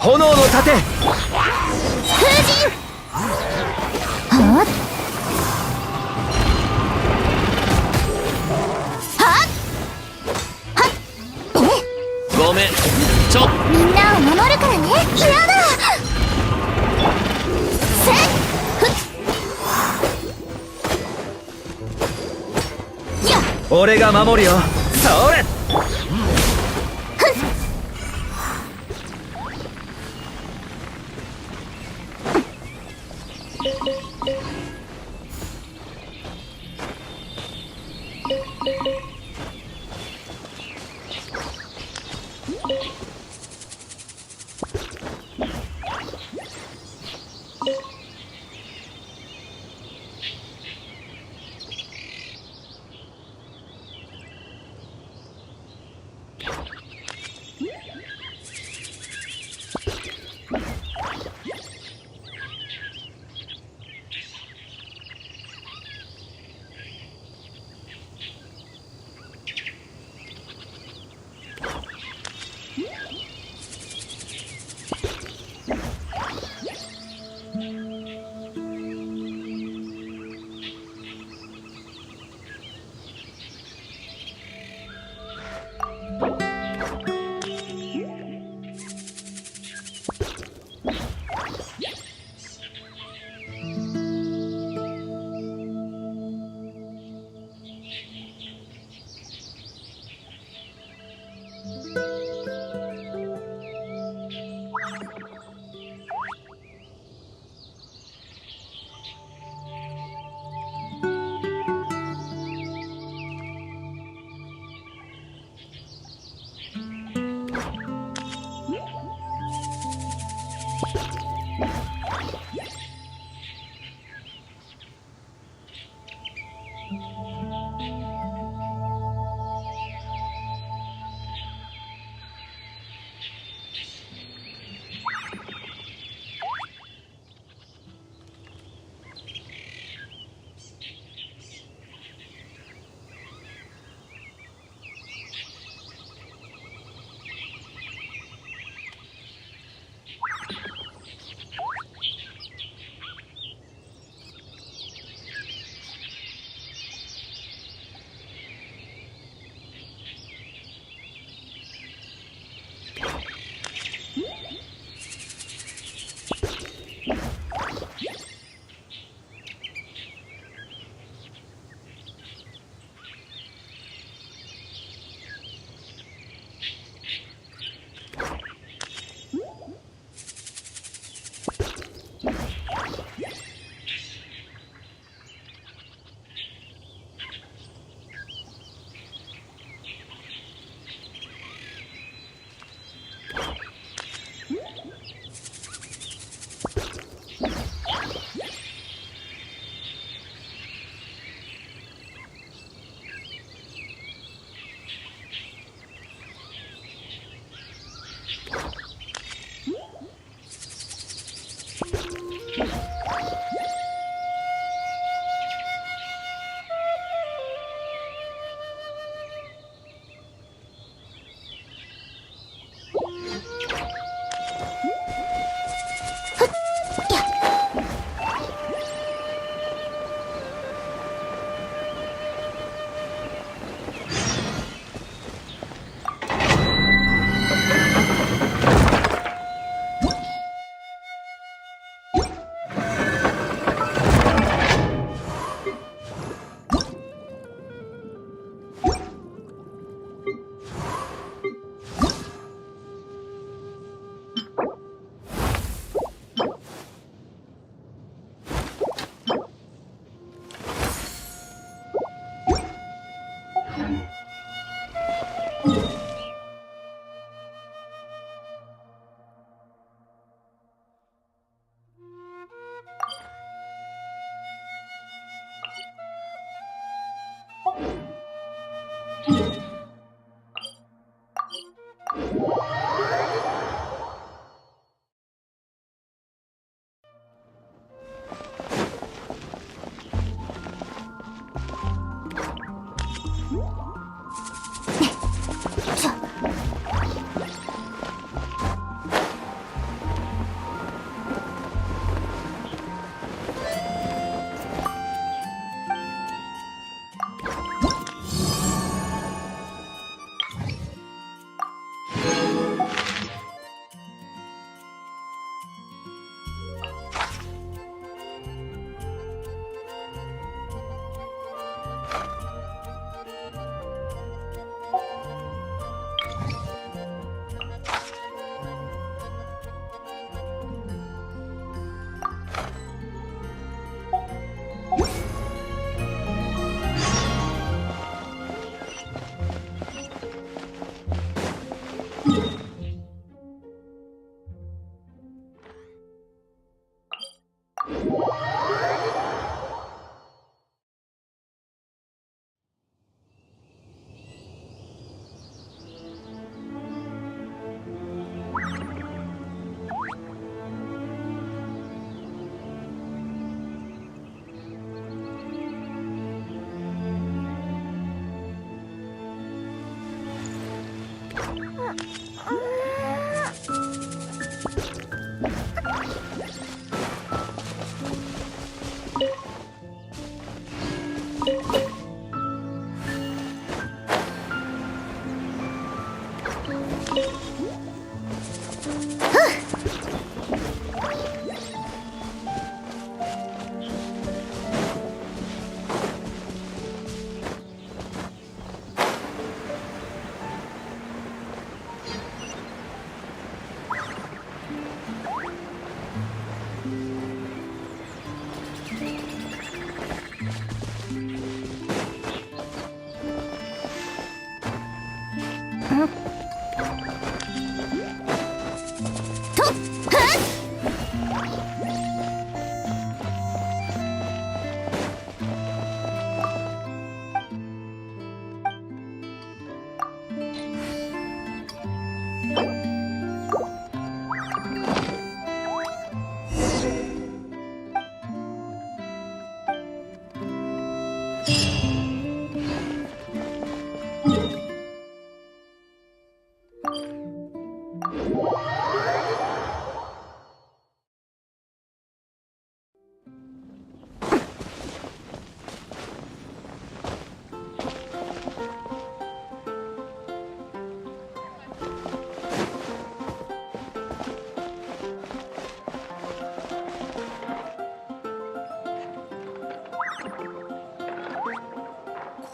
炎の盾。風神。はっごめん。みんなを守るからね。やだ。せっふっやっ俺が守るよ。それ。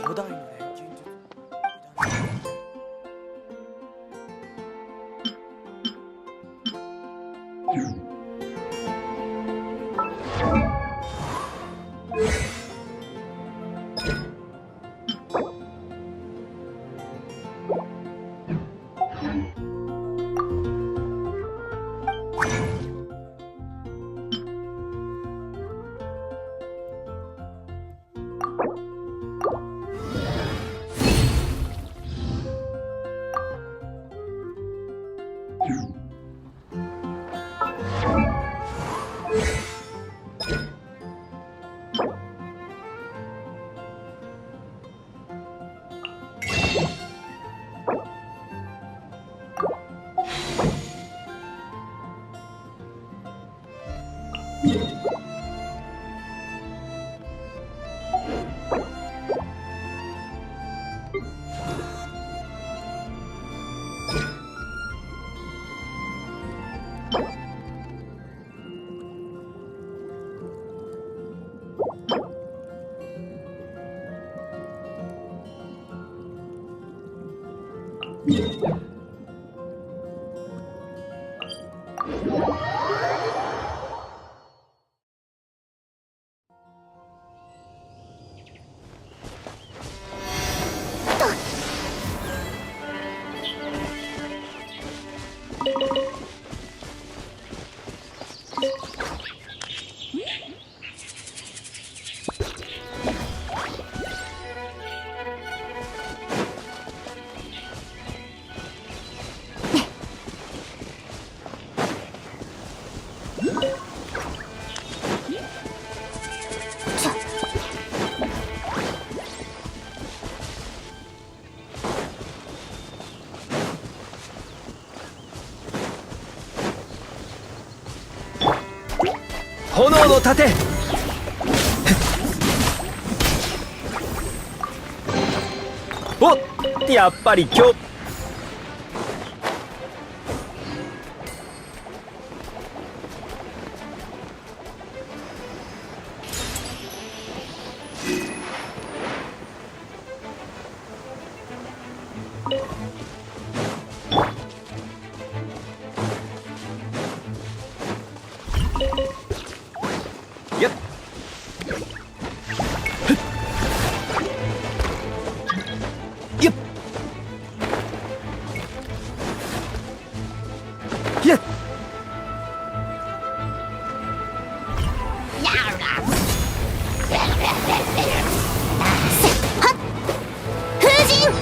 古代の錬金術。炎の盾。お、やっぱり今日。やっやっやっ風神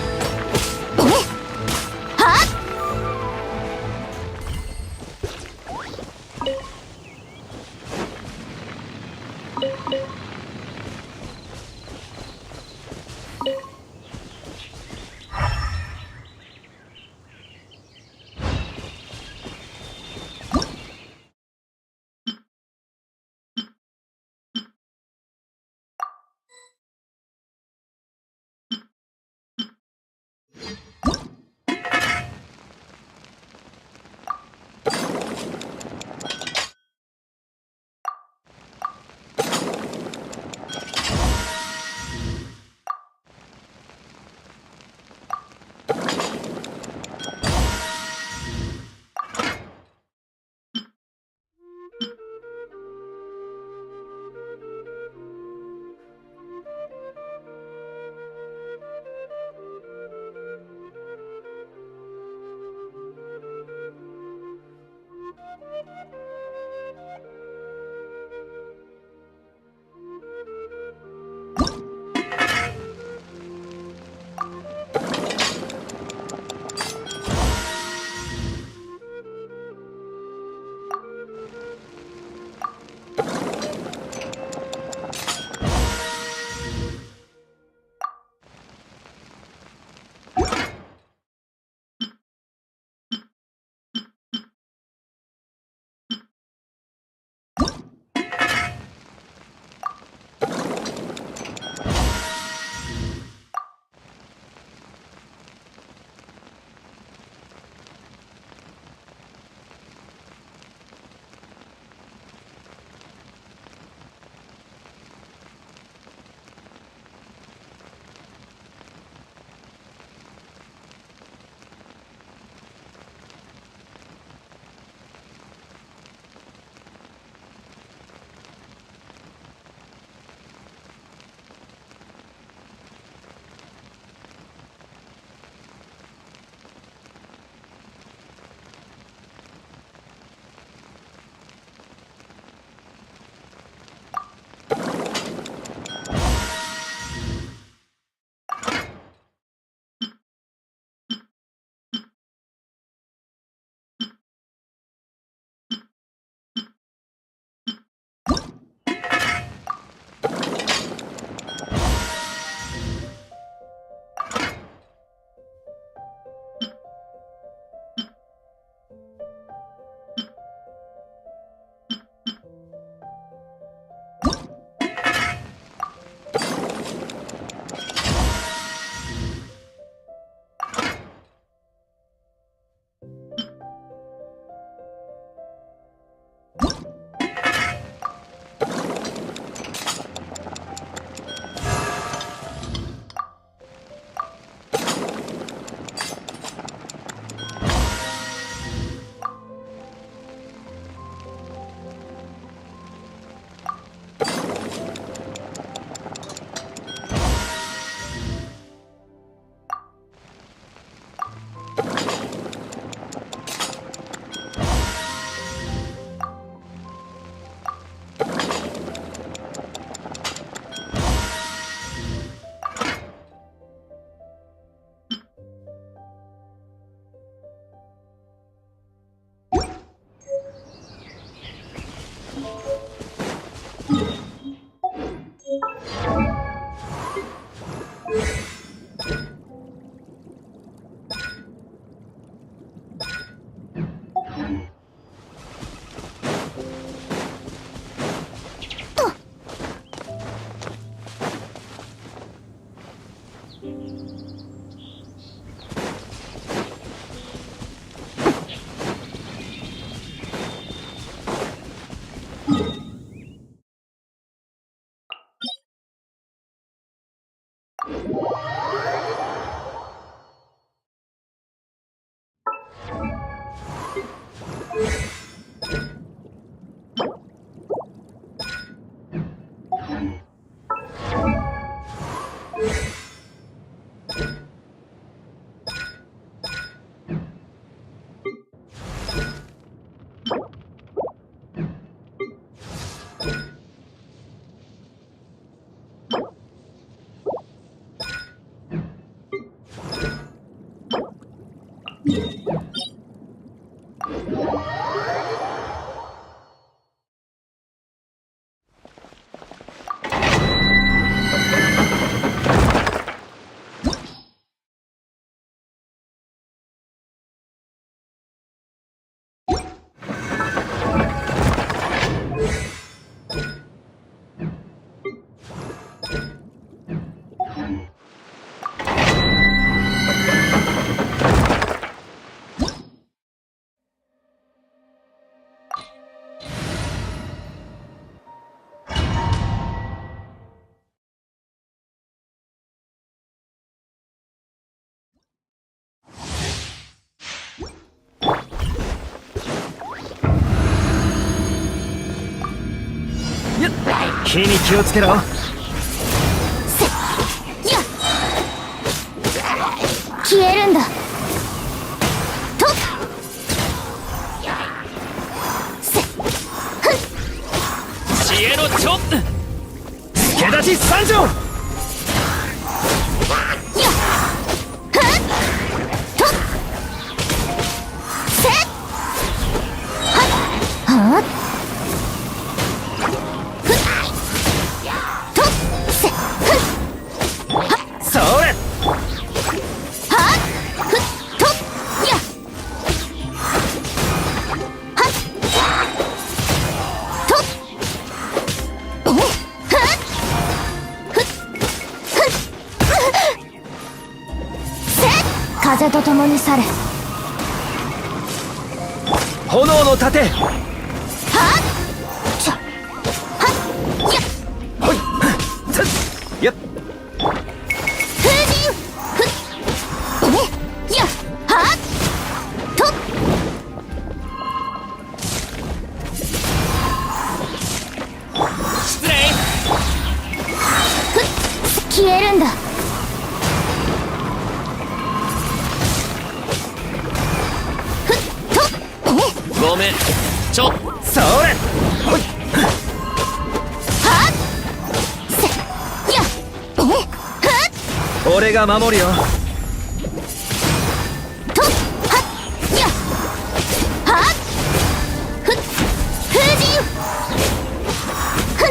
火に気をつけろ。せや消えるんだとせ知恵の頂。助立ち参上。やふっとせはっふっとせそれ。はっふっとやはっとおふっふっふっせ風と共に去れ炎の盾。はっちょはっやほいつっやっ風神ふっおやはっと失礼。ふっ消えるんだふっとごめん。ちょ。それ。ほいはっせやふっ俺が守るよ。とはっやはっふっ風神ふっ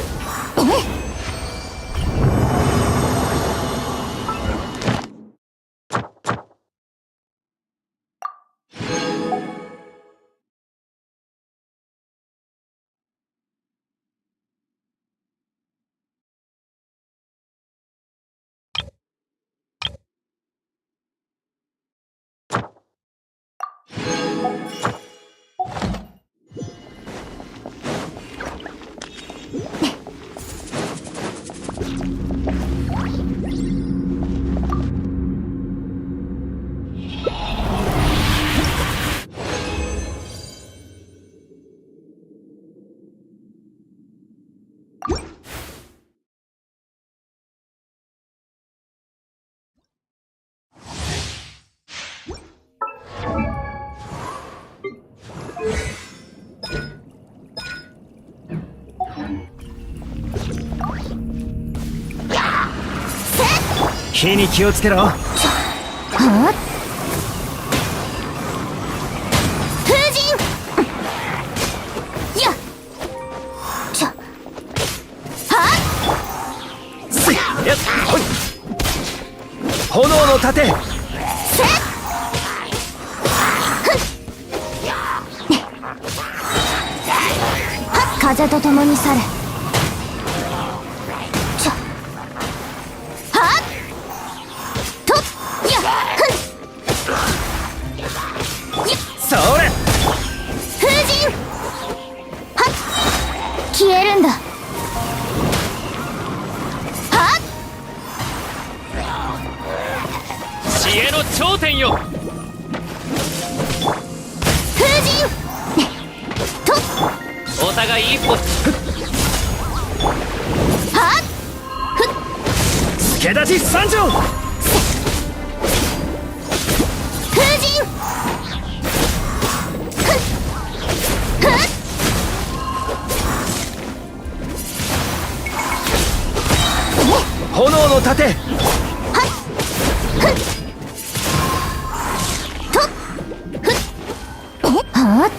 火に気をつけろ。はっ風神やちょはっすいやっほい炎の盾。せっはっ風と共に去れちょはっとやふんやそれ。風神はっ消えるんだはっ知恵の頂点よ。風神とお互い一歩。はっ助立ち参上。風神ふっ炎の盾。とふっはっ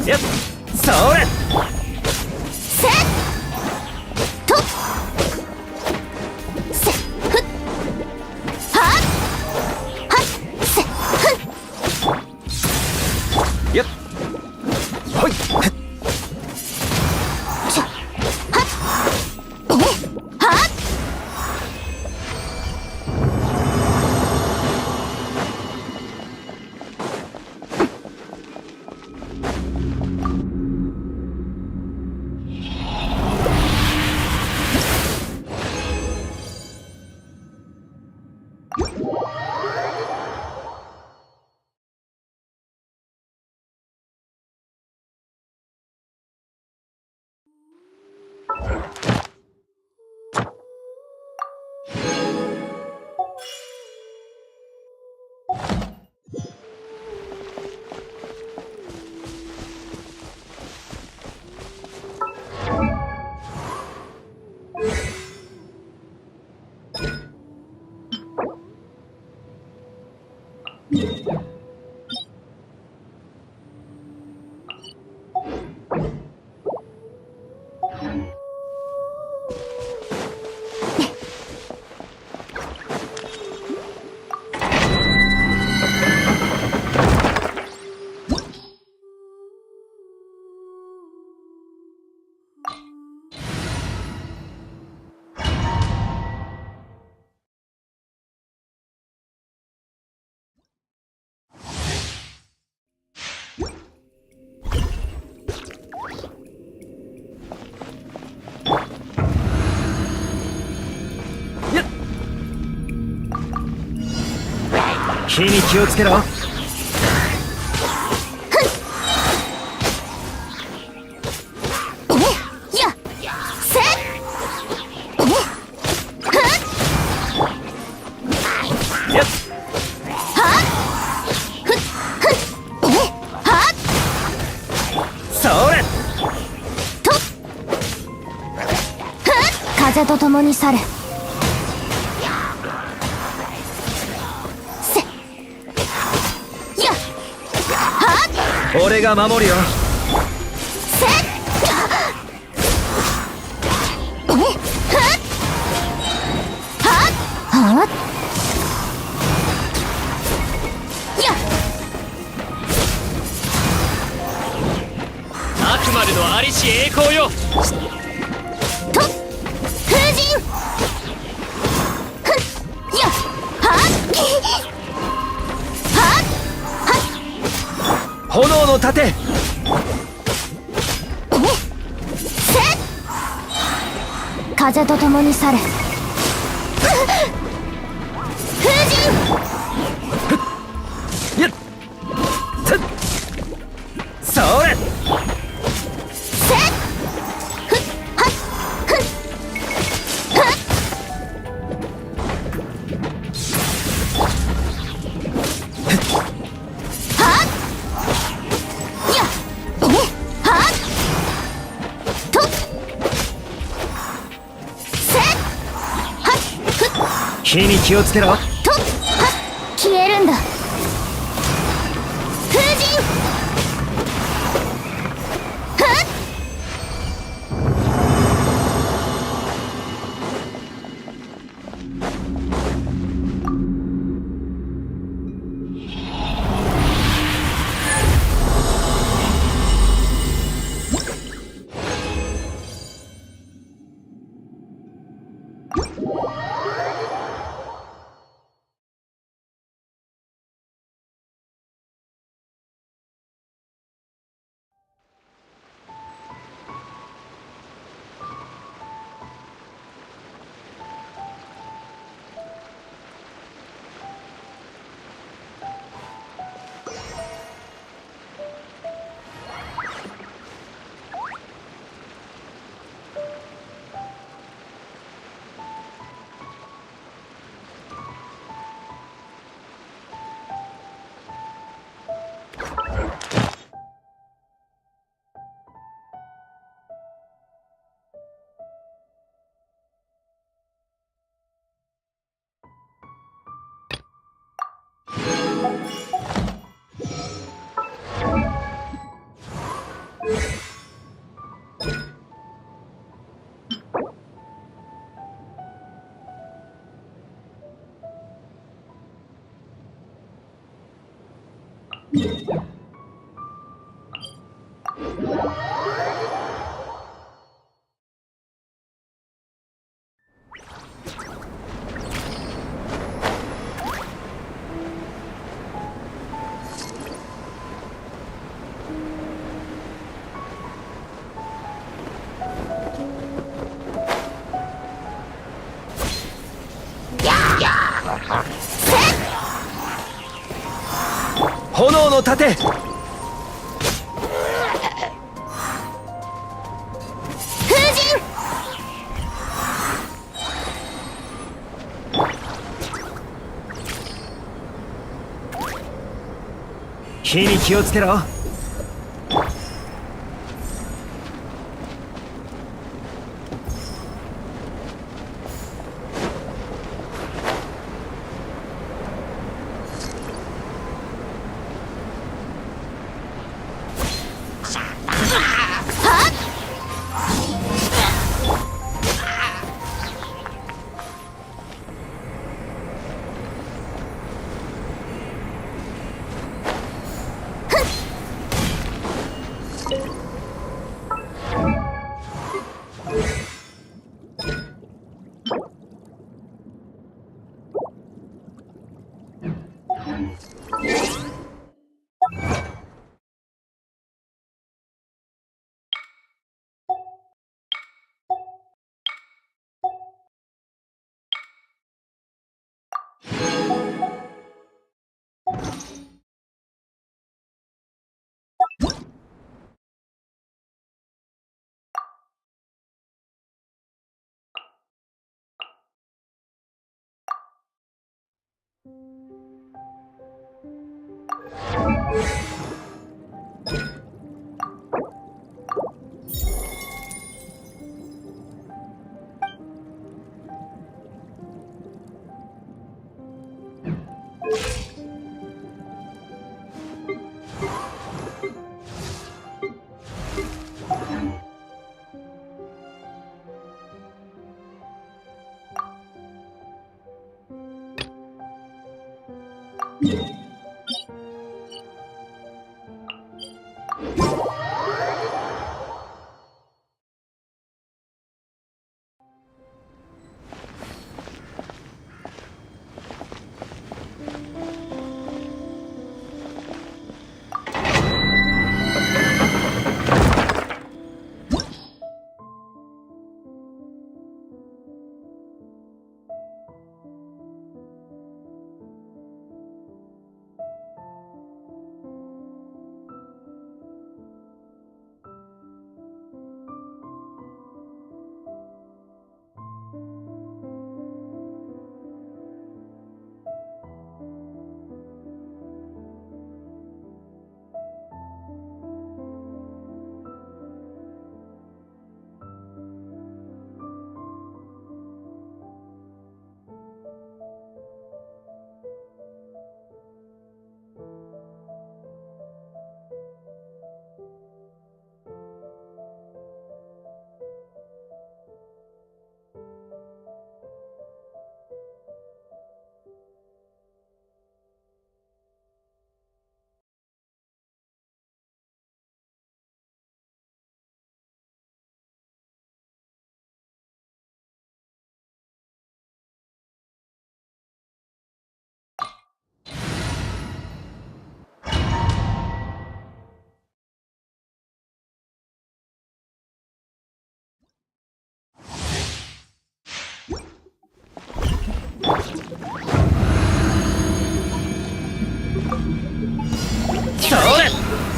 やっそれ。せっとせふっはっはっせふっやっほいちょはっ火に気をつけろ。やっそれ風と共に去れ。俺が守るよ。あくまでのありし栄光よ。と風神炎の盾。風と共に去れ。風神やっつっそれ火に気をつけろ。消えるんだ。風神炎の盾。風神火に気をつけろ。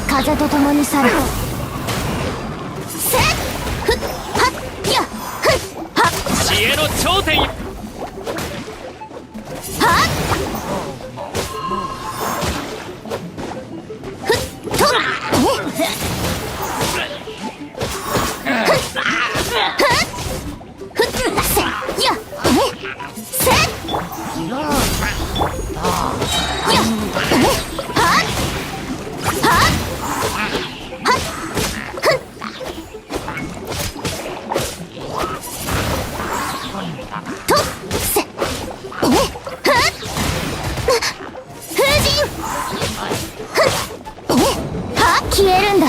風と共に去る。せっふっはっやふっはっ知恵の頂点はっふっとふっせやせやはっ消えるんだ。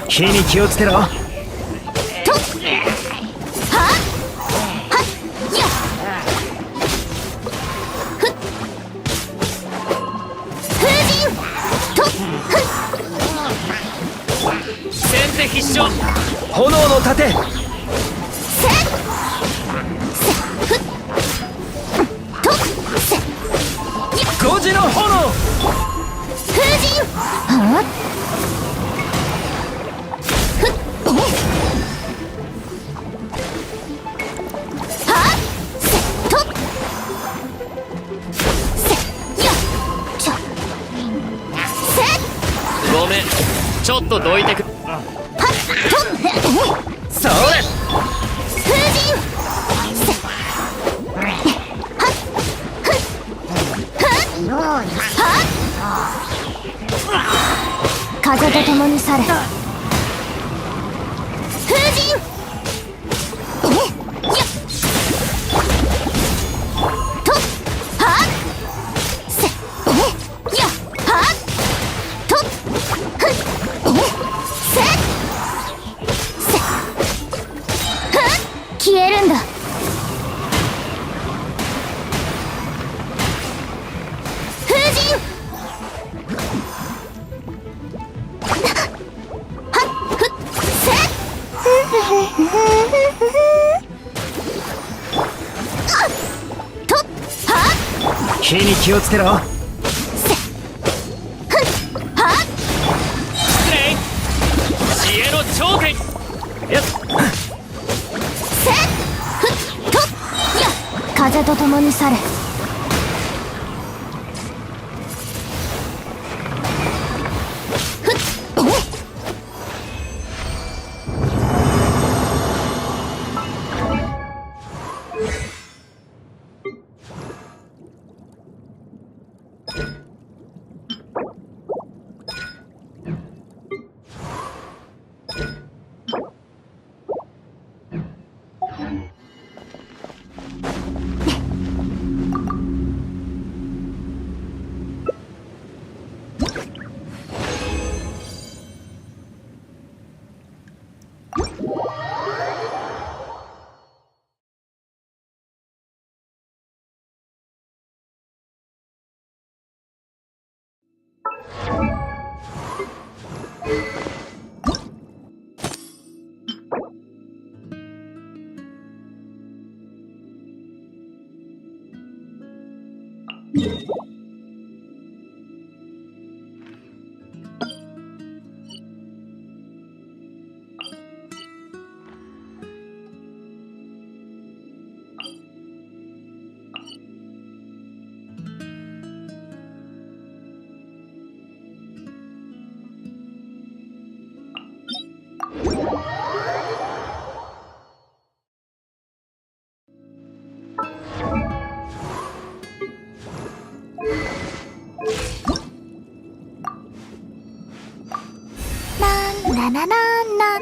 火に気をつけろ。とはっはっやふっ風神とふっ先手必勝。炎の盾。せっせふっとせ5時の炎。風神はっふっはっせとせやちょせごめん、ちょっとどいてく。はっとそうだ。風神せはっふっはっ風と共に去れ。風神やっとはっせやはっとふっせせふっ消えるんだ。風神とは火に気をつけろ。は失礼。知恵の頂点。やっ風と共に去れ。なななな。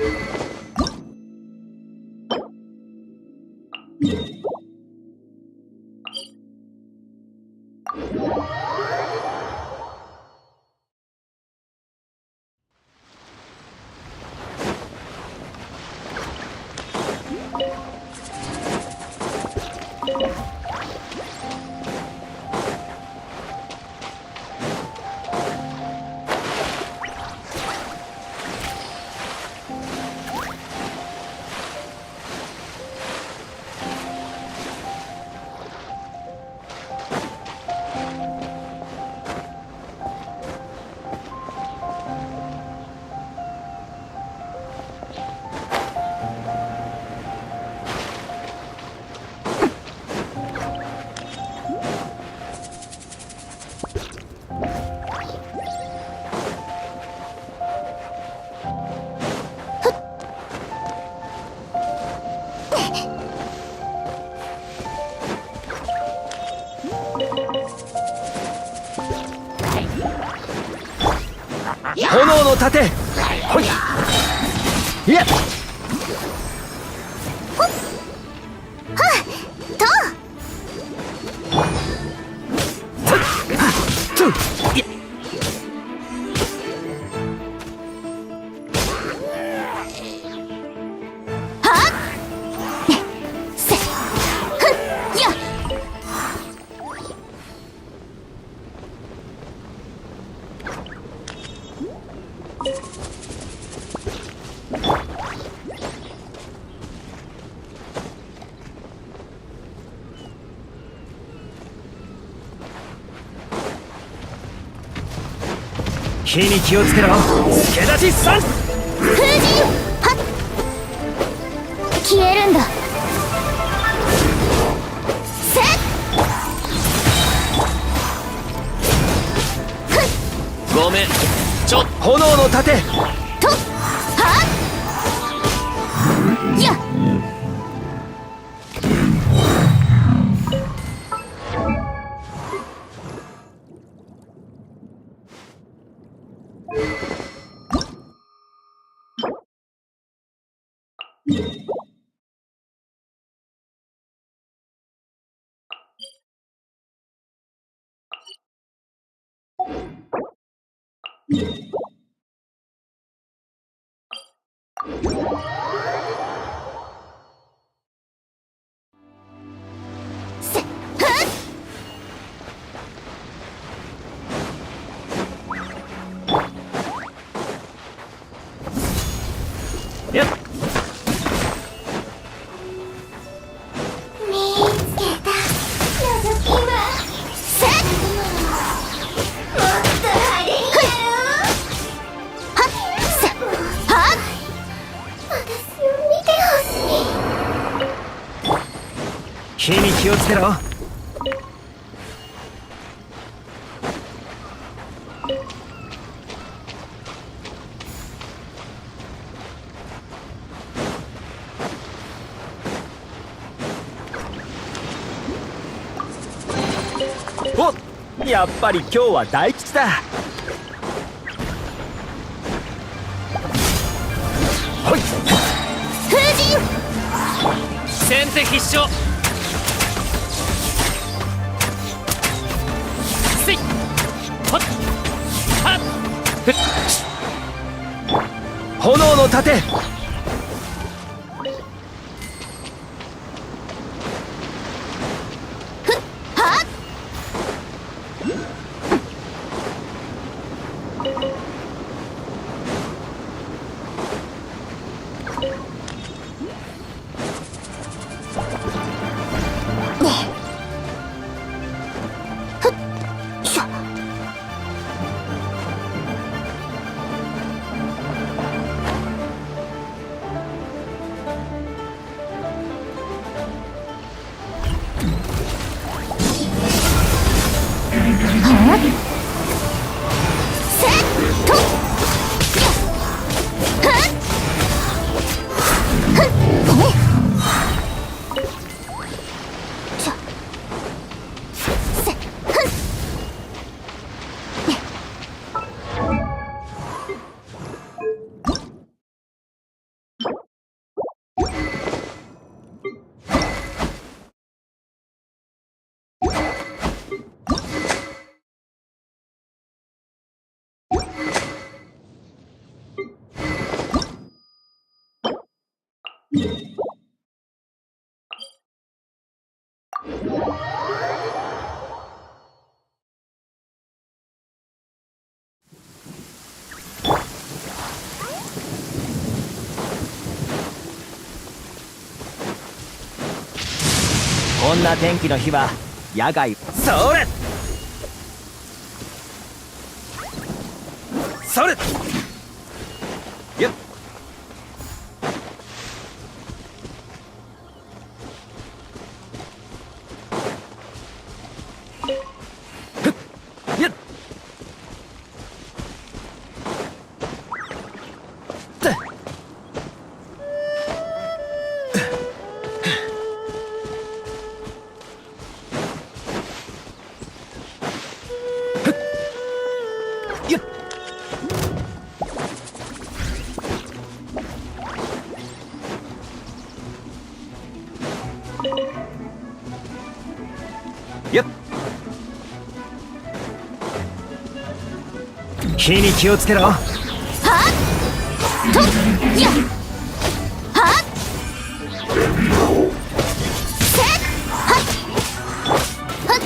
炎の盾、ほい、いや、火に気をつけろ。助立ちさん、風神、はっ、消えるんだ。せっ、ごめん、ちょっ炎の盾、と、はっ、やっ。やっ、私火に気をつけろ。おっ、やっぱり今日は大吉だ。ほい、封じよ。先手必勝。せいはっはっ炎の盾。はっしゃ。セット。こんな天気の日は野外。それそれよっ、ふっよっ、つっ、よっ、よっ、火に気をつけろ。はっとやはっせっはっはっ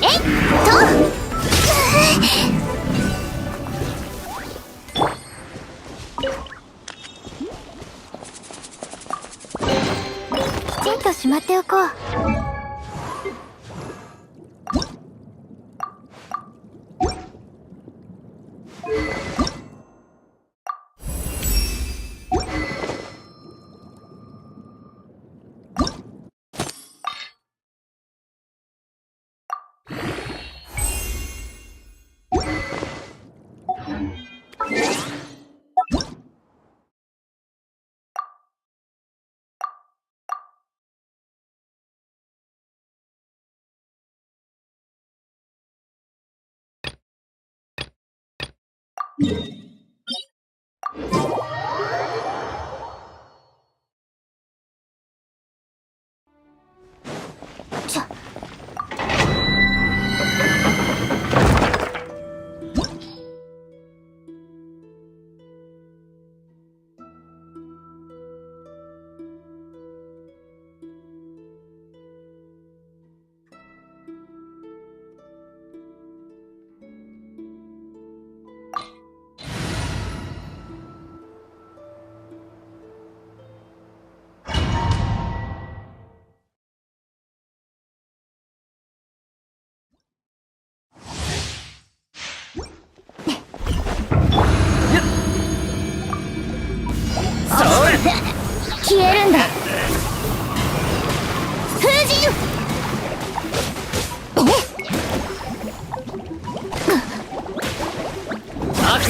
えいっときちんとしまっておこう。ちょ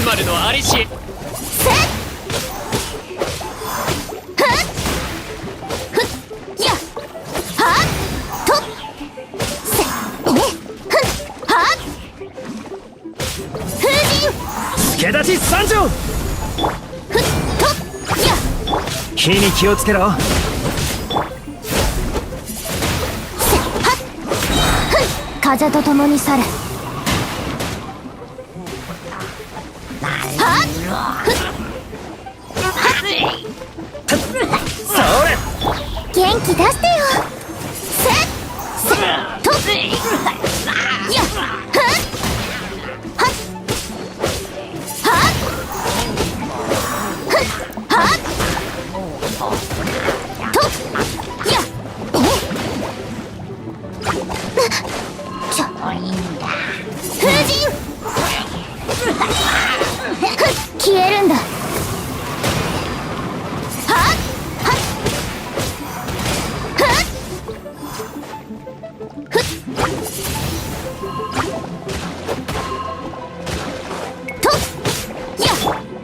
千丸のありし。せっふっふっやはっとせっふっはっ風神助立ち参上。ふっとや火に気をつけろ。せっはっふっ風と共に去れはっふっそれ。元気出してよせっせっとやふっはっはっふっはっとやちょ風神消えるんだはっはっふっふっとや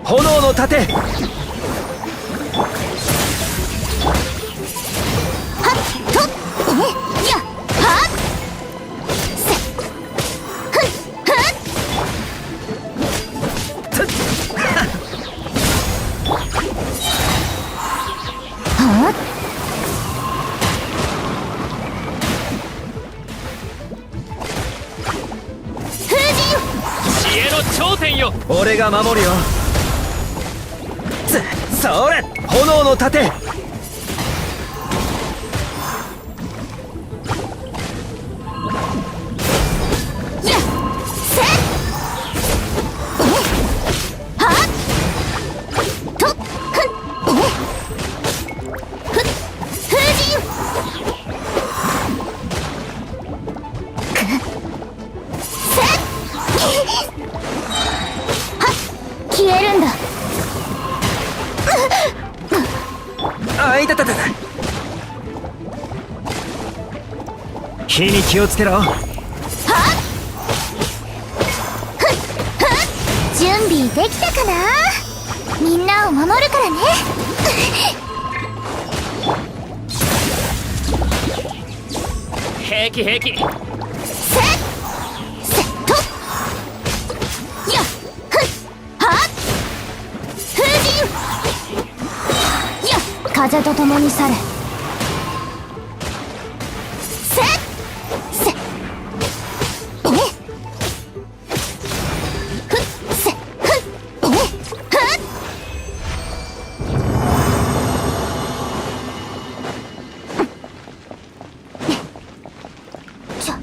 炎の盾。はっとやはっせっふっふっはっ風神知恵の頂点よ。俺が守るよ。それ。炎の盾。やせっはっとふっふっ風神せっはっ消えるんだあいたたたた。火に気をつけろ。はっふっふっ準備できたかなみんなを守るからね平気平気。せっせっとやふっはっ風神や風と共に去れせっせっふっせっふっふっちょ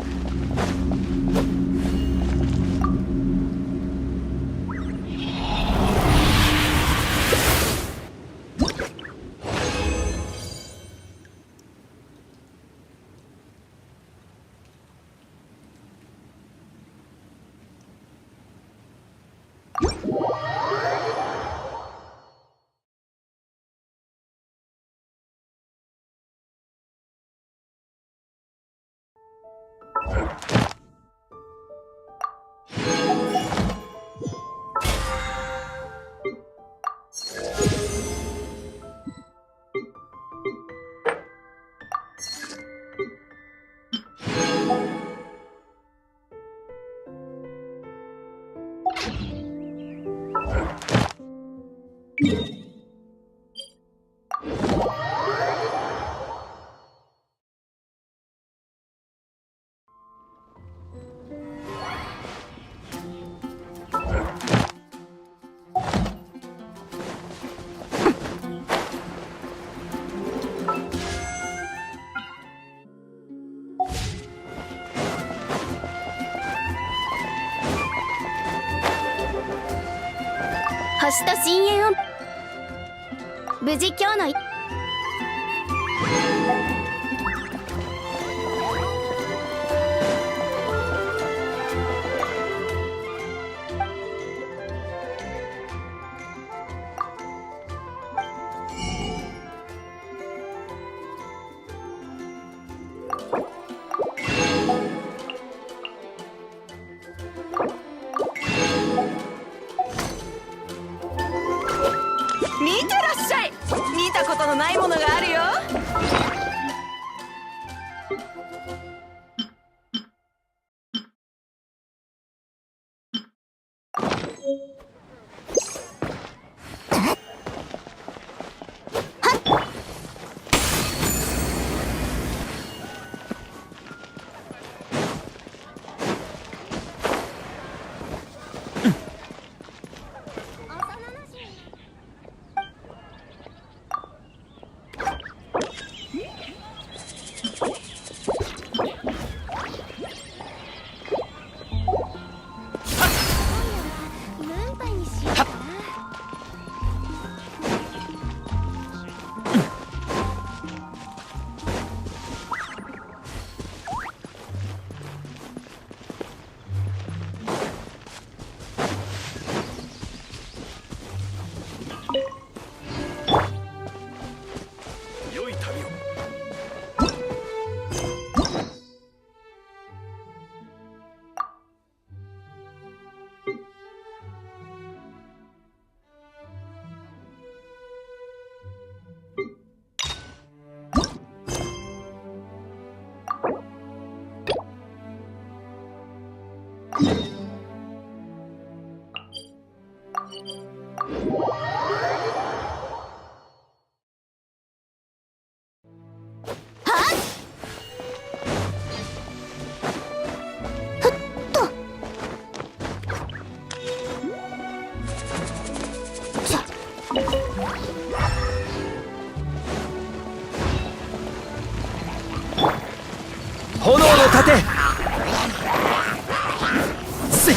星と深淵を無事今日のことのないものがあるよ。何杯にしようかな。良い旅を。炎の盾。せっ。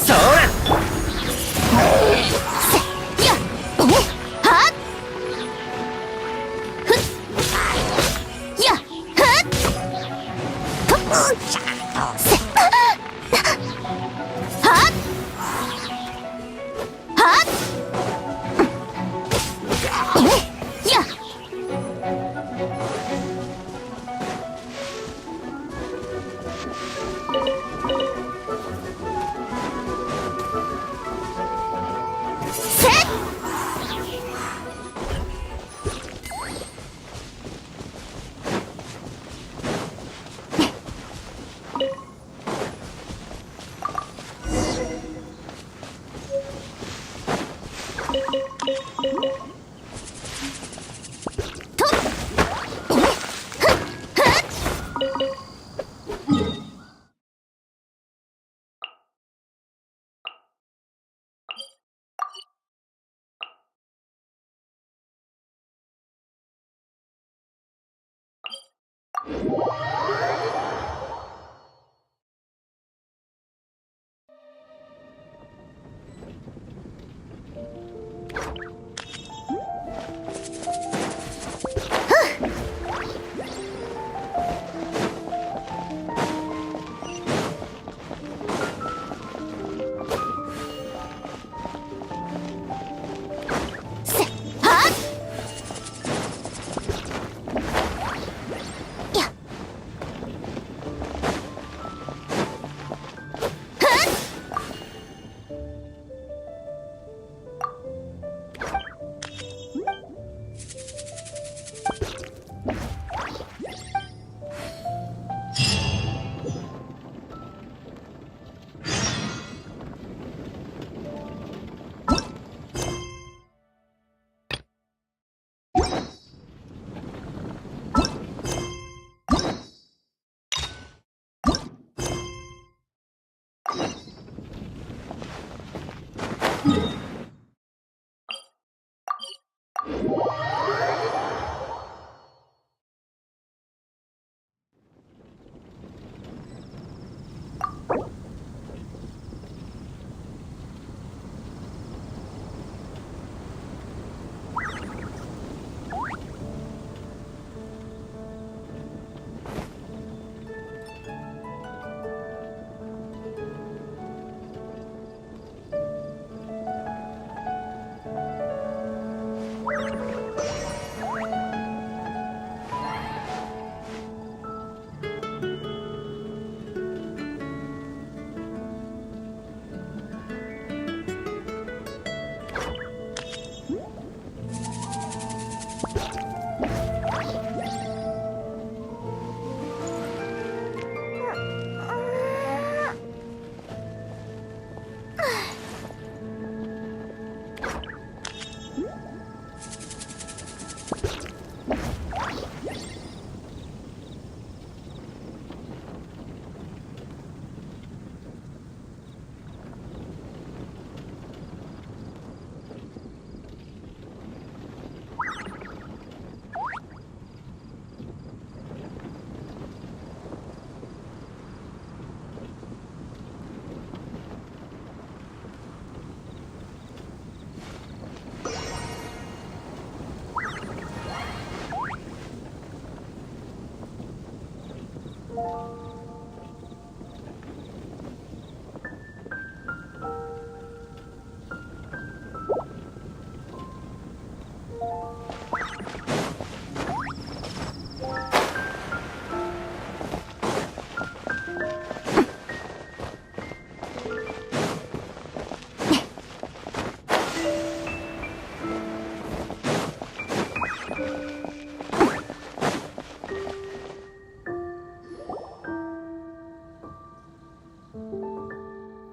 それ。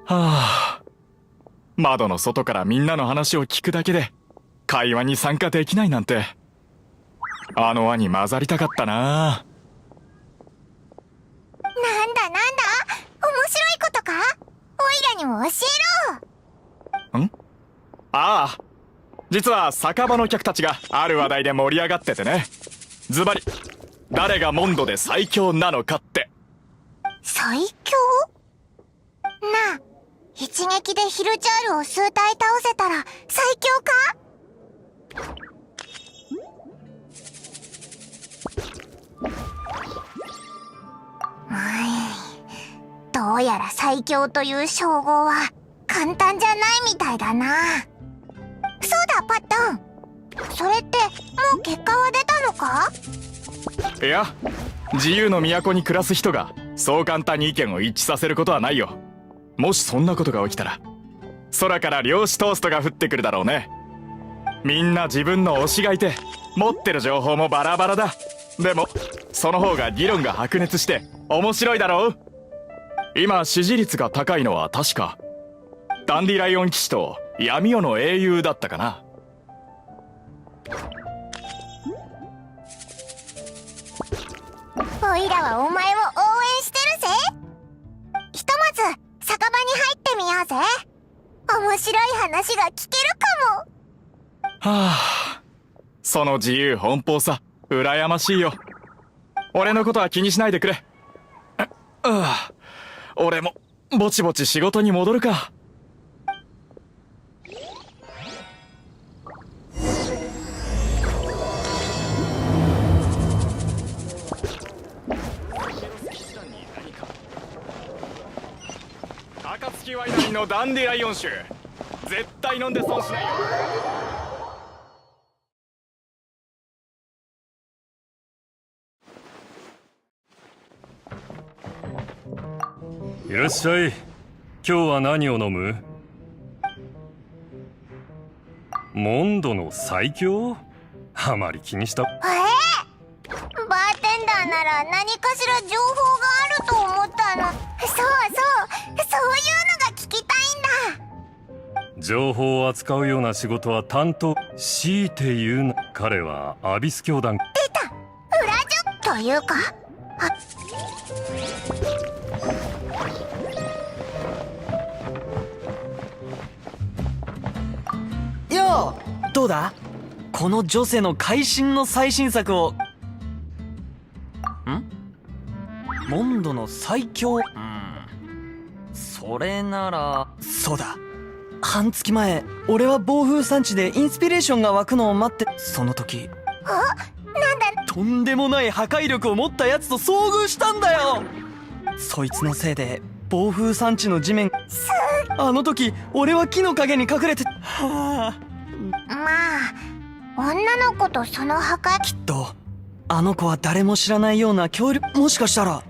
はあ、窓の外からみんなの話を聞くだけで会話に参加できないなんて。あの輪に混ざりたかったな。なんだ面白いことか？オイラにも教えろ。ああ、実は酒場の客たちがある話題で盛り上がっててね。ズバリ誰がモンドで最強なのかって。最強？なあ、一撃でヒルチャールを数体倒せたら最強か？どうやら最強という称号は簡単じゃないみたいだな。そうだ、パッタン。それってもう結果は出たのか？いや、自由の都に暮らす人がそう簡単に意見を一致させることはないよ。もしそんなことが起きたら空から量子トーストが降ってくるだろうね。みんな自分の推しがいて持ってる情報もバラバラだ。でもその方が議論が白熱して面白いだろう。今支持率が高いのは確かダンディライオン騎士と闇夜の英雄だったかな。オイラはお前を応援してるぜ。ひとまず酒場に入ってみようぜ。面白い話が聞けるかも。はあ、その自由奔放さ羨ましいよ。俺のことは気にしないでくれ。俺もぼちぼち仕事に戻るか。暁ワイナリーのダンディライオン酒、絶対飲んで損しないよ。いらっしゃい。今日は何を飲む？モンドの最強？あまり気にした。バーテンダーなら何かしら情報があると思ったの。そういうのが聞きたいんだ。情報を扱うような仕事は担当。強いて言うな、彼はアビス教団。出た、裏女というか、よう、どうだ？この女性の会心の最新作を。モンドの最強？それならそうだ。半月前俺は暴風山地でインスピレーションが湧くのを待って、その時なんだ？とんでもない破壊力を持ったやつと遭遇したんだよ。そいつのせいで暴風山地の地面、あの時俺は木の陰に隠れて、まあ女の子とその破壊。きっとあの子は誰も知らないような強力、もしかしたら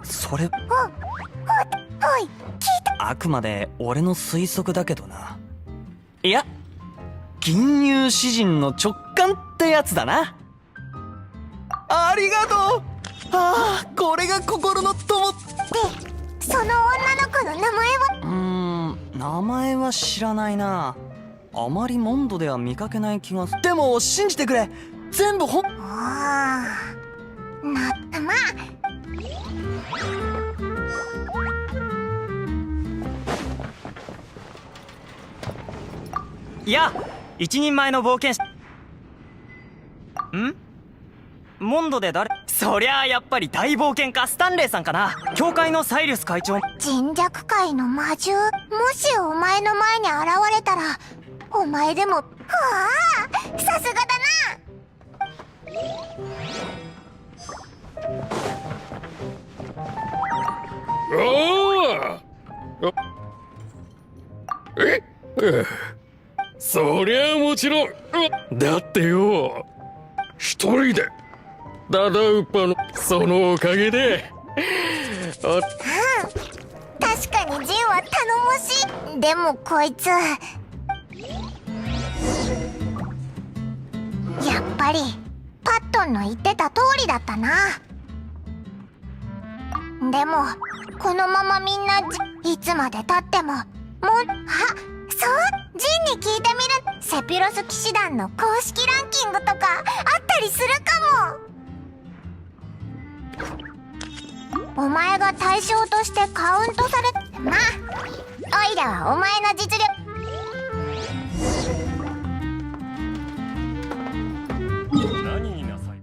それ、おい、聞いた。あくまで俺の推測だけどな。いや、銀融詩人の直感ってやつだな。ありがとう。これが心の友。その女の子の名前は？名前は知らないな。あまりモンドでは見かけない気がする。でも信じてくれ、全部まあ、いや、一人前の冒険者。モンドで誰？そりゃあやっぱり大冒険家スタンレーさんかな。教会のサイリュス会長。人弱界の魔獣。もしお前の前に現れたら、お前でも、さすがだな。そりゃもちろん。だってよ、一人でダダウッパのそのおかげで。確かにジンは頼もしい。でもこいつ、やっぱりパットンの言ってた通りだったな。でもこのままみんなつまで経ってもそうジンに聞いてみる。セピロス騎士団の公式ランキングとかあったりするかも。お前が対象としてカウントされ、まあオイラはお前の実力。何になさい。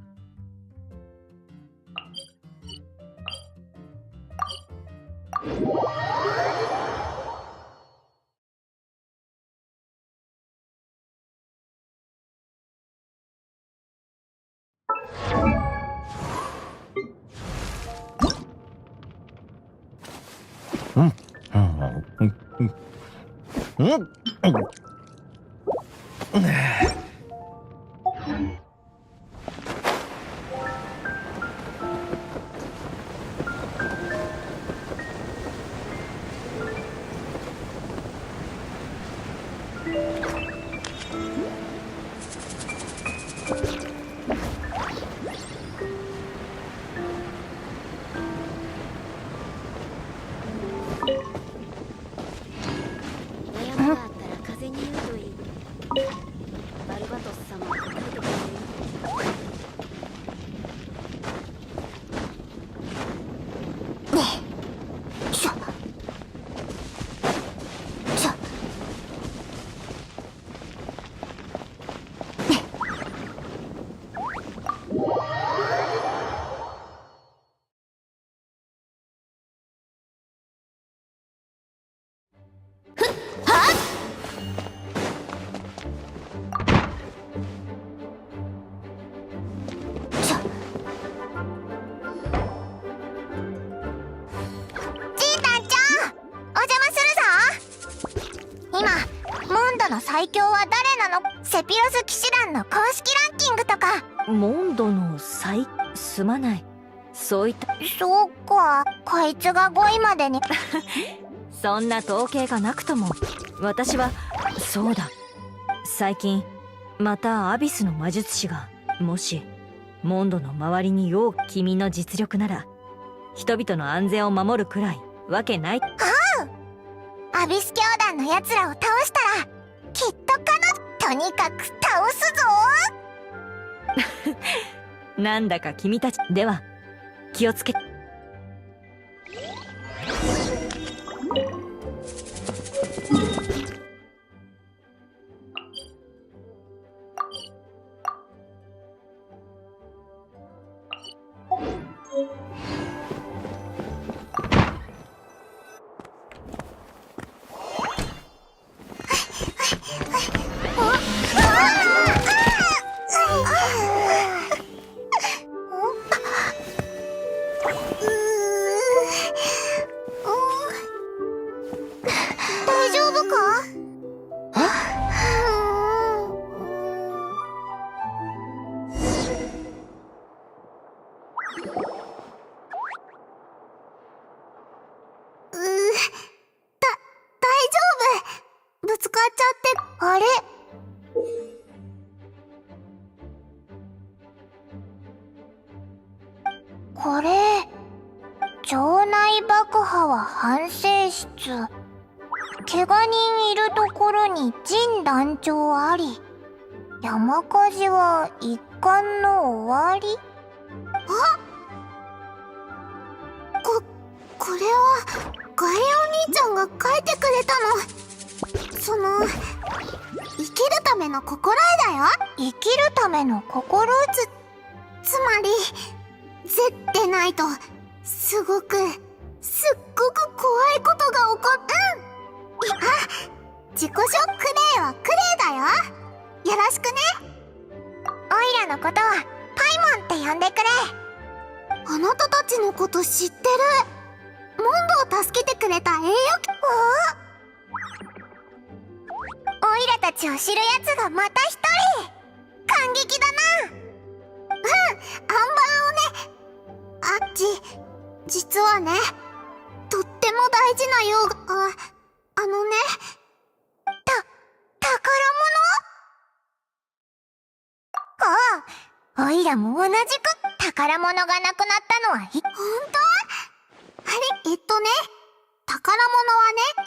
悩みがあったら風に言うといい。バルバトス様が答えてくれるよ。の最強は誰なの？セピロス騎士団の公式ランキングとか。モンドのすまない。そういった。そうか、こいつが5位までに。そんな統計がなくとも、私は、そうだ。最近、またアビスの魔術師が、もし、モンドの周りに君の実力なら、人々の安全を守るくらい、わけない。アビス教団の奴らを倒したら、きっととにかく倒すぞ。なんだか君たちでは気をつけ。大丈夫か？大丈夫。ぶつかっちゃって。あれ？これ、場内爆破は反省室。怪我人いるところに陣団長あり。山火事は一巻の終わり？これは、ガエお兄ちゃんが書いてくれたの。生きるための心得だよ。生きるための心得つまり、ぜってないと、すっごく怖いことが起こ自己紹クレイはクレイだよ。よろしくね。オイラのことはパイモンって呼んでくれ。あなたたちのこと知ってる。モンドを助けてくれた栄誉。オイラたちを知るやつがまた一人。感激だな。アンバーをね。実はね、とっても大事な用が、宝物？オイラも同じく宝物がなくなったのはほんと？宝物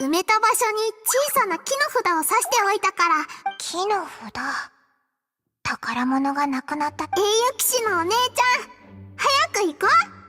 はね、埋めた場所に小さな木の札を刺しておいたから。木の札。宝物がなくなった英雄騎士のお姉ちゃん、早く行こう。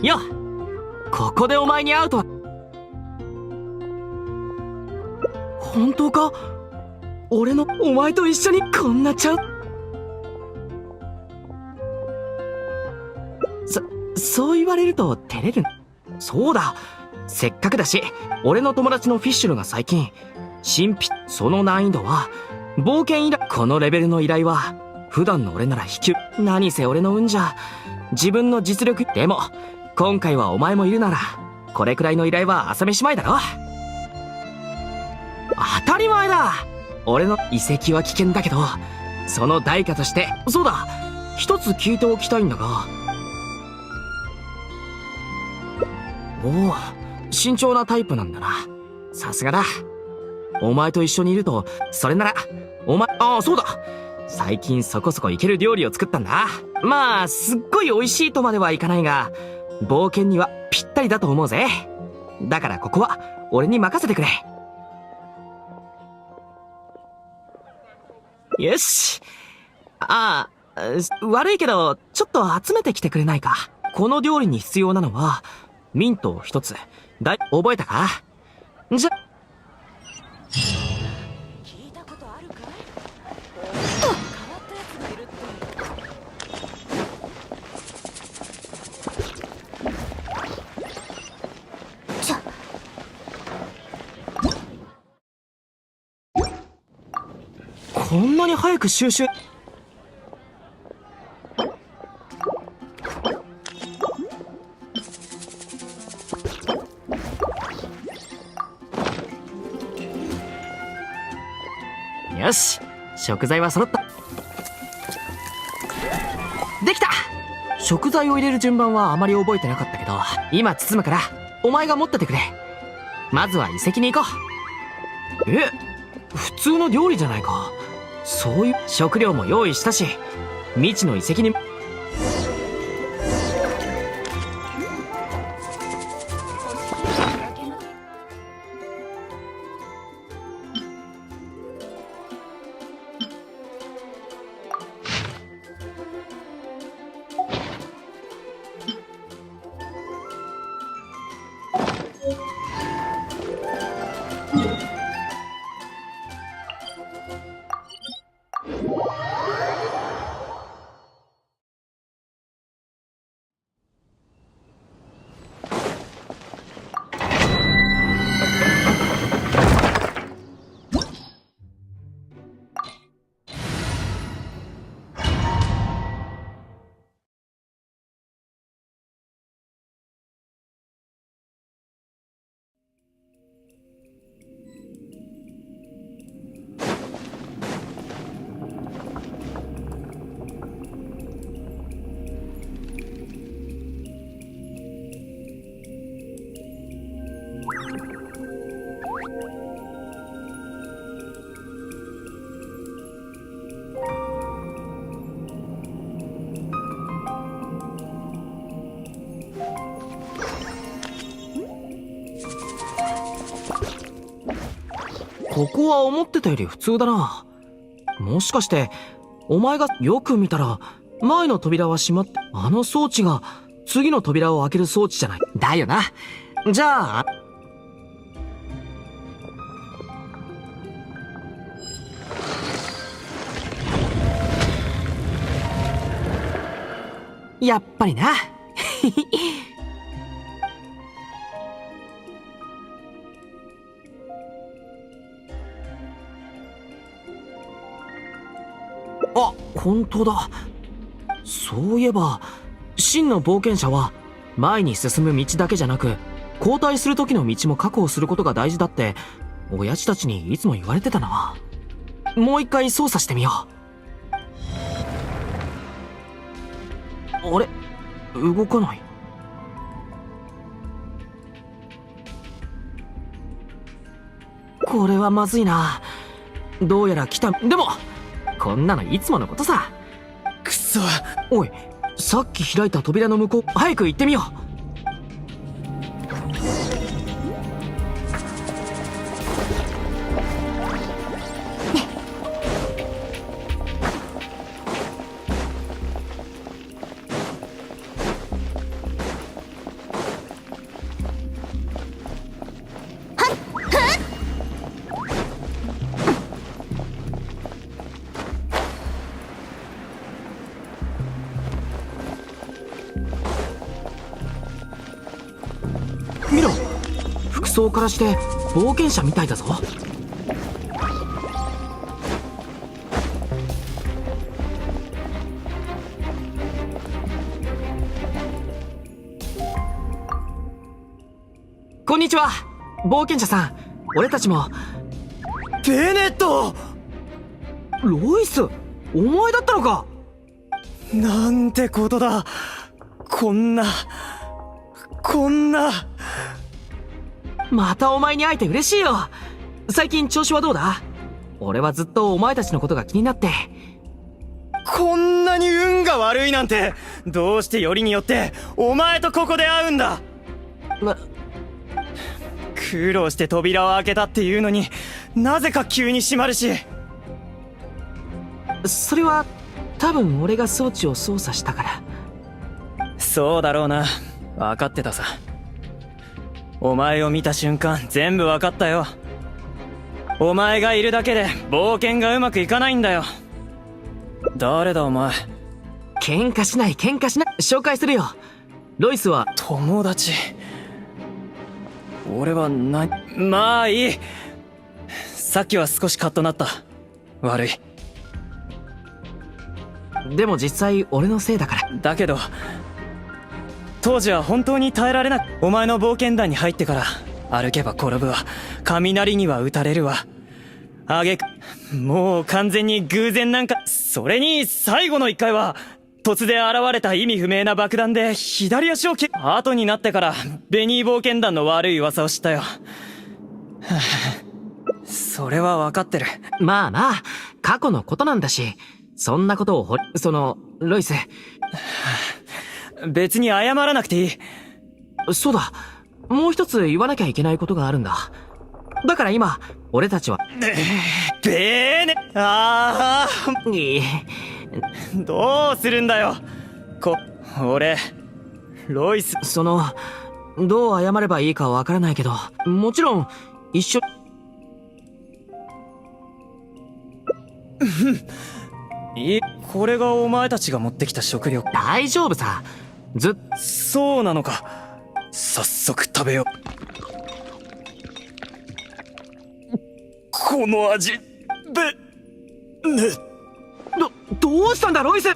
よっ、ここでお前に会うとは。本当か？俺のお前と一緒にこんなちゃう。そう言われると照れる。そうだ、せっかくだし俺の友達のフィッシュルが最近その難易度は冒険依頼。このレベルの依頼は普段の俺なら引き、何せ俺の運じゃ自分の実力。でも今回はお前もいるならこれくらいの依頼は朝飯前だろ。当たり前だ。俺の遺跡は危険だけどその代価として。そうだ、一つ聞いておきたいんだが。おお、慎重なタイプなんだな。さすがだ。お前と一緒にいると、それならお前、そうだ、最近そこそこいける料理を作ったんだ。まあすっごい美味しいとまではいかないが冒険にはぴったりだと思うぜ。だからここは俺に任せてくれ。よし。悪いけどちょっと集めてきてくれないか。この料理に必要なのはミントを一つ。覚えたか？じゃ。聞いたことあるかい？変わったやつがいるって。こんなに早く収集。よし、食材は揃った。できた。食材を入れる順番はあまり覚えてなかったけど今包むからお前が持っててくれ。まずは遺跡に行こう。普通の料理じゃないか。そういう食料も用意したし未知の遺跡に。ここは思ってたより普通だな。もしかしてお前がよく見たら前の扉は閉まって、あの装置が次の扉を開ける装置じゃない。だよな。じゃあやっぱりな。あ、本当だ。そういえば真の冒険者は前に進む道だけじゃなく、交代する時の道も確保することが大事だって親父たちにいつも言われてたな。もう一回操作してみよう。あれ、動かない。これはまずいな。どうやら来た。でもこんなのいつものことさ。くそ。おい、さっき開いた扉の向こう、早く行ってみよう。見ろ、服装からして冒険者みたいだぞ。こんにちは、冒険者さん。俺たちも。ベネット。ロイス、お前だったのか。なんてことだ。こんなまたお前に会えて嬉しいよ。最近調子はどうだ。俺はずっとお前たちのことが気になって。こんなに運が悪いなんて。どうしてよりによってお前とここで会うんだ。苦労して扉を開けたっていうのに、なぜか急に閉まるし。それは多分俺が装置を操作したから。そうだろうな。分かってたさ。お前を見た瞬間全部分かったよ。お前がいるだけで冒険がうまくいかないんだよ。誰だお前。喧嘩しない、喧嘩しない。紹介するよ。ロイスは友達。俺はまあいい。さっきは少しカッとなった。悪い。でも実際俺のせいだから。だけど当時は本当に耐えられなく、お前の冒険団に入ってから、歩けば転ぶわ、雷には打たれるわ、あげくもう完全に偶然なんか。それに最後の一回は突然現れた意味不明な爆弾で左足を後になってからベニー冒険団の悪い噂を知ったよ。それは分かってる。まあまあ、過去のことなんだし、そんなことをロイス。別に謝らなくていい。そうだ、もう一つ言わなきゃいけないことがあるんだ。だから今俺たちはいい。どうするんだよ。俺ロイス。どう謝ればいいかわからないけど、もちろん一緒。これがお前たちが持ってきた食料。大丈夫さ。そうなのか。早速食べよう。この味。どうしたんだロイス。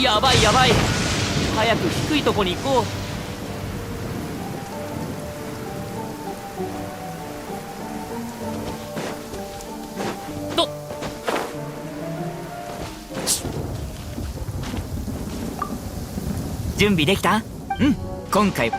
やばいやばい、早く低いとこに行こう。と準備できた？うん、今回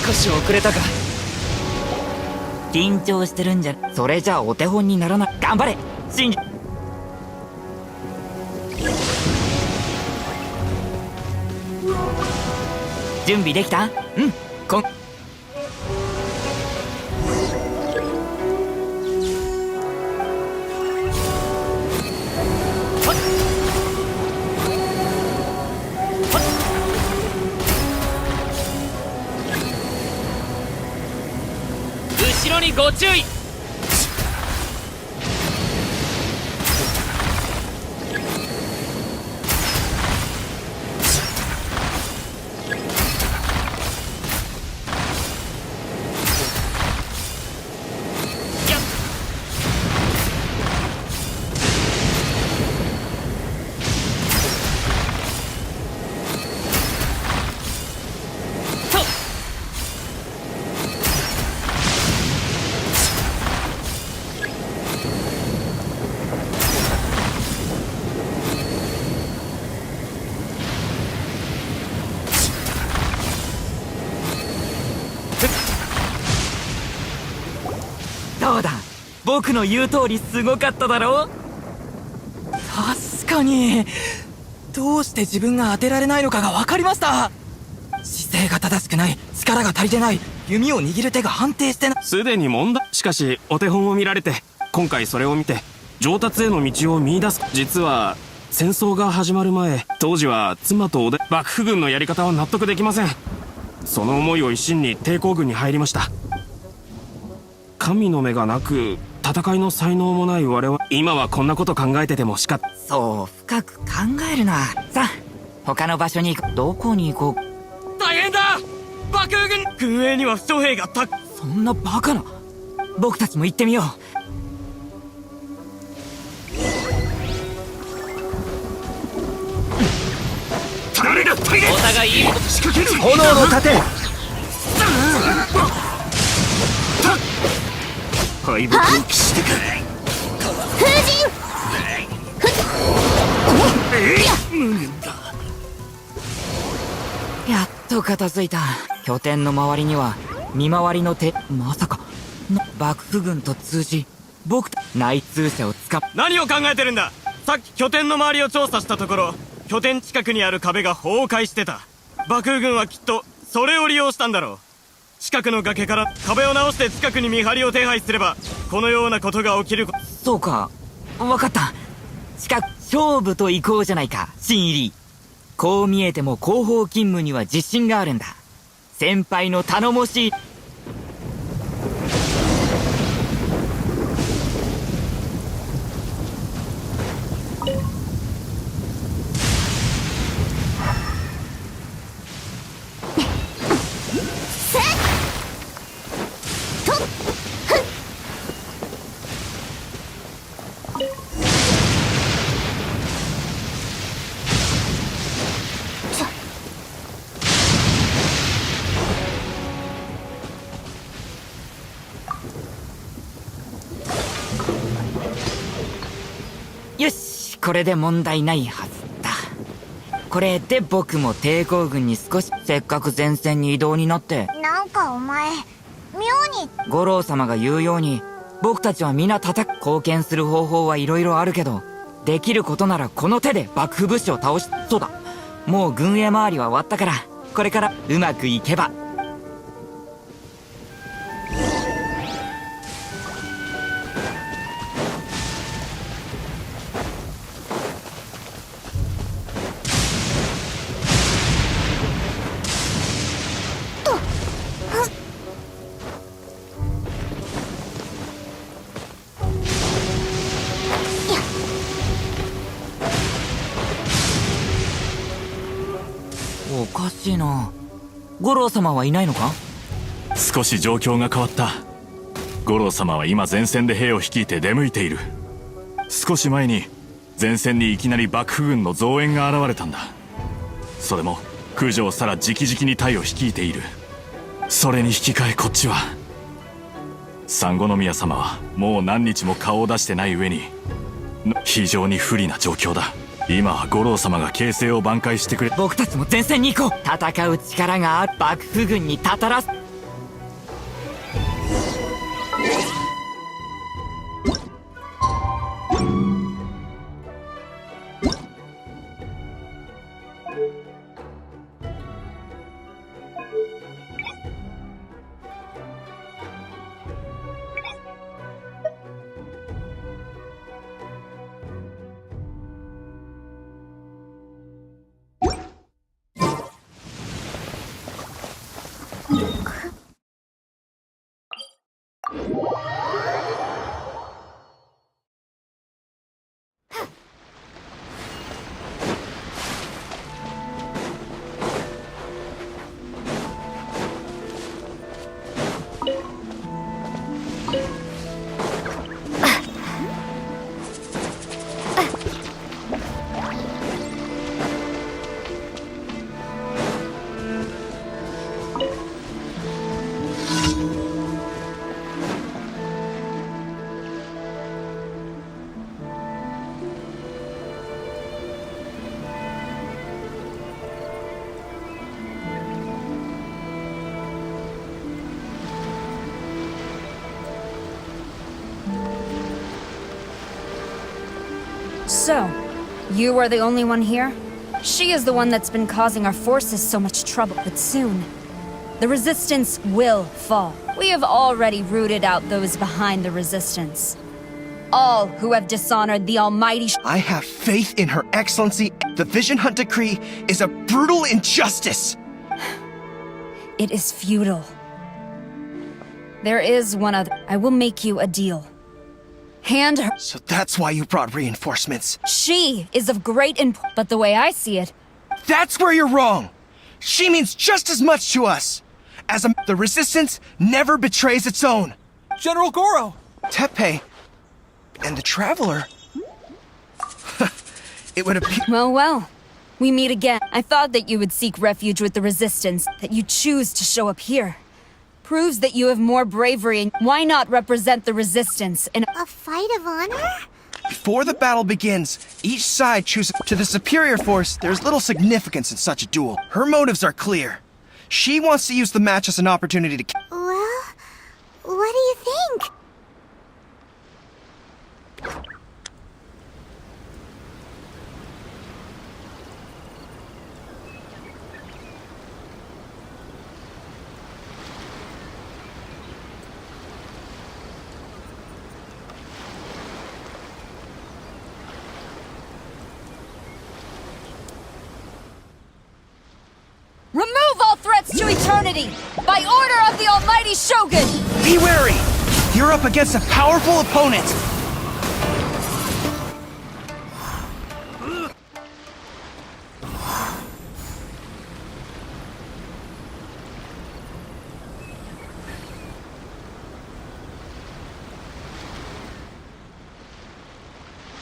少し遅れたか。緊張してるんじゃ、それじゃお手本にならない。頑張れ信じ。準備できた？うん、後ろにご注意。どうだ、僕の言う通りすごかっただろう。確かに、どうして自分が当てられないのかが分かりました。姿勢が正しくない、力が足りてない、弓を握る手が安定してない。すでに問題。しかしお手本を見られて、今回それを見て上達への道を見出す。実は戦争が始まる前、当時は妻と幕府軍のやり方は納得できません。その思いを一心に抵抗軍に入りました。神の目がなく戦いの才能もない我々、今はこんなこと考えててもそう深く考えるな。さあ他の場所に行こう。どこに行こう。大変だ、幕府軍軍営には不将兵がそんなバカな。僕たちも行ってみよう。お互いいいこと仕掛ける。炎の盾。敗北を喫してくれ。やっと片付いた。拠点の周りには見回りの手。まさか幕府軍と通じ、僕と内通者を何を考えてるんだ。さっき拠点の周りを調査したところ、拠点近くにある壁が崩壊してた。幕府軍はきっとそれを利用したんだろう。近くの崖から壁を直して近くに見張りを手配すれば、このようなことが起きる。そうか、分かった。近く勝負と行こうじゃないか、新入り。こう見えても後方勤務には自信があるんだ。先輩の頼もしい。よし、これで問題ないはずだ。これで僕も抵抗軍に少し、せっかく前線に移動になって。なんかお前妙に。五郎様が言うように僕たちは皆貢献する方法はいろいろあるけど、できることならこの手で幕府武士を倒し、そうだ。もう軍営回りは終わったから、これからうまくいけば。おかしいな。五郎様はいないのか？少し状況が変わった。五郎様は今前線で兵を率いて出向いている。少し前に前線にいきなり幕府軍の増援が現れたんだ。それも九条沙羅直々に隊を率いている。それに引き換えこっちは三五宮様はもう何日も顔を出してない上に非常に不利な状況だ。今は五郎様が形勢を挽回してくれ。僕たちも前線に行こう。戦う力がある幕府軍にたたらす。So, you are the only one here? She is the one that's been causing our forces so much trouble, but soon, the resistance will fall. We have already rooted out those behind the resistance. All who have dishonored the almighty I have faith in Her Excellency. The Vision Hunt Decree is a brutal injustice. It is futile. There is one other. I will make you a deal. Hand her. So that's why you brought reinforcements. She is of great importance, but the way I see it, That's where you're wrong. She means just as much to us. The Resistance never betrays its own. General Goro! Tepe and the Traveler. It would appear. well, we meet again. I thought that you would seek refuge with the Resistance, that you choose to show up here. Proves that you have more bravery, and why not represent the Resistance in A fight of honor? Before the battle begins, each side chooses. To the superior force, there's little significance in such a duel. Her motives are clear. She wants to use the match as an opportunity to. Well, what do you think? Remove all threats to eternity! By order of the Almighty Shogun! Be wary! You're up against a powerful opponent!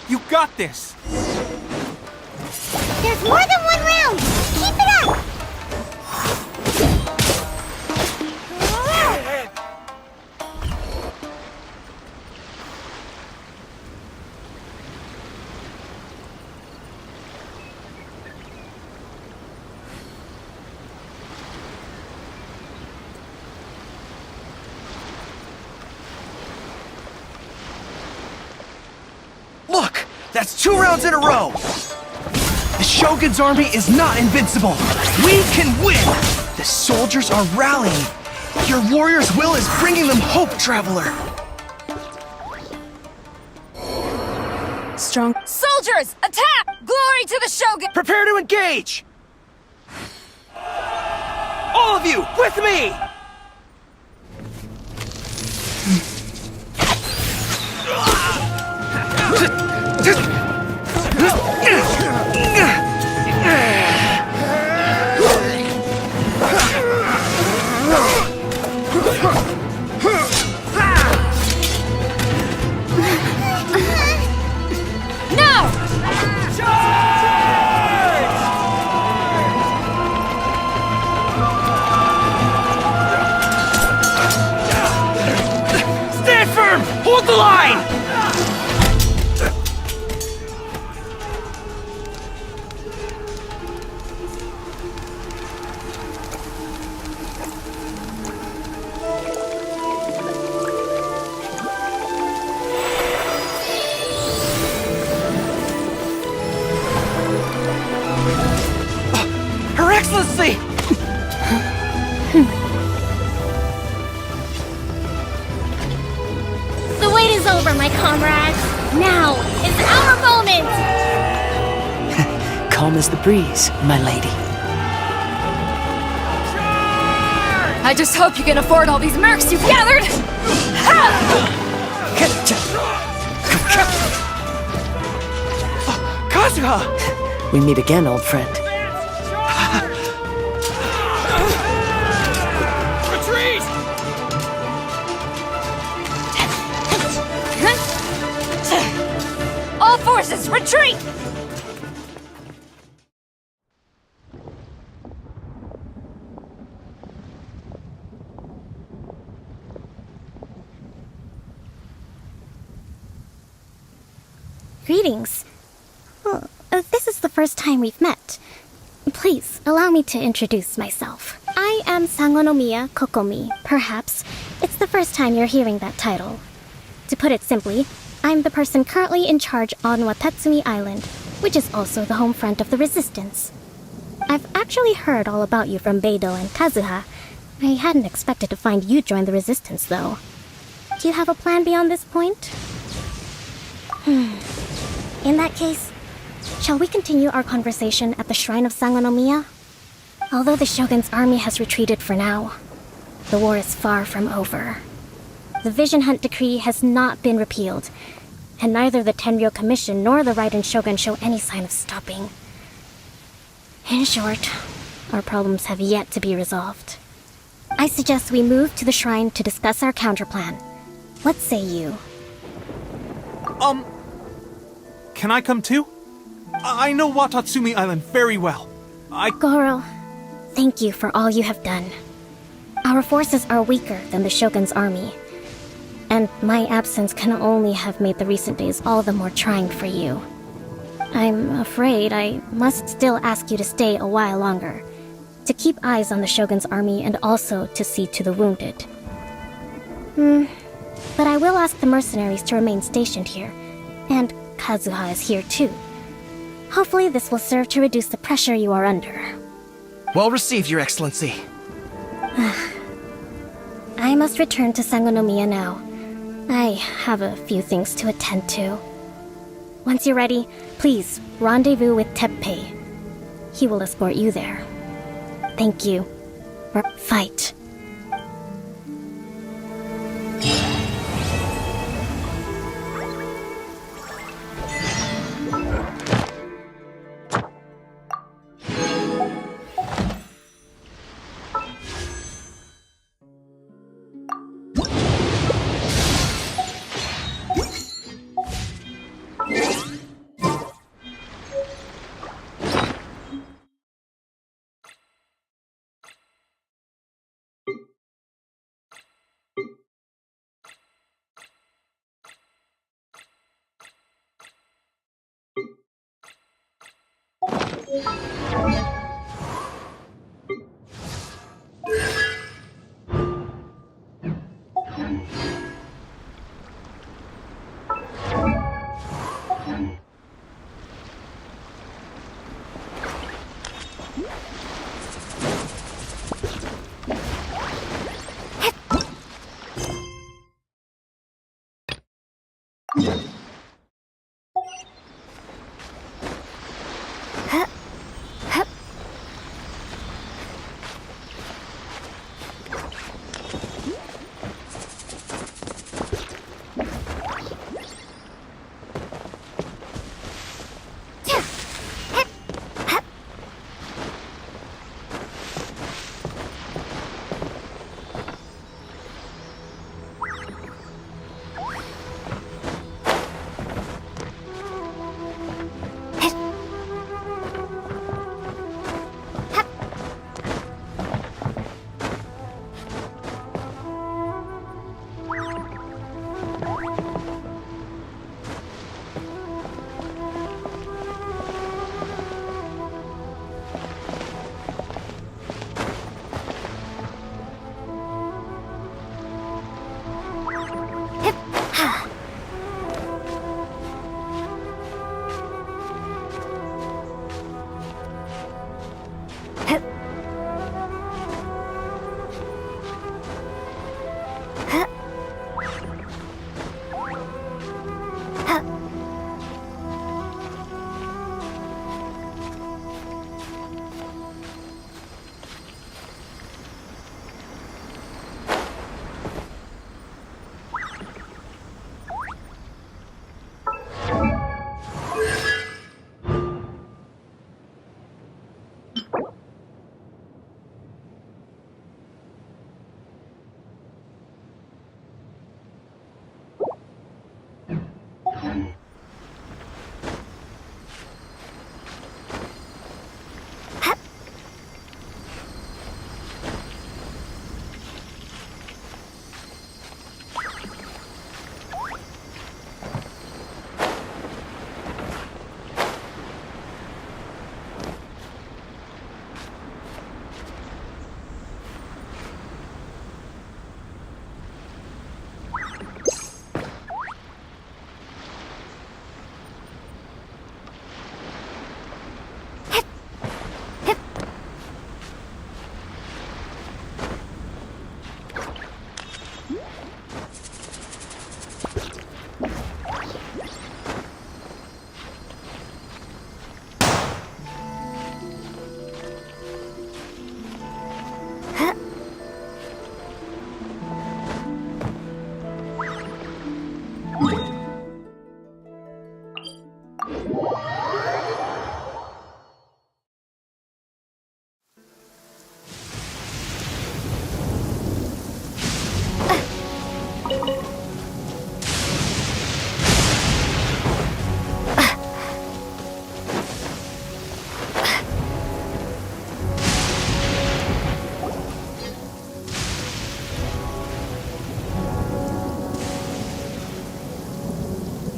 You got this! There's more than one round! Keep it up! That's 2 rounds in a row! The Shogun's army is not invincible! We can win! The soldiers are rallying! Your warrior's will is bringing them hope, Traveler! Strong. Soldiers, attack! Glory to the Shogun! Prepare to engage! All of you, with me! Stand firm! Hold the line! Her Excellency! The wait is over, my comrades. Now is our moment! Calm as the breeze, my lady. I just hope you can afford all these mercs you've gathered! Kazuha! We meet again, old friend. Retreat! All forces, retreat! Greetings. Well, this is the first time we've met. Please, allow me to introduce myself. I am Sangonomiya Kokomi. Perhaps it's the first time you're hearing that title. To put it simply, I'm the person currently in charge on Watatsumi Island, which is also the home front of the Resistance. I've actually heard all about you from Beidou and Kazuha. I hadn't expected to find you join the Resistance, though. Do you have a plan beyond this point? In that case, shall we continue our conversation at the Shrine of Sangonomiya? Although the Shogun's army has retreated for now, the war is far from over. The Vision Hunt Decree has not been repealed, and neither the Tenryo Commission nor the Raiden Shogun show any sign of stopping. In short, our problems have yet to be resolved. I suggest we move to the shrine to discuss our counterplan. What say you? Can I come too? I know Watatsumi Island very well. Goro, thank you for all you have done. Our forces are weaker than the Shogun's army, and my absence can only have made the recent days all the more trying for you. I'm afraid I must still ask you to stay a while longer, to keep eyes on the Shogun's army and also to see to the wounded. But I will ask the mercenaries to remain stationed here, and Kazuha is here too. Hopefully this will serve to reduce the pressure you are under. Well received, Your Excellency. I must return to Sangonomiya now. I have a few things to attend to. Once you're ready, please rendezvous with Teppei. He will escort you there. Thank you. Fight.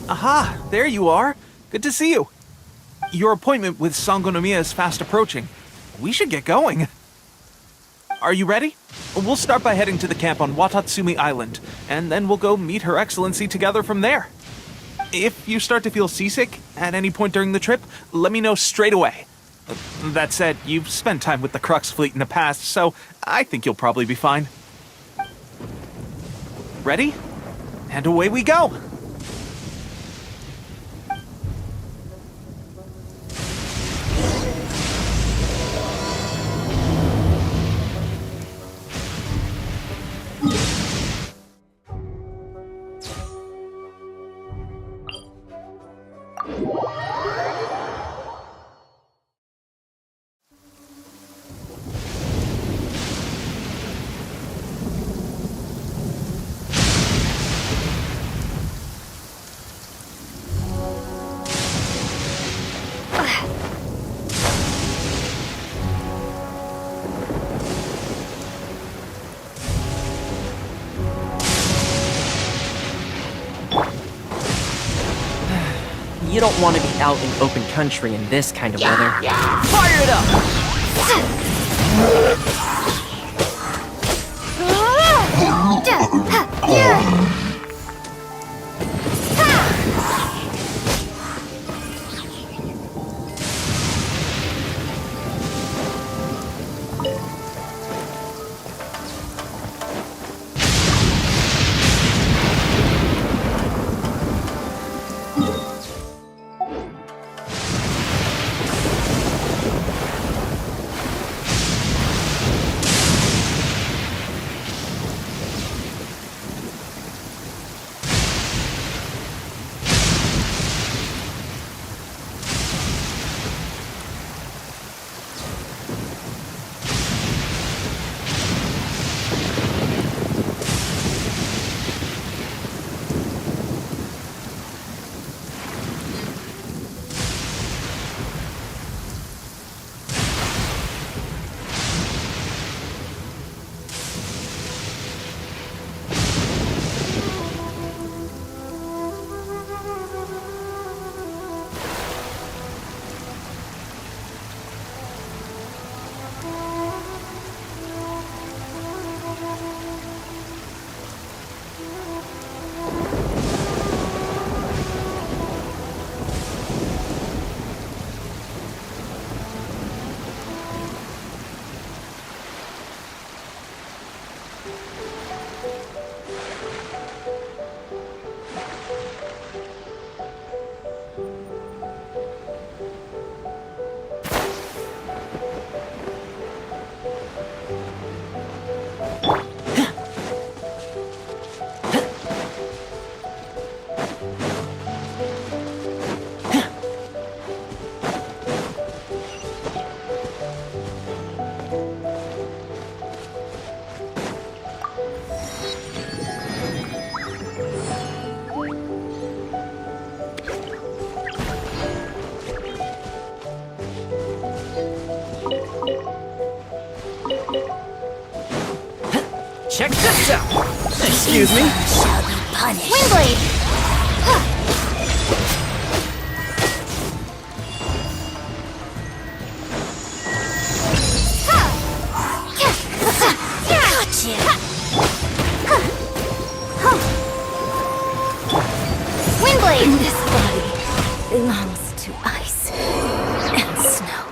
Aha! There you are! Good to see you! Your appointment with Sangonomiya is fast approaching. We should get going. Are you ready? We'll start by heading to the camp on Watatsumi Island, and then we'll go meet Her Excellency together from there. If you start to feel seasick at any point during the trip, let me know straight away. That said, you've spent time with the Crux fleet in the past, so I think you'll probably be fine. Ready? And away we go! You don't want to be out in open country in this kind of weather. Fire it up! Check this out! Excuse me? Shall be punished. Windblade! Gotcha! Windblade! This body belongs to ice and snow.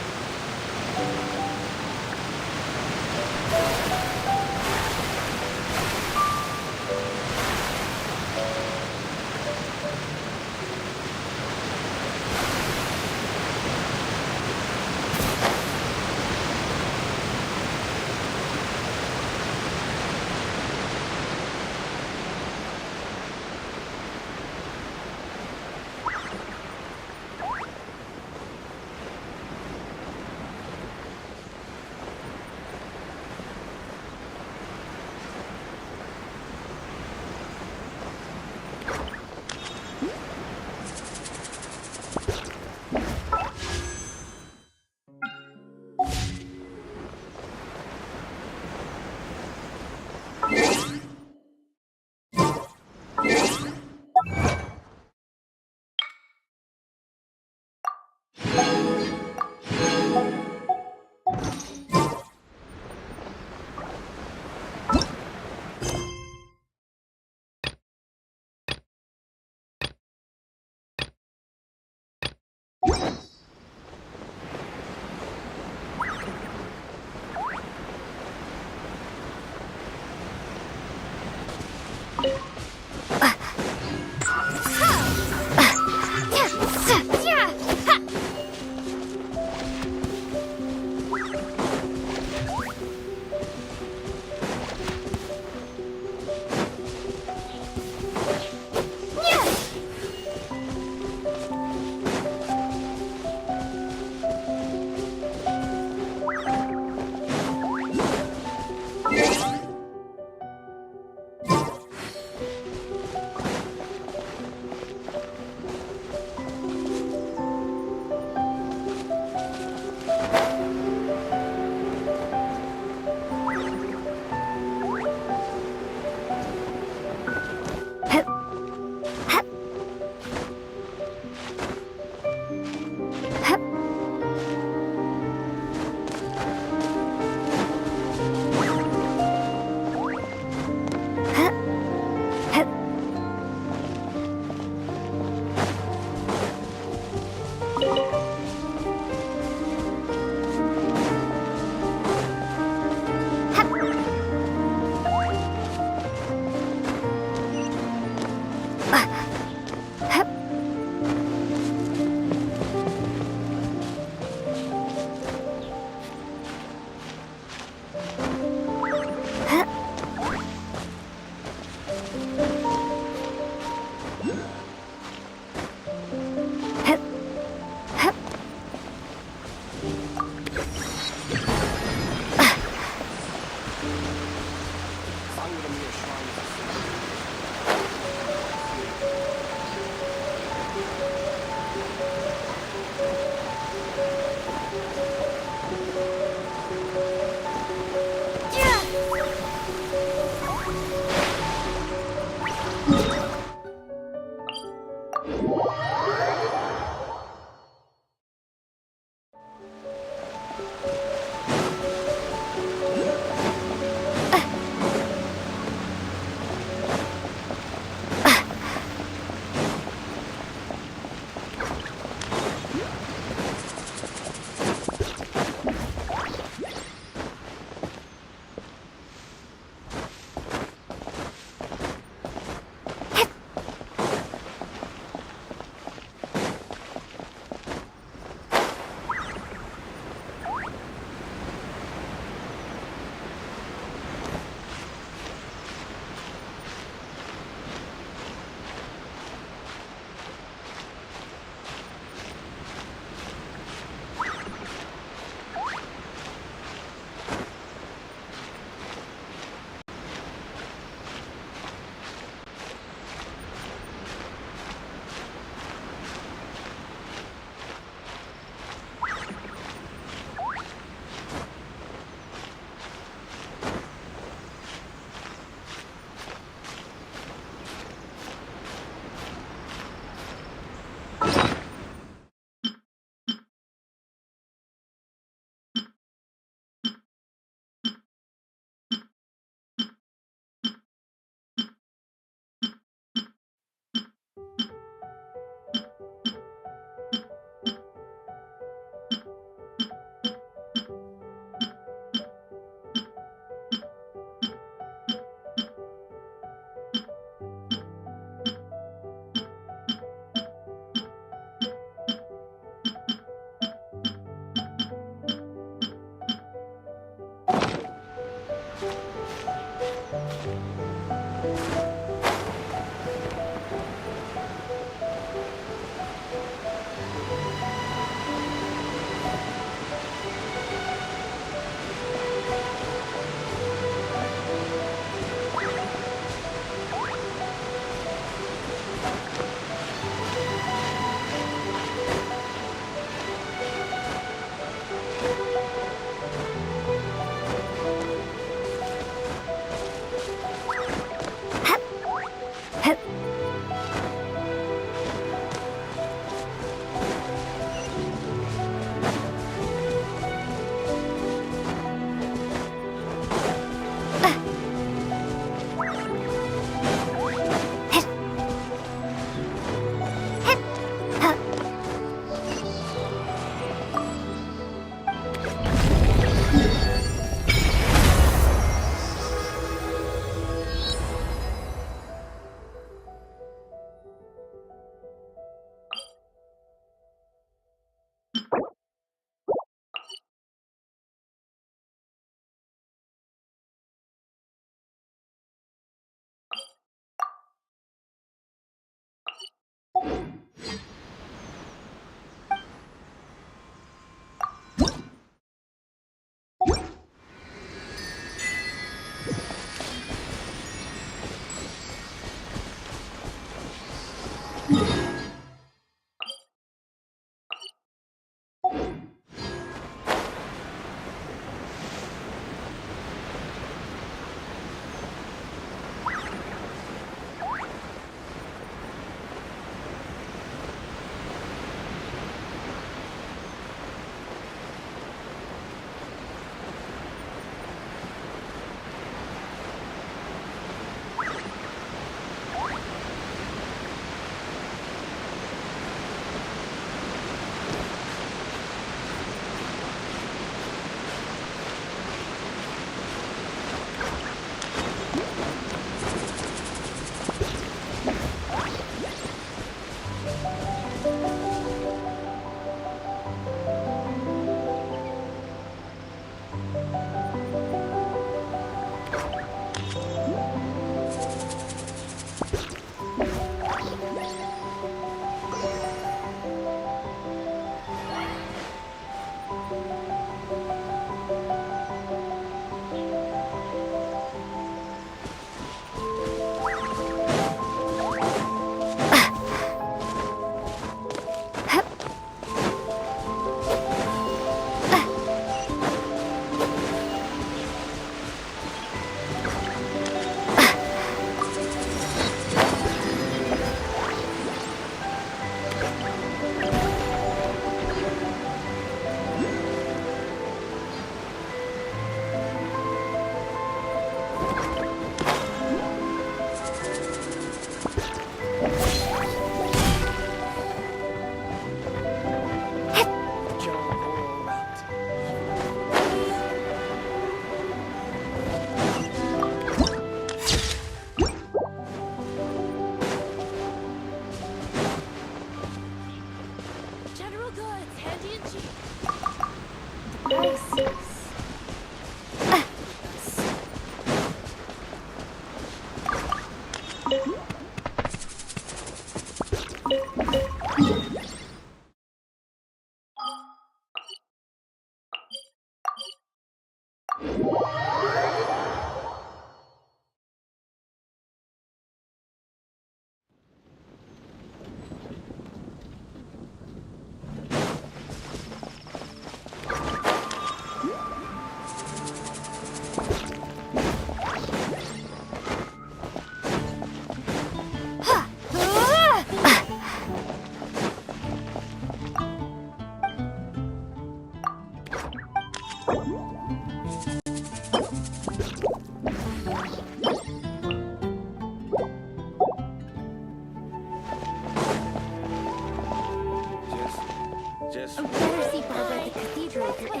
Better see Barbara at the cathedral if you're in.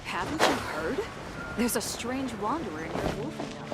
Haven't you heard? There's a strange wanderer in your wolfendom.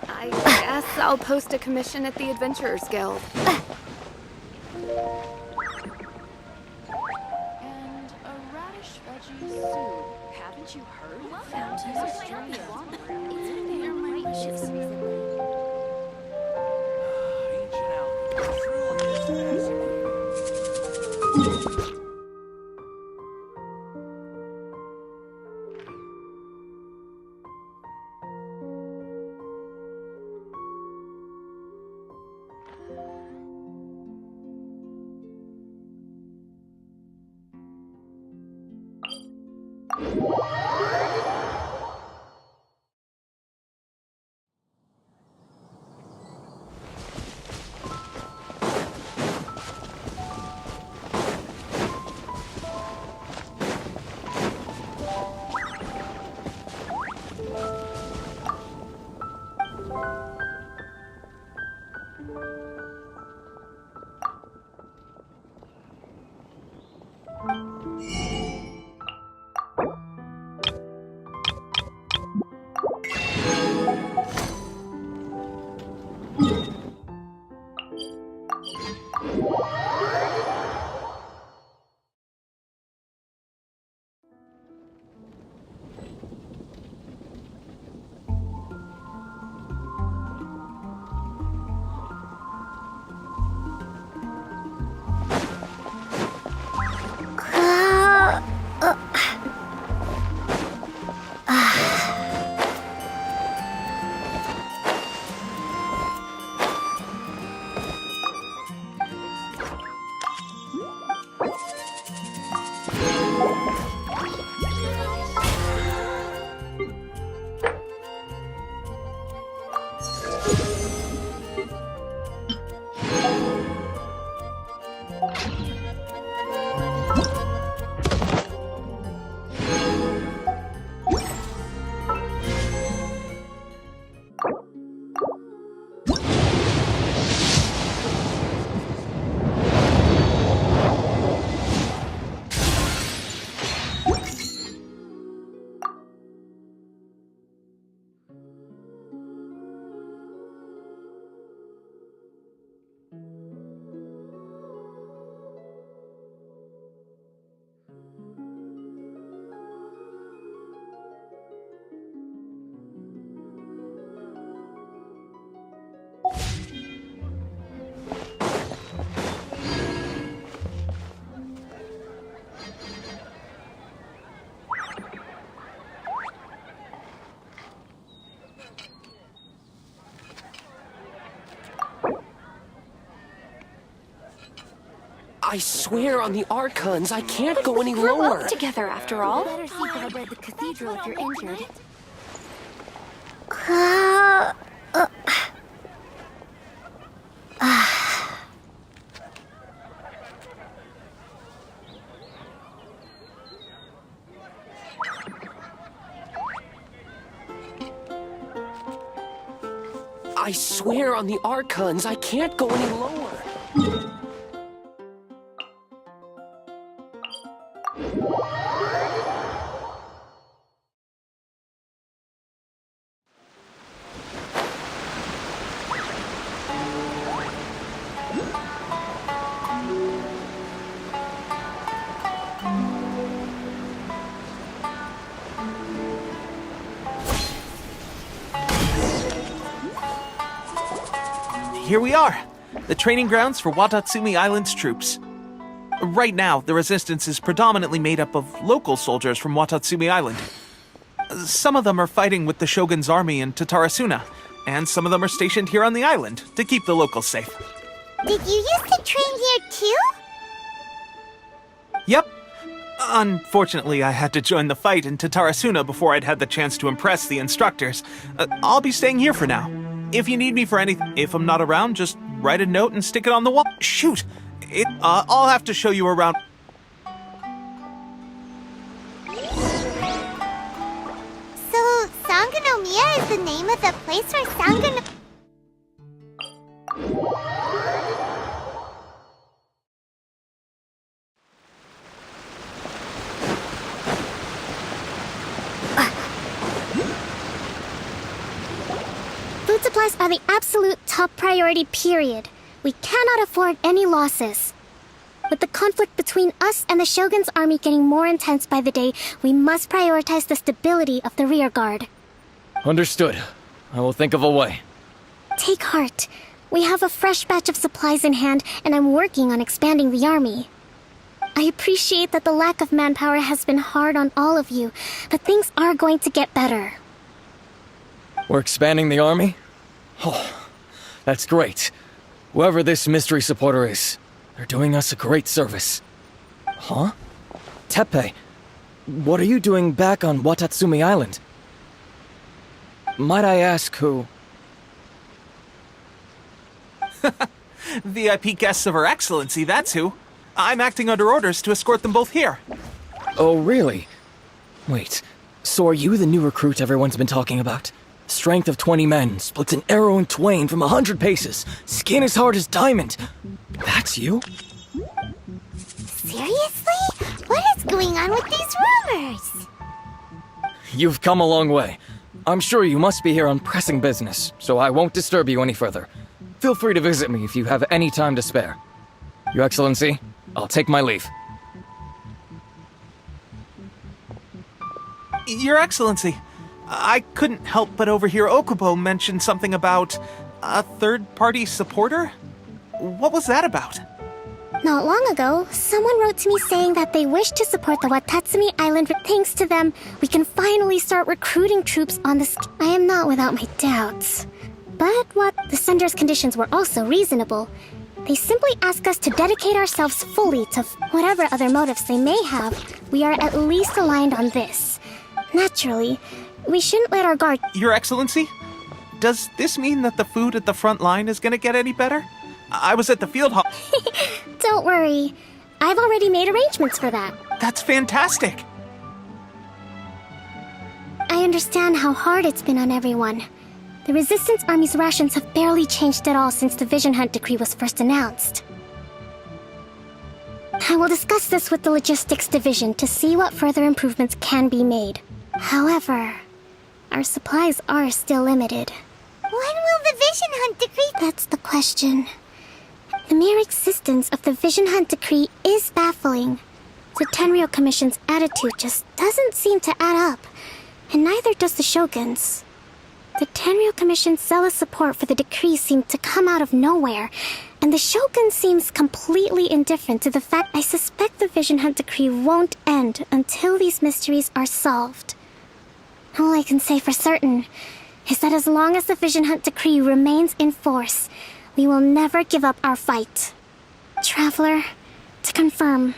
I guess I'll post a commission at the Adventurers Guild. And a radish veggie soup. Haven't you heard? There's a strange wanderer in your I swear on the Archons, I can't go any We're lower. work together after all. Better see Guard the cathedral if you're injured. I swear on the Archons, I can't go any lower. Here we are, the training grounds for Watatsumi Island's troops. Right now, the resistance is predominantly made up of local soldiers from Watatsumi Island. Some of them are fighting with the Shogun's army in Tatarasuna, and some of them are stationed here on the island to keep the locals safe. Did you used to train here too? Yep. Unfortunately, I had to join the fight in Tatarasuna before I'd had the chance to impress the instructors. I'll be staying here for now. If you need me for anything, if I'm not around, just write a note and stick it on the wall. Shoot! I'll have to show you around. So, Sangonomiya is the name of the place where Food supplies are the absolute top priority, period. We cannot afford any losses. With the conflict between us and the Shogun's army getting more intense by the day, we must prioritize the stability of the rear guard. Understood. I will think of a way. Take heart. We have a fresh batch of supplies in hand, and I'm working on expanding the army. I appreciate that the lack of manpower has been hard on all of you, but things are going to get better. We're expanding the army? Oh, that's great. Whoever this mystery supporter is, they're doing us a great service. Huh? Teppei, what are you doing back on Watatsumi Island? Might I ask who? VIP guests of Her Excellency, that's who. I'm acting under orders to escort them both here. Oh, really? Wait, so are you the new recruit everyone's been talking about? Strength of 20 men, splits an arrow in twain from 100 paces, skin as hard as diamond. That's you? Seriously? What is going on with these rumors? You've come a long way. I'm sure you must be here on pressing business, so I won't disturb you any further. Feel free to visit me if you have any time to spare. Your Excellency, I'll take my leave. Your Excellency, I couldn't help but overhear Okubo mention something about a third-party supporter? What was that about? Not long ago, someone wrote to me saying that they wish to support the Watatsumi Island. Thanks to them, we can finally start recruiting troops on the I am not without my doubts. But what the sender's conditions were also reasonable. They simply ask us to dedicate ourselves fully to whatever other motives they may have. We are at least aligned on this. Naturally, we shouldn't let our guard... Your Excellency, does this mean that the food at the front line is gonna get any better? I was at the field hall... Don't worry. I've already made arrangements for that. That's fantastic! I understand how hard it's been on everyone. The Resistance Army's rations have barely changed at all since the Vision Hunt decree was first announced. I will discuss this with the Logistics Division to see what further improvements can be made. However, our supplies are still limited. When will the Vision Hunt decree... That's the question. The mere existence of the Vision Hunt decree is baffling. The Tenryou Commission's attitude just doesn't seem to add up, and neither does the Shogun's. The Tenryou Commission's zealous support for the decree seemed to come out of nowhere, and the Shogun seems completely indifferent to the fact I suspect the Vision Hunt decree won't end until these mysteries are solved. All I can say for certain is that as long as the Vision Hunt decree remains in force, we will never give up our fight. Traveler, To confirm,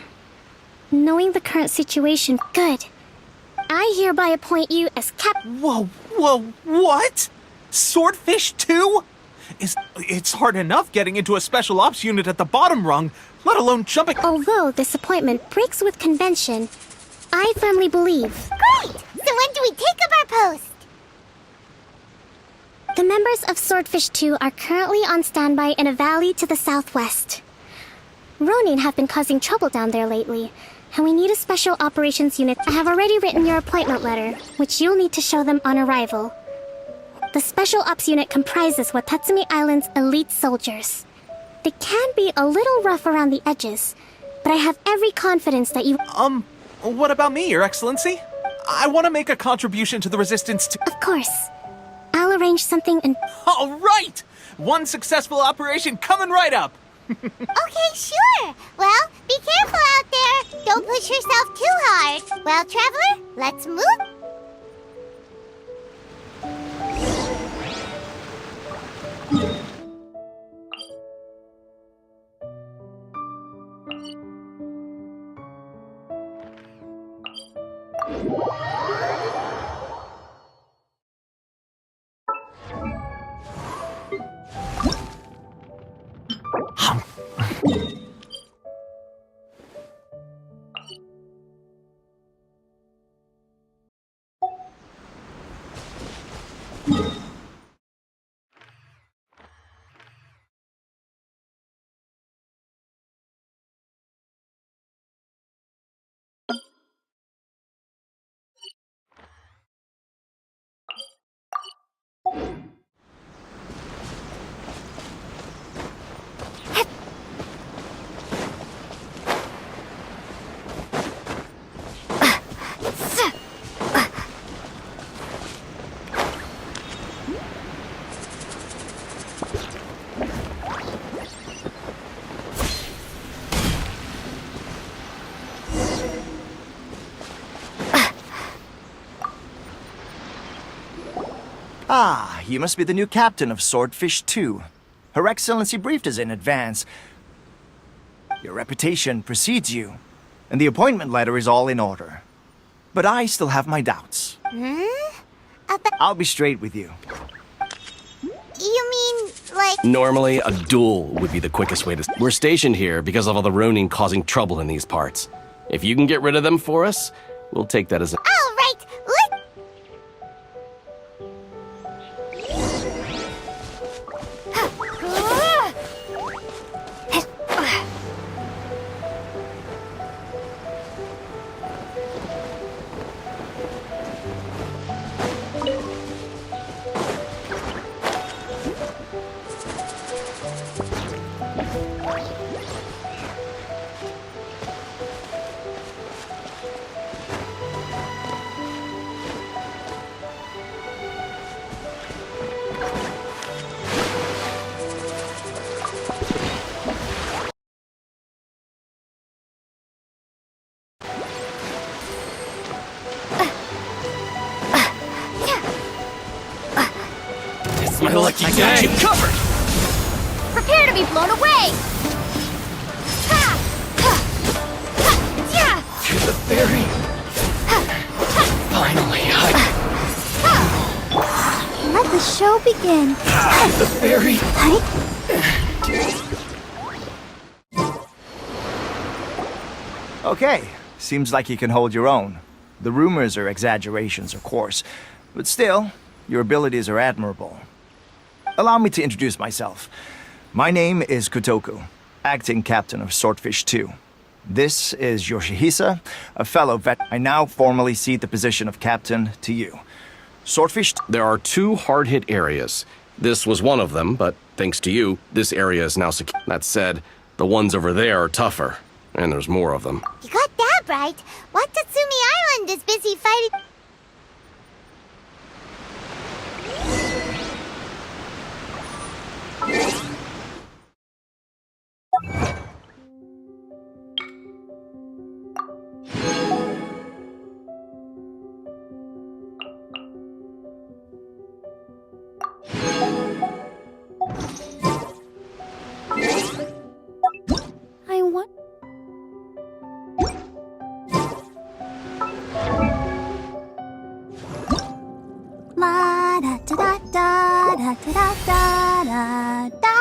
knowing the current situation, good. I hereby appoint you as Whoa, what? Swordfish 2? It's hard enough getting into a special ops unit at the bottom rung, let alone jumping. Although this appointment breaks with convention, I firmly believe. Great! So when do we take up our post? The members of Swordfish 2 are currently on standby in a valley to the southwest. Ronin have been causing trouble down there lately, and we need a special operations unit. I have already written your appointment letter, which you'll need to show them on arrival. The special ops unit comprises Watatsumi Island's elite soldiers. They can be a little rough around the edges, but I have every confidence that you... What about me, Your Excellency? I want to make a contribution to the resistance to... Of course. I'll arrange something and... All right! One successful operation coming right up! Okay, sure. Well, be careful out there. Don't push yourself too hard. Well, Traveler, let's move. Ah, you must be the new captain of Swordfish 2. Her Excellency briefed us in advance. Your reputation precedes you, and the appointment letter is all in order. But I still have my doubts. I'll be straight with you. You mean, like... Normally, a duel would be the quickest way to... We're stationed here because of all the Ronin causing trouble in these parts. If you can get rid of them for us, we'll take that as a... All right, let's... It's my lucky day! I got you covered! Prepare to be blown away! To the ferry! Finally, Let the show begin. To the ferry! Okay, seems like you can hold your own. The rumors are exaggerations, of course, but still, your abilities are admirable. Allow me to introduce myself. My name is Kotoku, acting captain of Swordfish 2. This is Yoshihisa, a fellow vet. I now formally cede the position of captain to you. Swordfish... There are 2 hard-hit areas. This was one of them, but thanks to you, this area is now secure. That said, the ones over there are tougher, and there's more of them. You got that right. Watatsumi Island is busy fighting... da da da da da.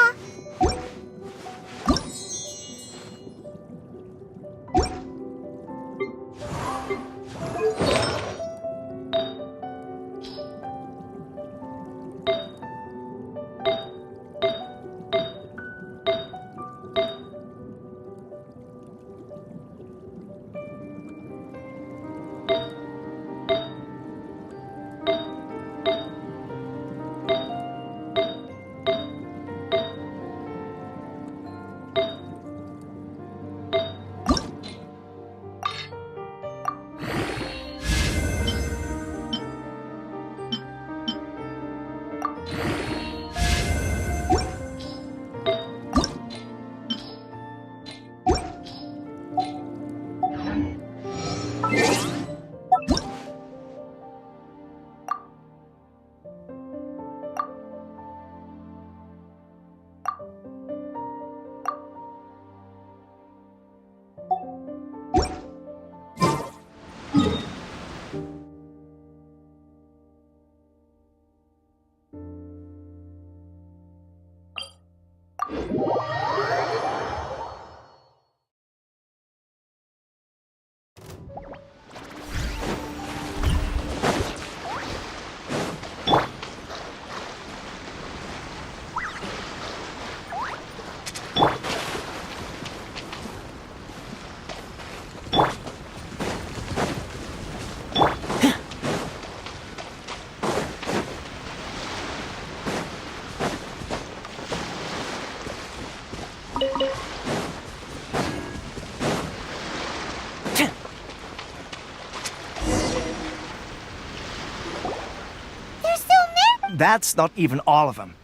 That's not even all of them.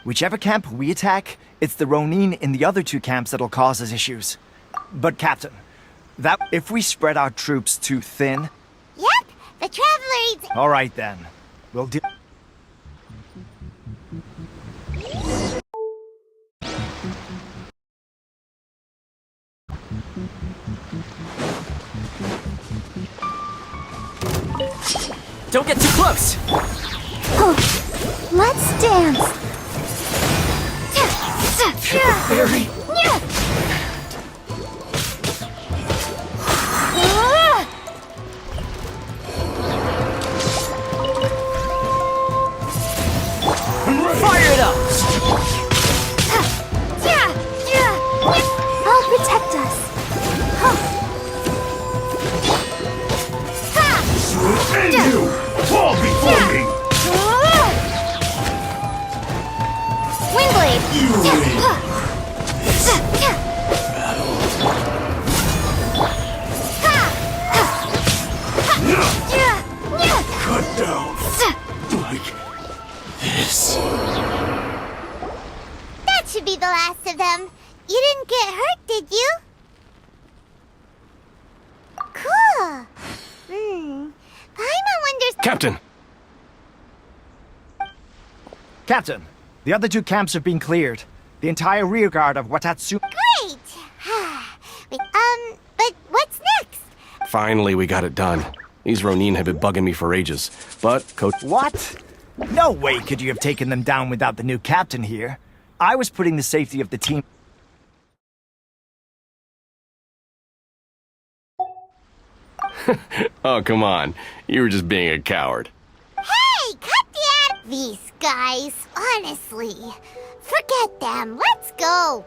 Whichever camp we attack, it's the Ronin in the other two camps that'll cause us issues. But Captain, that if we spread our troops too thin... Yep, the Travelers... All right then. We'll do... Don't get too close! Oh, let's dance! Very. Fire it up! I'll protect us. And you! Fall before me! Windblade! You win! Cut down! Like this. That should be the last of them. You didn't get hurt, did you? Cool. Paimon wonders... Captain! Captain, the other two camps have been cleared. The entire rearguard of Watatsu... Great! Wait, but what's next? Finally, we got it done. These Ronin have been bugging me for ages. But, Coach... What? No way could you have taken them down without the new captain here. I was putting the safety of the team... Oh, come on. You were just being a coward. Hey, cut the ad... These guys, honestly. Forget them. Let's go.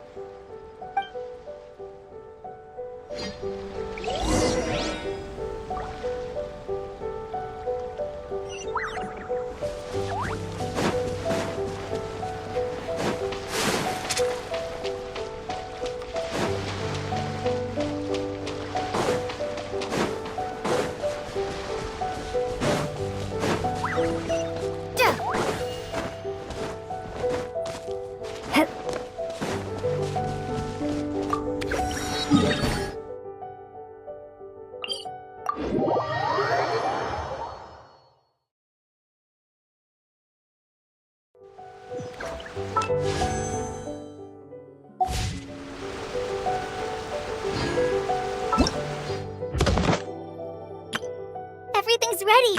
Everything's ready.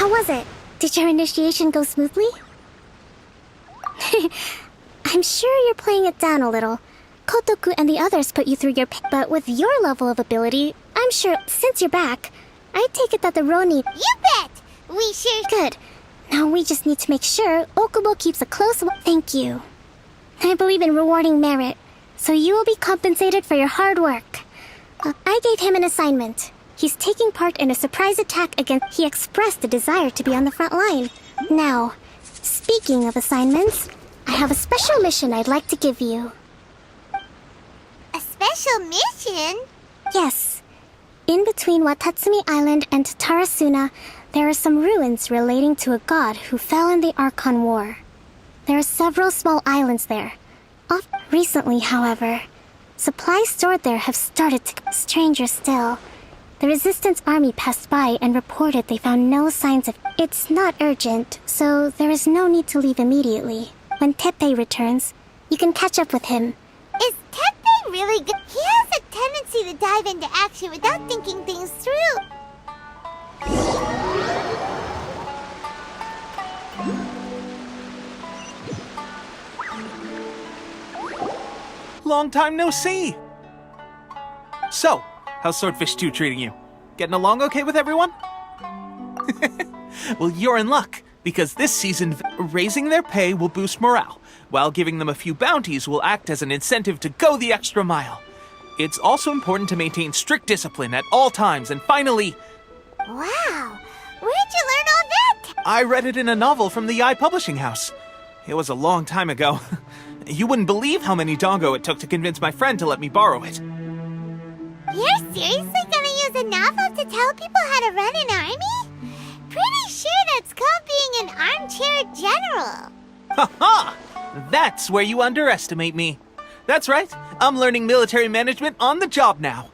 How was it? Did your initiation go smoothly? I'm sure you're playing it down a little. Kotoku and the others put you through your but with your level of ability, I'm sure, since you're back, I take it that the Ronin... You bet! We sure... Good. Now we just need to make sure Okubo keeps a close... Thank you. I believe in rewarding merit, so you will be compensated for your hard work. I gave him an assignment. He's taking part in a surprise attack against... He expressed a desire to be on the front line. Now, speaking of assignments, I have a special mission I'd like to give you. A special mission? Yes. In between Watatsumi Island and Tarasuna, there are some ruins relating to a god who fell in the Archon War. There are several small islands there. Recently, however, supplies stored there have started to... Stranger still, the Resistance Army passed by and reported they found no signs of... It's not urgent, so there is no need to leave immediately. When Teppei returns, you can catch up with him. Is Teppei really good? He has a tendency to dive into action without thinking things through. Long time no see! So, how's Swordfish 2 treating you? Getting along okay with everyone? Well, you're in luck, because this season, raising their pay will boost morale, while giving them a few bounties will act as an incentive to go the extra mile. It's also important to maintain strict discipline at all times, and finally... Wow! Where'd you learn all that? I read it in a novel from the Eye Publishing House. It was a long time ago. You wouldn't believe how many doggo it took to convince my friend to let me borrow it. You're seriously gonna use a novel to tell people how to run an army? Pretty sure that's called being an armchair general. Ha ha! That's where you underestimate me. That's right, I'm learning military management on the job now.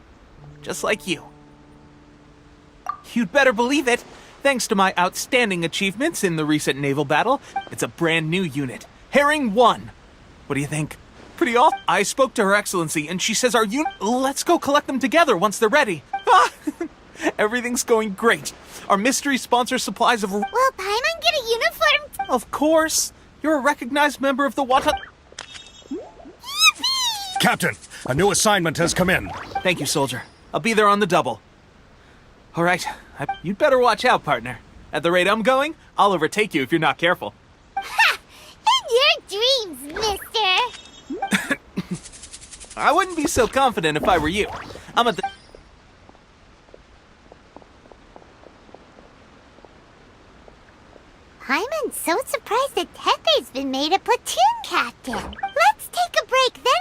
Just like you. You'd better believe it. Thanks to my outstanding achievements in the recent naval battle, it's a brand new unit, Herring 1. What do you think? Pretty off? I spoke to Her Excellency, and she says our unit... Let's go collect them together once they're ready. Everything's going great. Our mystery sponsor supplies of... Will Paimon get a uniform? Of course. You're a recognized member of the Wata... Yippee! Captain, a new assignment has come in. Thank you, soldier. I'll be there on the double. All right. You'd better watch out, partner. At the rate I'm going, I'll overtake you if you're not careful. Ha! In your dreams, mister! I wouldn't be so confident if I were you. I'm at the... Paimon's so surprised that Teppei's been made a platoon captain. Let's take a break, then...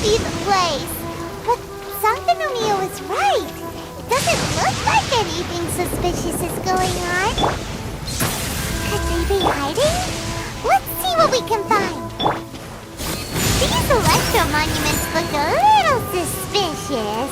Be the place. But Sankanomiya was right. It doesn't look like anything suspicious is going on. Could they be hiding? Let's see what we can find. These electro monuments look a little suspicious.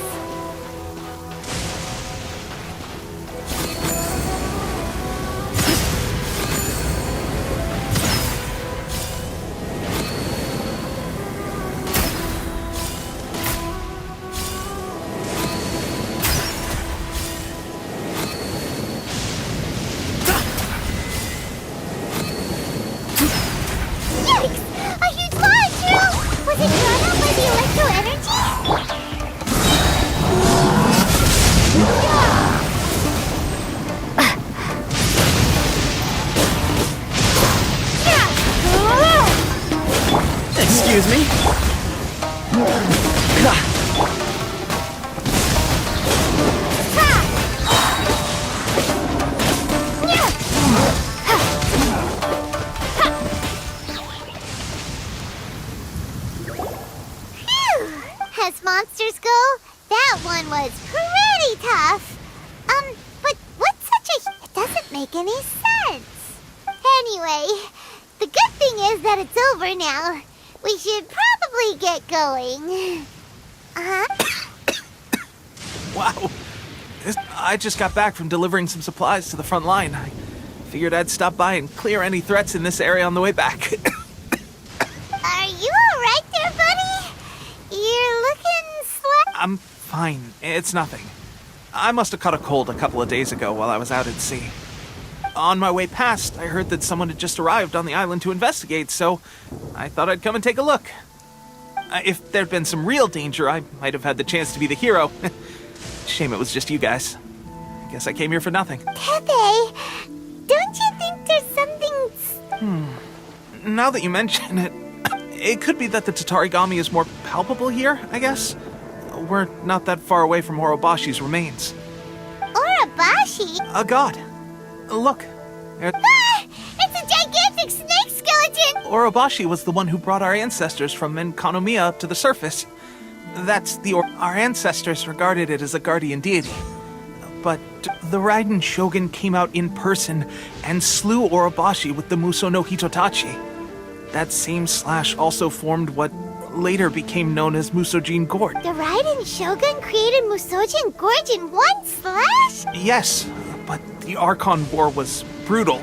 monsters go, that one was pretty tough. But what's such a... It doesn't make any sense. Anyway, the good thing is that it's over now. We should probably get going. Wow. I just got back from delivering some supplies to the front line. I figured I'd stop by and clear any threats in this area on the way back. Are you alright there, buddy? You're looking slack. I'm fine. It's nothing. I must have caught a cold a couple of days ago while I was out at sea. On my way past, I heard that someone had just arrived on the island to investigate, so I thought I'd come and take a look. If there'd been some real danger, I might have had the chance to be the hero. Shame it was just you guys. Guess I came here for nothing. Pepe, don't you think there's something... Now that you mention it, it could be that the Tatarigami is more palpable here, I guess. We're not that far away from Orobashi's remains. Orobashi? A god. Look. Ah! It's a gigantic snake skeleton! Orobashi was the one who brought our ancestors from Enkanomiya to the surface. That's our ancestors regarded it as a guardian deity. But the Raiden Shogun came out in person and slew Orobashi with the Muso no Hitotachi. That same slash also formed what later became known as Musojin Gorge. The Raiden Shogun created Musojin Gorge in one slash? Yes, but the Archon War was brutal.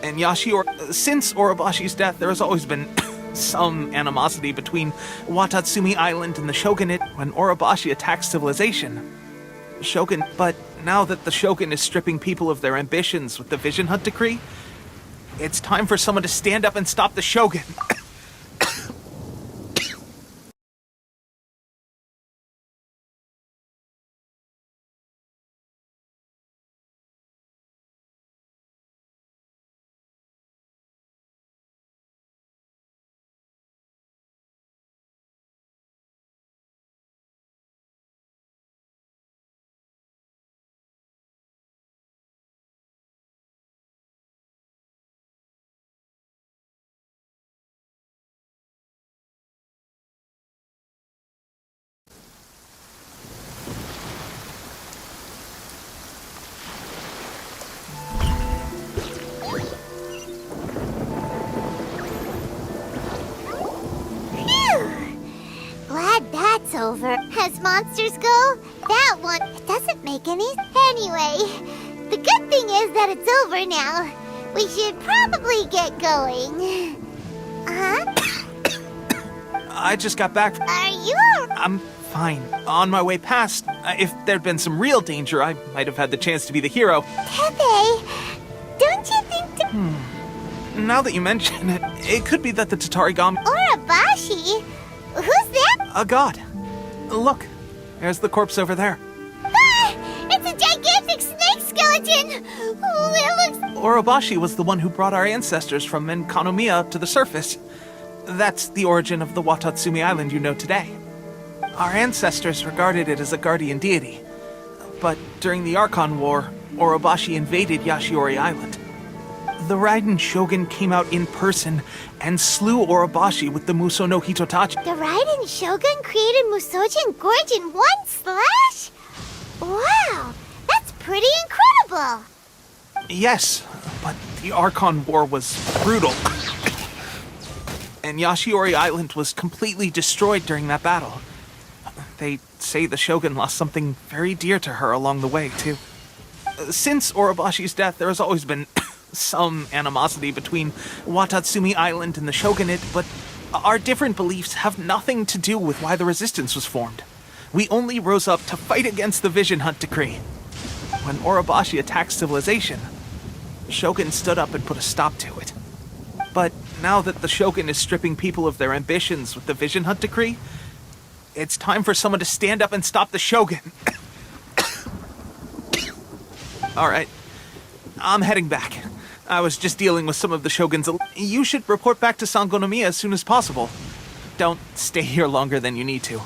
And since Orobashi's death, there has always been some animosity between Watatsumi Island and the Shogunate when Orobashi attacked civilization. But now that the Shogun is stripping people of their ambitions with the Vision Hunt Decree, it's time for someone to stand up and stop the Shogun. Glad that's over. As monsters go, that one... It doesn't make any... Anyway, the good thing is that it's over now. We should probably get going. I just got back. Are you alright? I'm fine. On my way past, if there'd been some real danger, I might have had the chance to be the hero. Pepe, don't you think... Now that you mention it, it could be that the Tatarigami... Orobashi? Who's that? A god. Look, there's the corpse over there. Ah! It's a gigantic snake skeleton! Oh, it looks... Orobashi was the one who brought our ancestors from Enkanomiya to the surface. That's the origin of the Watatsumi Island you know today. Our ancestors regarded it as a guardian deity. But during the Archon War, Orobashi invaded Yashiori Island. The Raiden Shogun came out in person and slew Orobashi with the Muso no Hitotachi. The Raiden Shogun created Musojin Gorge in one slash? Wow, that's pretty incredible! Yes, but the Archon War was brutal. And Yashiori Island was completely destroyed during that battle. They say the Shogun lost something very dear to her along the way, too. Since Orobashi's death, there has always been some animosity between Watatsumi Island and the Shogunate, but our different beliefs have nothing to do with why the resistance was formed. We only rose up to fight against the Vision Hunt Decree. When Orobashi attacked civilization, the Shogun stood up and put a stop to it. But now that the Shogun is stripping people of their ambitions with the Vision Hunt Decree, it's time for someone to stand up and stop the Shogun. Alright, I'm heading back. I was just dealing with some of the Shogun's... You should report back to Sangonomiya as soon as possible. Don't stay here longer than you need to.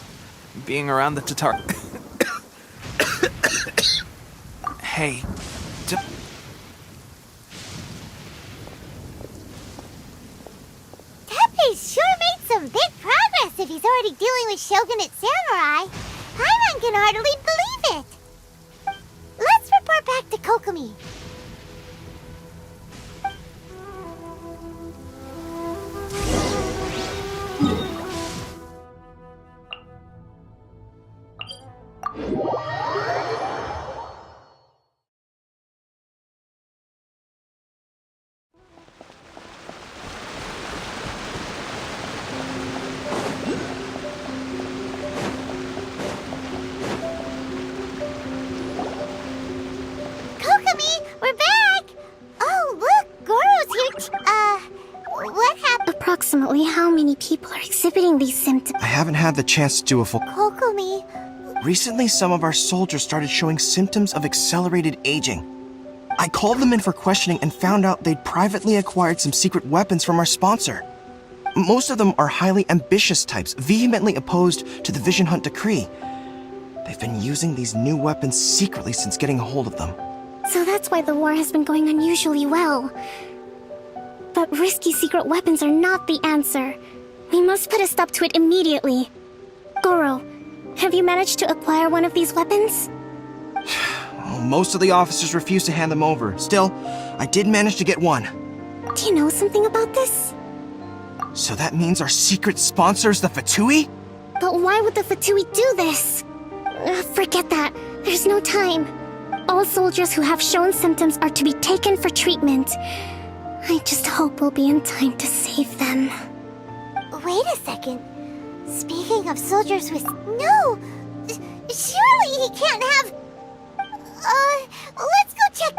Being around the Tatar... Hey, Pepe sure made some big progress if he's already be dealing with shogunate samurai. Paimon can hardly believe it. Let's report back to Kokomi. Kokomi, we're back! Oh, look, Goro's here. What happened? Approximately how many people are exhibiting these symptoms? I haven't had the chance to do a full... Kokomi. Recently, some of our soldiers started showing symptoms of accelerated aging. I called them in for questioning and found out they'd privately acquired some secret weapons from our sponsor. Most of them are highly ambitious types, vehemently opposed to the Vision Hunt decree. They've been using these new weapons secretly since getting a hold of them. So that's why the war has been going unusually well. But risky secret weapons are not the answer. We must put a stop to it immediately. Goro, have you managed to acquire one of these weapons? Well, most of the officers refuse to hand them over. Still, I did manage to get one. Do you know something about this? So that means our secret sponsors the Fatui? But why would the Fatui do this? Forget that. There's no time. All soldiers who have shown symptoms are to be taken for treatment. I just hope we'll be in time to save them. Wait a second. Speaking of soldiers with... No! Surely he can't have... let's go check...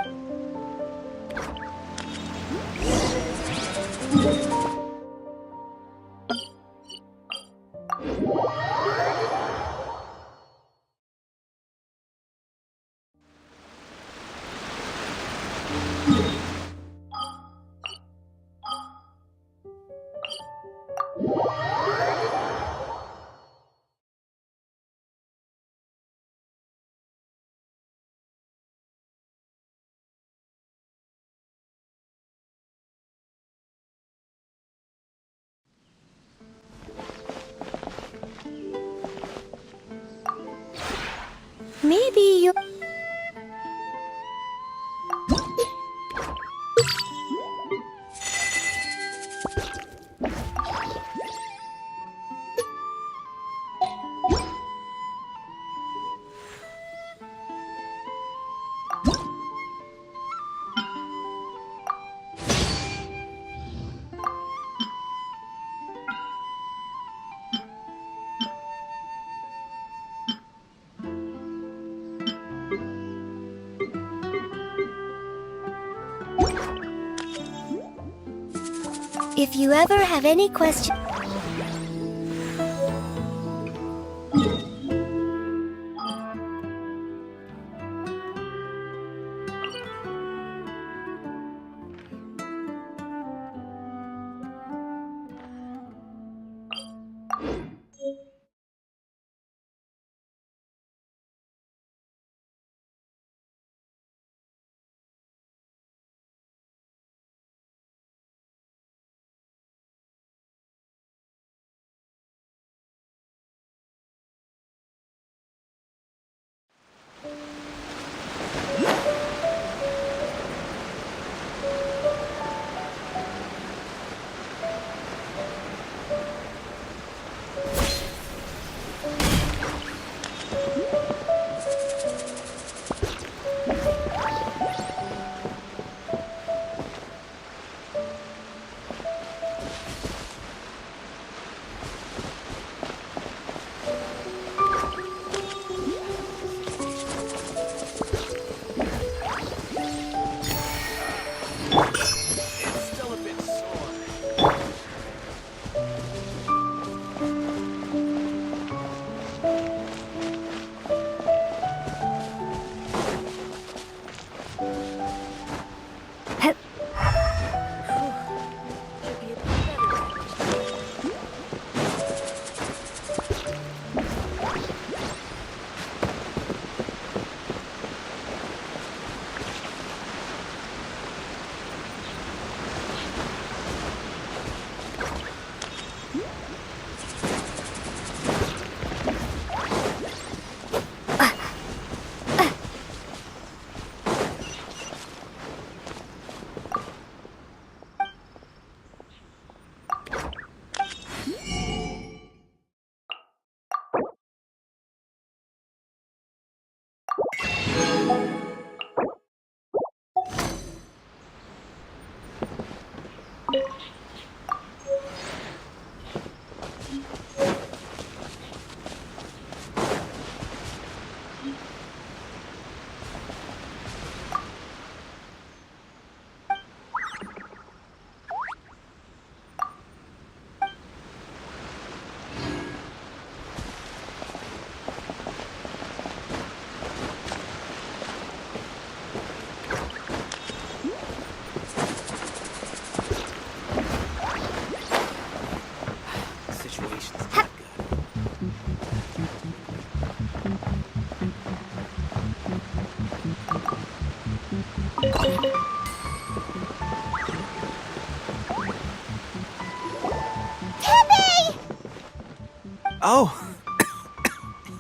Maybe you... If you ever have any questions... Oh.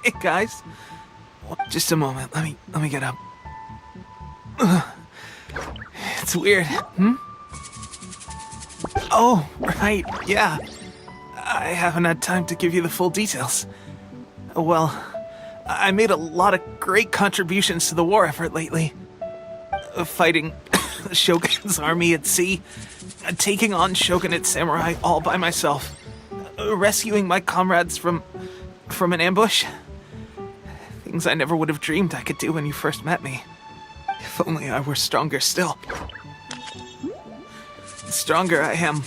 Hey, guys. Just a moment. Let me get up. It's weird. Oh, right. Yeah. I haven't had time to give you the full details. Well, I made a lot of great contributions to the war effort lately. Fighting the Shogun's army at sea, taking on Shogunate samurai all by myself, rescuing my comrades from an ambush. Things I never would have dreamed I could do when you first met me. If only I were stronger still. The stronger I am,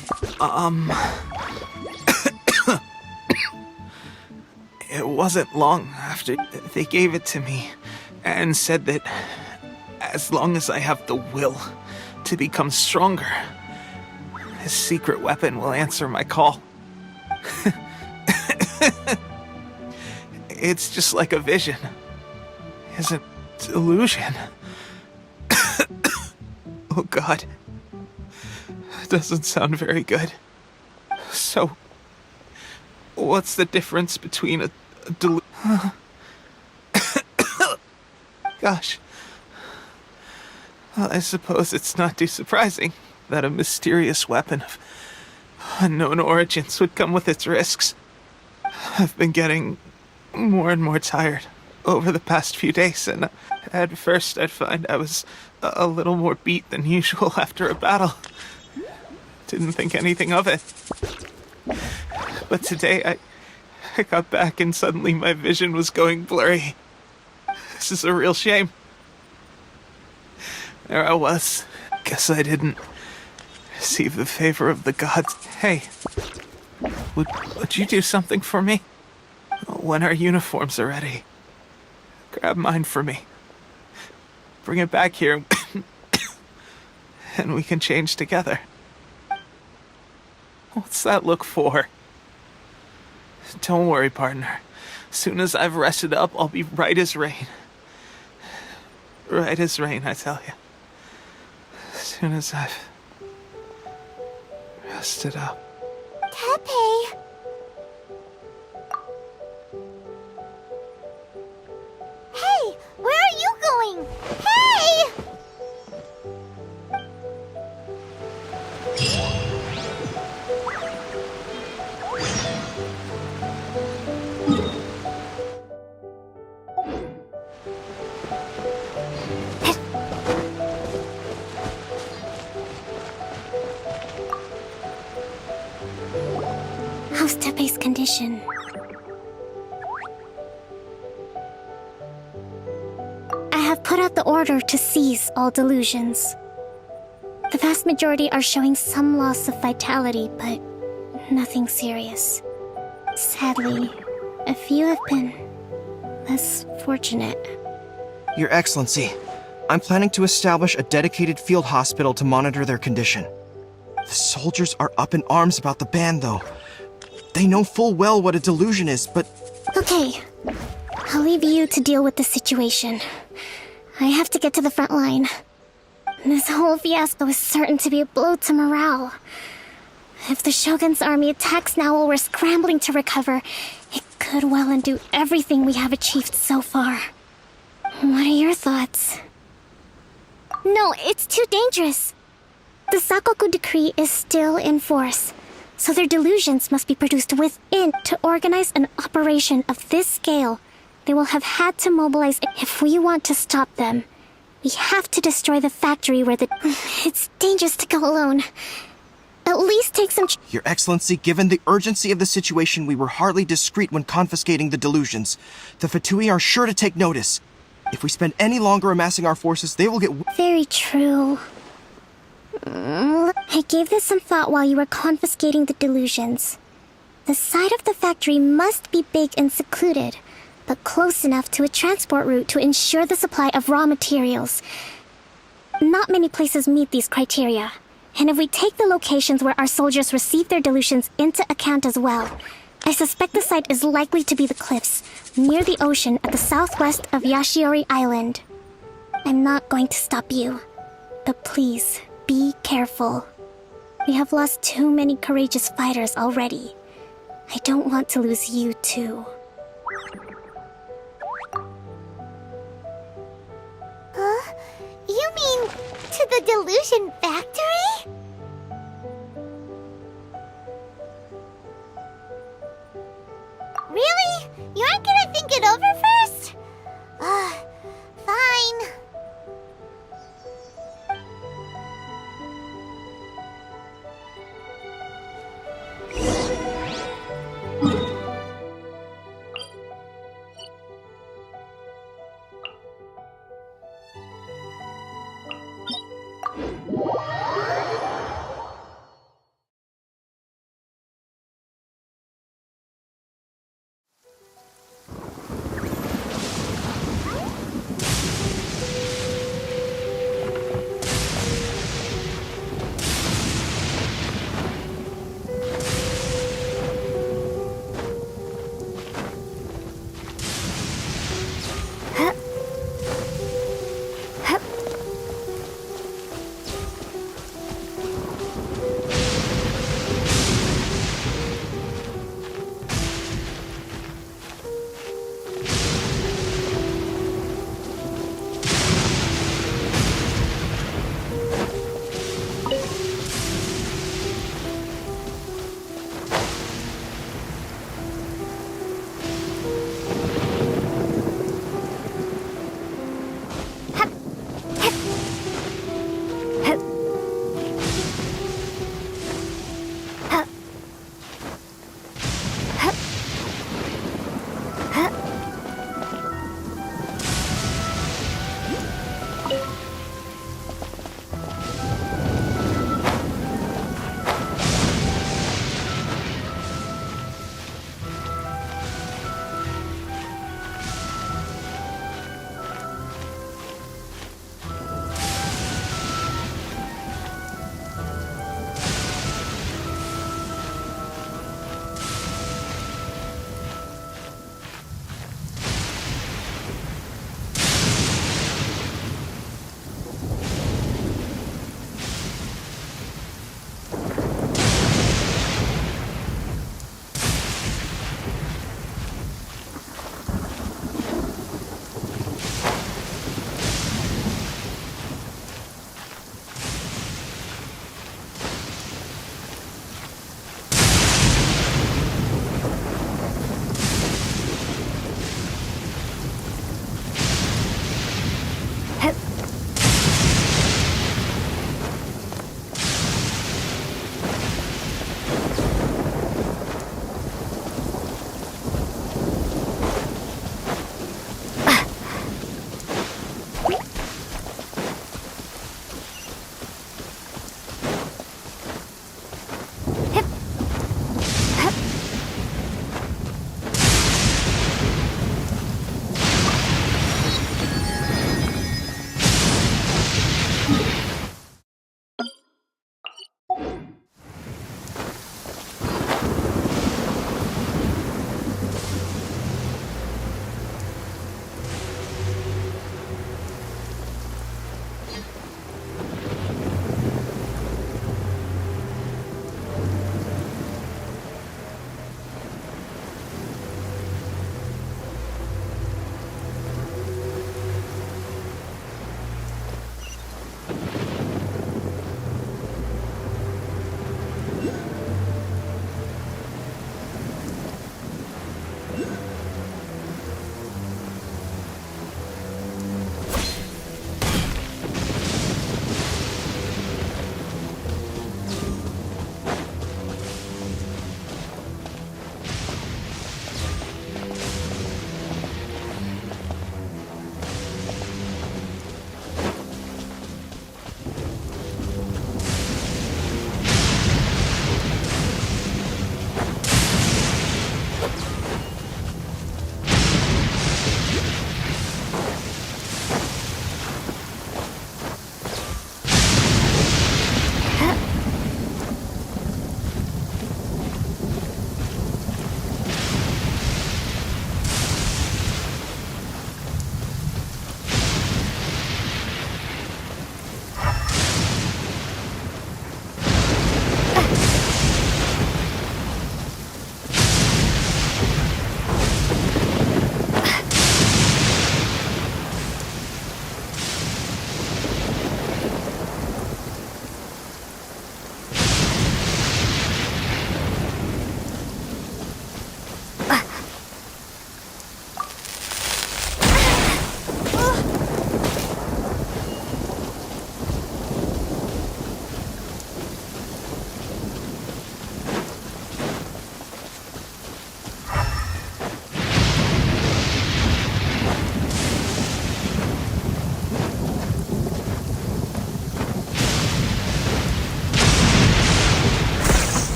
it wasn't long after they gave it to me and said that as long as I have the will to become stronger, this secret weapon will answer my call. It's just like a vision. It's a delusion. Oh God. It doesn't sound very good. So, what's the difference between a Gosh. Well, I suppose it's not too surprising that a mysterious weapon of unknown origins would come with its risks. I've been getting more and more tired over the past few days, and at first I'd find I was a little more beat than usual after a battle. Didn't think anything of it. But today I got back and suddenly my vision was going blurry. This is a real shame. There I was. Guess I didn't receive the favor of the gods. Hey, would you do something for me? When our uniforms are ready, grab mine for me. Bring it back here, and we can change together. What's that look for? Don't worry, partner. As soon as I've rested up, I'll be right as rain. Right as rain, I tell you. As soon as I've rested up. Tepe! Hey! Where are you going? Hey! How's Tepe's condition? I have put out the order to seize all delusions. The vast majority are showing some loss of vitality, but nothing serious. Sadly, a few have been less fortunate. Your Excellency, I'm planning to establish a dedicated field hospital to monitor their condition. The soldiers are up in arms about the ban, though. They know full well what a delusion is, but... Okay, I'll leave you to deal with the situation. I have to get to the front line. This whole fiasco is certain to be a blow to morale. If the Shogun's army attacks now while we're scrambling to recover, it could well undo everything we have achieved so far. What are your thoughts? No, it's too dangerous. The Sakoku decree is still in force, so their delusions must be produced within. To organize an operation of this scale, they will have had to mobilize. If we want to stop them, we have to destroy the factory where the... It's dangerous to go alone. At least take some... Your Excellency, given the urgency of the situation, we were hardly discreet when confiscating the delusions. The Fatui are sure to take notice. If we spend any longer amassing our forces, they will get... Very true. I gave this some thought while you were confiscating the delusions. The side of the factory must be big and secluded, but close enough to a transport route to ensure the supply of raw materials. Not many places meet these criteria, and if we take the locations where our soldiers receive their delusions into account as well, I suspect the site is likely to be the cliffs, near the ocean at the southwest of Yashiori Island. I'm not going to stop you, but please, be careful. We have lost too many courageous fighters already. I don't want to lose you too. Huh? You mean to the Delusion Factory? Really? You aren't gonna think it over first? Fine.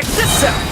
Check this out!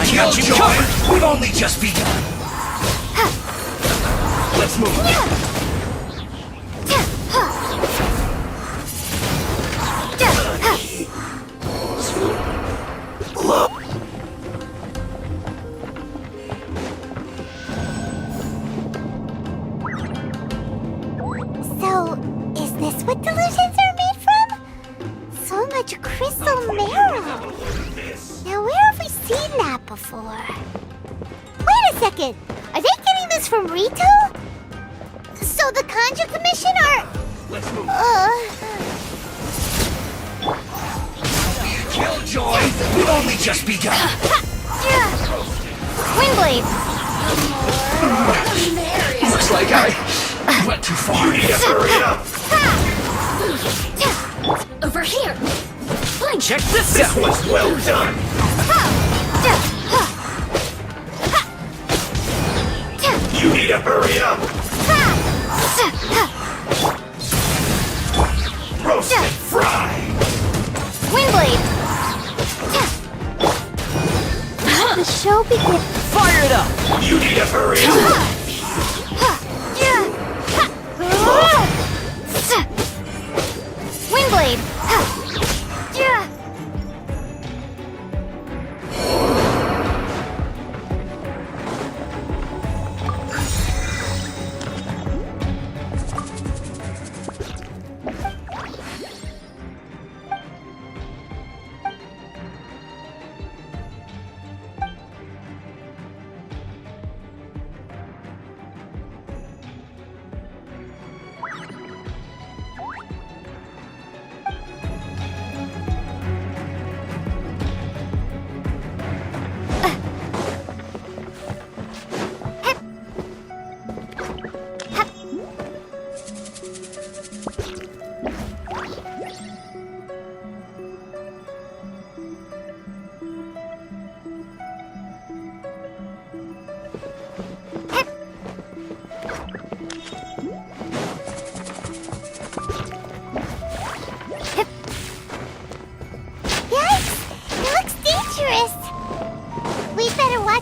Killjoy! We've only just begun! Let's move! So, is this what delusions are made from? So much crystal marrow! Now where have we seen that before? Wait a second! Are they getting this from Rito? So the Kanji Commission are... Let's move! Killjoy! We've only just begun! Windblade! Looks like I went too far. You need to hurry up! Over here! Fine. Check this out! That was well done! You need to hurry up! Roast and fry! Windblade! The show begins. Fire it up! You need to hurry up! Windblade!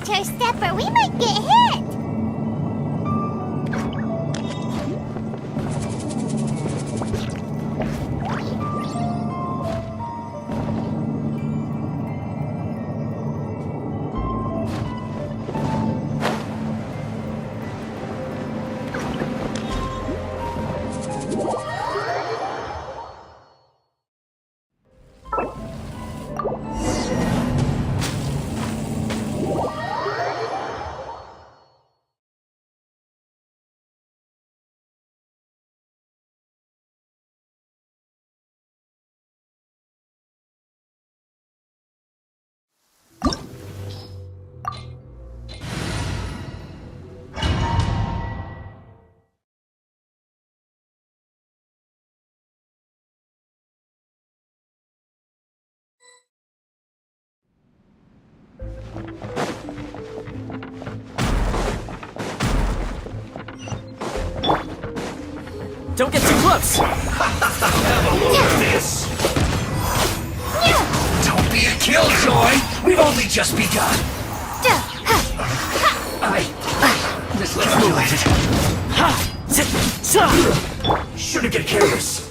watch our step or we might get hit! Don't get too close! Have a look at this! Don't be a killjoy! We've only just begun! This looks related. Shouldn't get careless.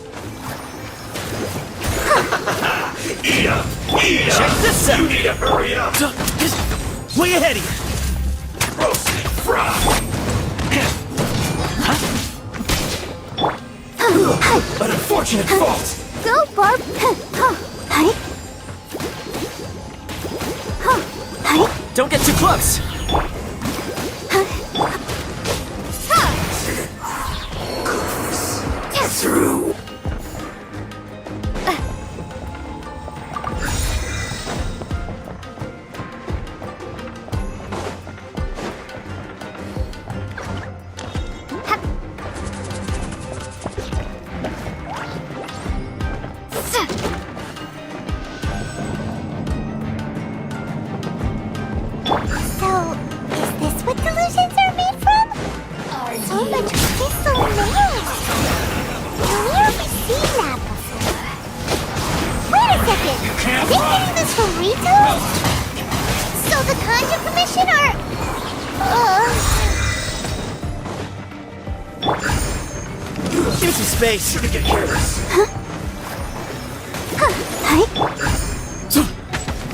Eat up! Eat up! Check this out! You need to hurry up! Way ahead of you! Roasted fry! An unfortunate fault! Go, Barb! Don't get too close! Through! So, is this what delusions are made from? So much crystal layers! Where have we seen that before? Wait a second! Are they getting this from Rito? So the Conjure Commission are... Give some space! Shouldn't get careless.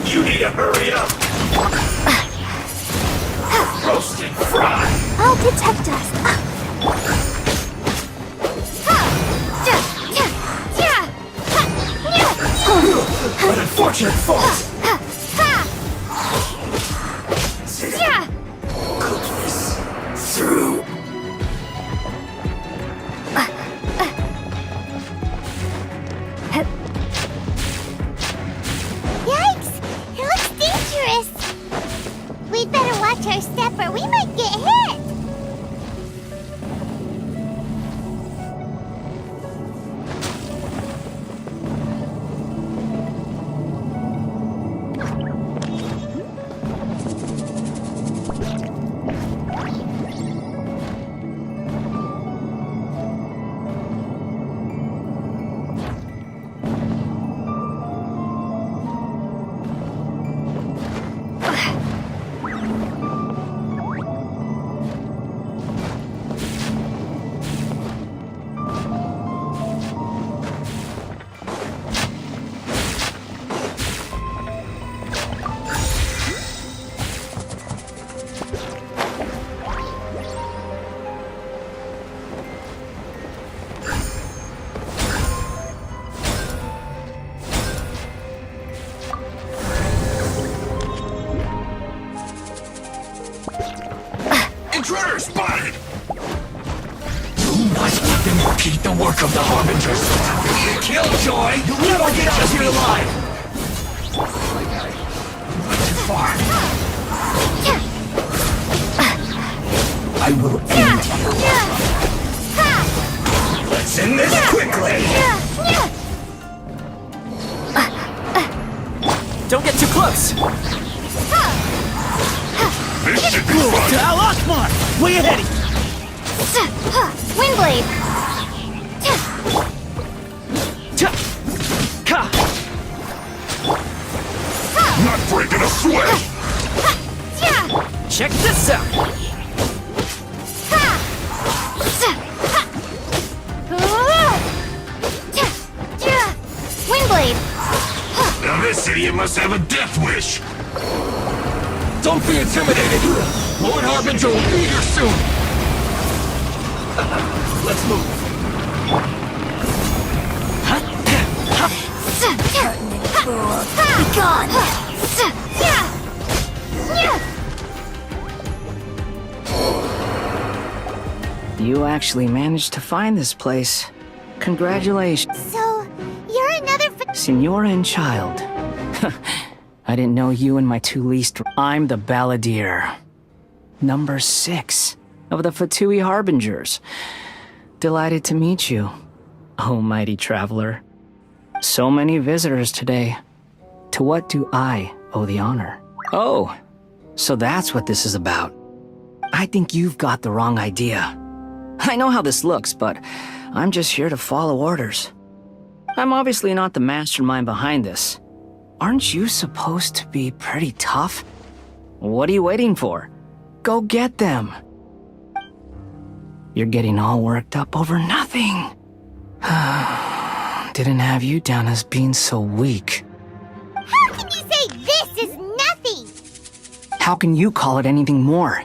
You need to hurry up! Roasted fry! I'll protect us. An unfortunate fault! Cookies through! Yikes! It looks dangerous! We'd better watch our step or we might get hit! Intruder spotted! Do not let them repeat the work of the Harbingers. Be a killjoy! You'll never get out of here alive! Not too far. I will end you. Let's end this quickly! Don't get too close! This should be fun! Al Akbar! Way ahead of you! Windblade! Not breaking a sweat! Check this out! Windblade! Now this idiot must have a death wish! Don't be intimidated! Lord Harbinger will be here soon! Let's move. Be gone! You actually managed to find this place. Congratulations. So, you're another Signora and child. I didn't know you and my two least. I'm the Balladeer. Number 6 of the Fatui Harbingers. Delighted to meet you, oh mighty traveler. So many visitors today. To what do I owe the honor? Oh, so that's what this is about. I think you've got the wrong idea. I know how this looks, but I'm just here to follow orders. I'm obviously not the mastermind behind this. Aren't you supposed to be pretty tough? What are you waiting for? Go get them. You're getting all worked up over nothing. Didn't have you down as being so weak. How can you say this is nothing? How can you call it anything more?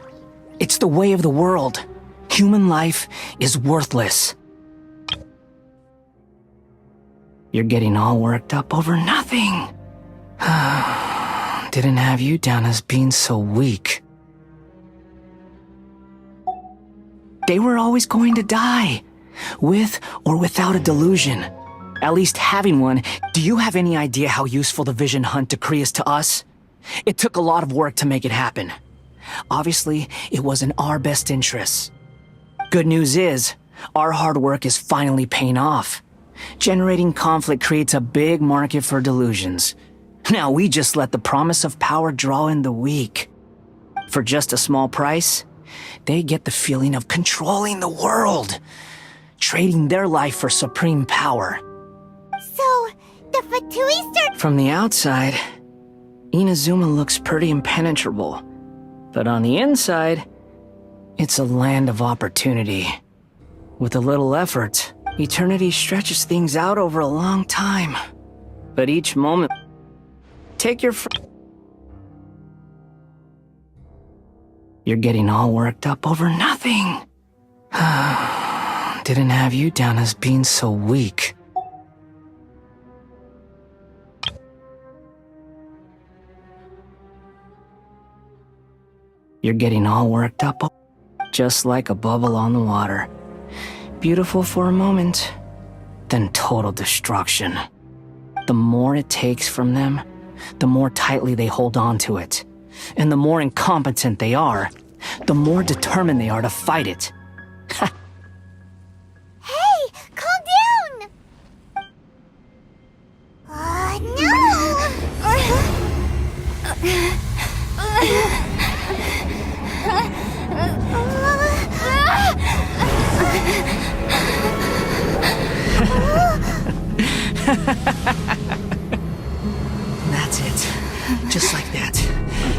It's the way of the world. Human life is worthless. You're getting all worked up over nothing. Didn't have you down as being so weak. They were always going to die, with or without a delusion. At least having one. Do you have any idea how useful the vision hunt decree is to us? It took a lot of work to make it happen. Obviously, it was in our best interests. Good news is, our hard work is finally paying off. Generating conflict creates a big market for delusions. Now we just let the promise of power draw in the weak. For just a small price, they get the feeling of controlling the world, trading their life for supreme power. So, the Fatui start— From the outside, Inazuma looks pretty impenetrable. But on the inside, it's a land of opportunity. With a little effort, eternity stretches things out over a long time. But each moment... Take your You're getting all worked up over nothing. Didn't have you down as being so weak. You're getting all worked up, just like a bubble on the water. Beautiful for a moment, then total destruction. The more it takes from them, the more tightly they hold on to it. And the more incompetent they are, the more determined they are to fight it. Hey, calm down! That's it. Just like that.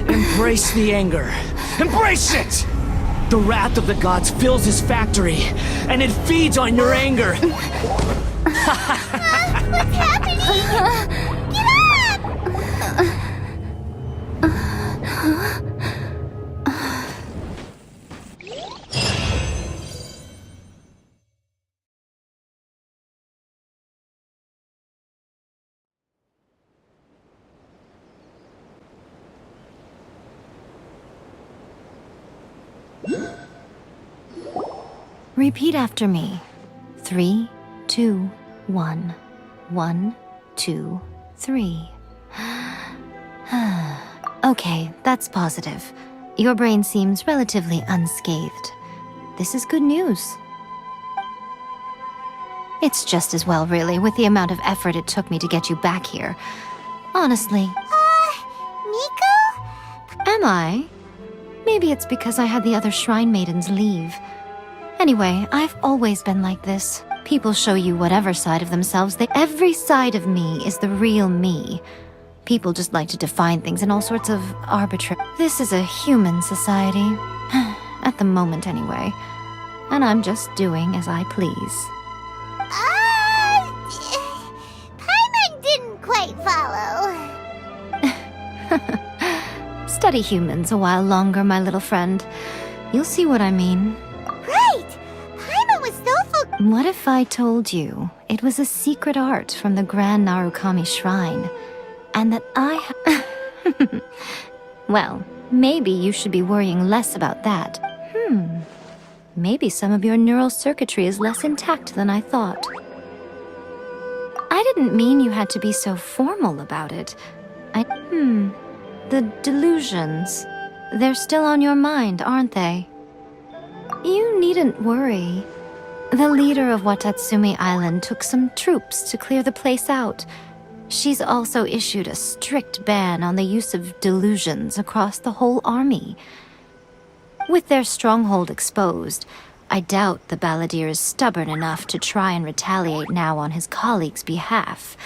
Embrace the anger. Embrace it! The wrath of the gods fills his factory, and it feeds on your anger. What's happening? Get Repeat after me. 3, 2, 1. 1, 2, 3. Okay, that's positive. Your brain seems relatively unscathed. This is good news. It's just as well, really, with the amount of effort it took me to get you back here. Honestly. Nico? Am I? Maybe it's because I had the other shrine maidens leave. Anyway, I've always been like this. People show you whatever side of themselves every side of me is the real me. People just like to define things in all sorts of arbitrary... This is a human society. At the moment, anyway. And I'm just doing as I please. Paimon didn't quite follow. Study humans a while longer, my little friend. You'll see what I mean. Right! Paimon was so What if I told you it was a secret art from the Grand Narukami Shrine, and that Well, maybe you should be worrying less about that. Maybe some of your neural circuitry is less intact than I thought. I didn't mean you had to be so formal about it. The delusions. They're still on your mind, aren't they? You needn't worry. The leader of Watatsumi Island took some troops to clear the place out. She's also issued a strict ban on the use of delusions across the whole army. With their stronghold exposed, I doubt the balladeer is stubborn enough to try and retaliate now on his colleagues' behalf.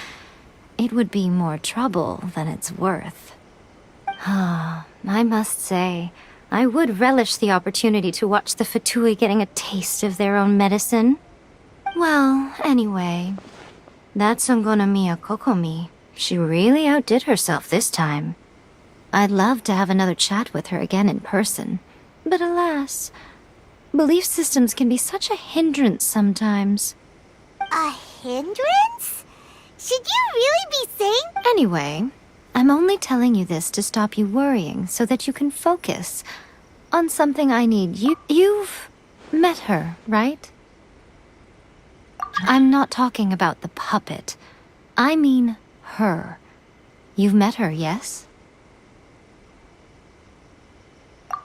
It would be more trouble than it's worth. I must say, I would relish the opportunity to watch the Fatui getting a taste of their own medicine. Well, anyway, that Sangonomiya Kokomi, she really outdid herself this time. I'd love to have another chat with her again in person, but alas, belief systems can be such a hindrance sometimes. A hindrance? Should you really be saying? Anyway, I'm only telling you this to stop you worrying so that you can focus on something I need. You've met her, right? I'm not talking about the puppet. I mean her. You've met her, yes?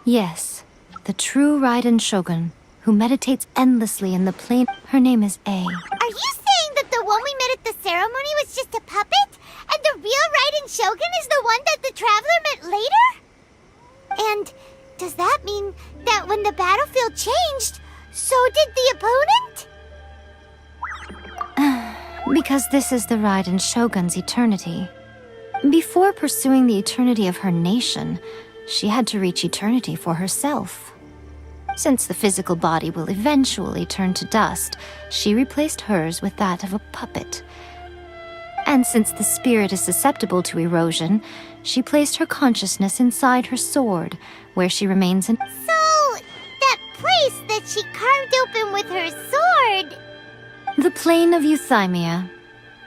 Yes, the true Raiden Shogun, who meditates endlessly in the plain. Her name is A. Are you saying that the one we met at the ceremony was just a puppet? And the real Raiden Shogun is the one that the Traveler met later? And does that mean that when the battlefield changed, so did the opponent? Because this is the Raiden Shogun's eternity. Before pursuing the eternity of her nation, she had to reach eternity for herself. Since the physical body will eventually turn to dust, she replaced hers with that of a puppet. And since the spirit is susceptible to erosion, she placed her consciousness inside her sword, where she remains in... So, that place that she carved open with her sword... The plane of Euthymia.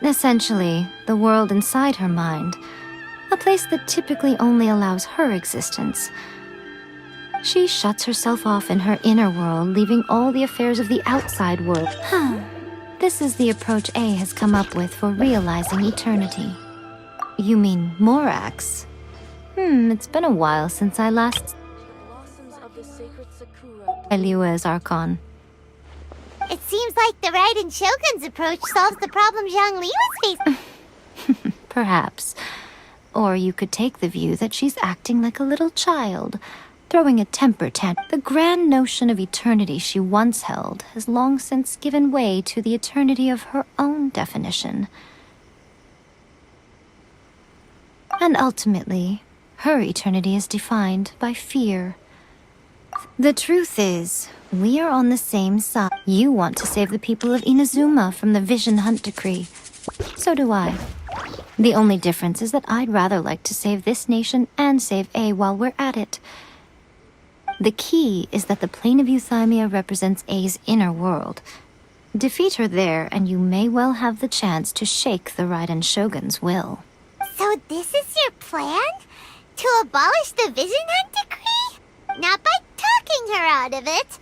Essentially, the world inside her mind. A place that typically only allows her existence. She shuts herself off in her inner world, leaving all the affairs of the outside world. This is the approach A has come up with for realizing eternity. You mean Morax? It's been a while since I last... Eliua's Archon. It seems like the Raiden Shogun's approach solves the problem Zhang Li was facing. Perhaps. Or you could take the view that she's acting like a little child, throwing a temper tantrum. The grand notion of eternity she once held has long since given way to the eternity of her own definition. And ultimately, her eternity is defined by fear. The truth is, we are on the same side. You want to save the people of Inazuma from the Vision Hunt decree. So do I. The only difference is that I'd rather like to save this nation and save A while we're at it. The key is that the plane of Euthymia represents A's inner world. Defeat her there, and you may well have the chance to shake the Raiden Shogun's will. So this is your plan? To abolish the Vision Hunt decree? Not by talking her out of it,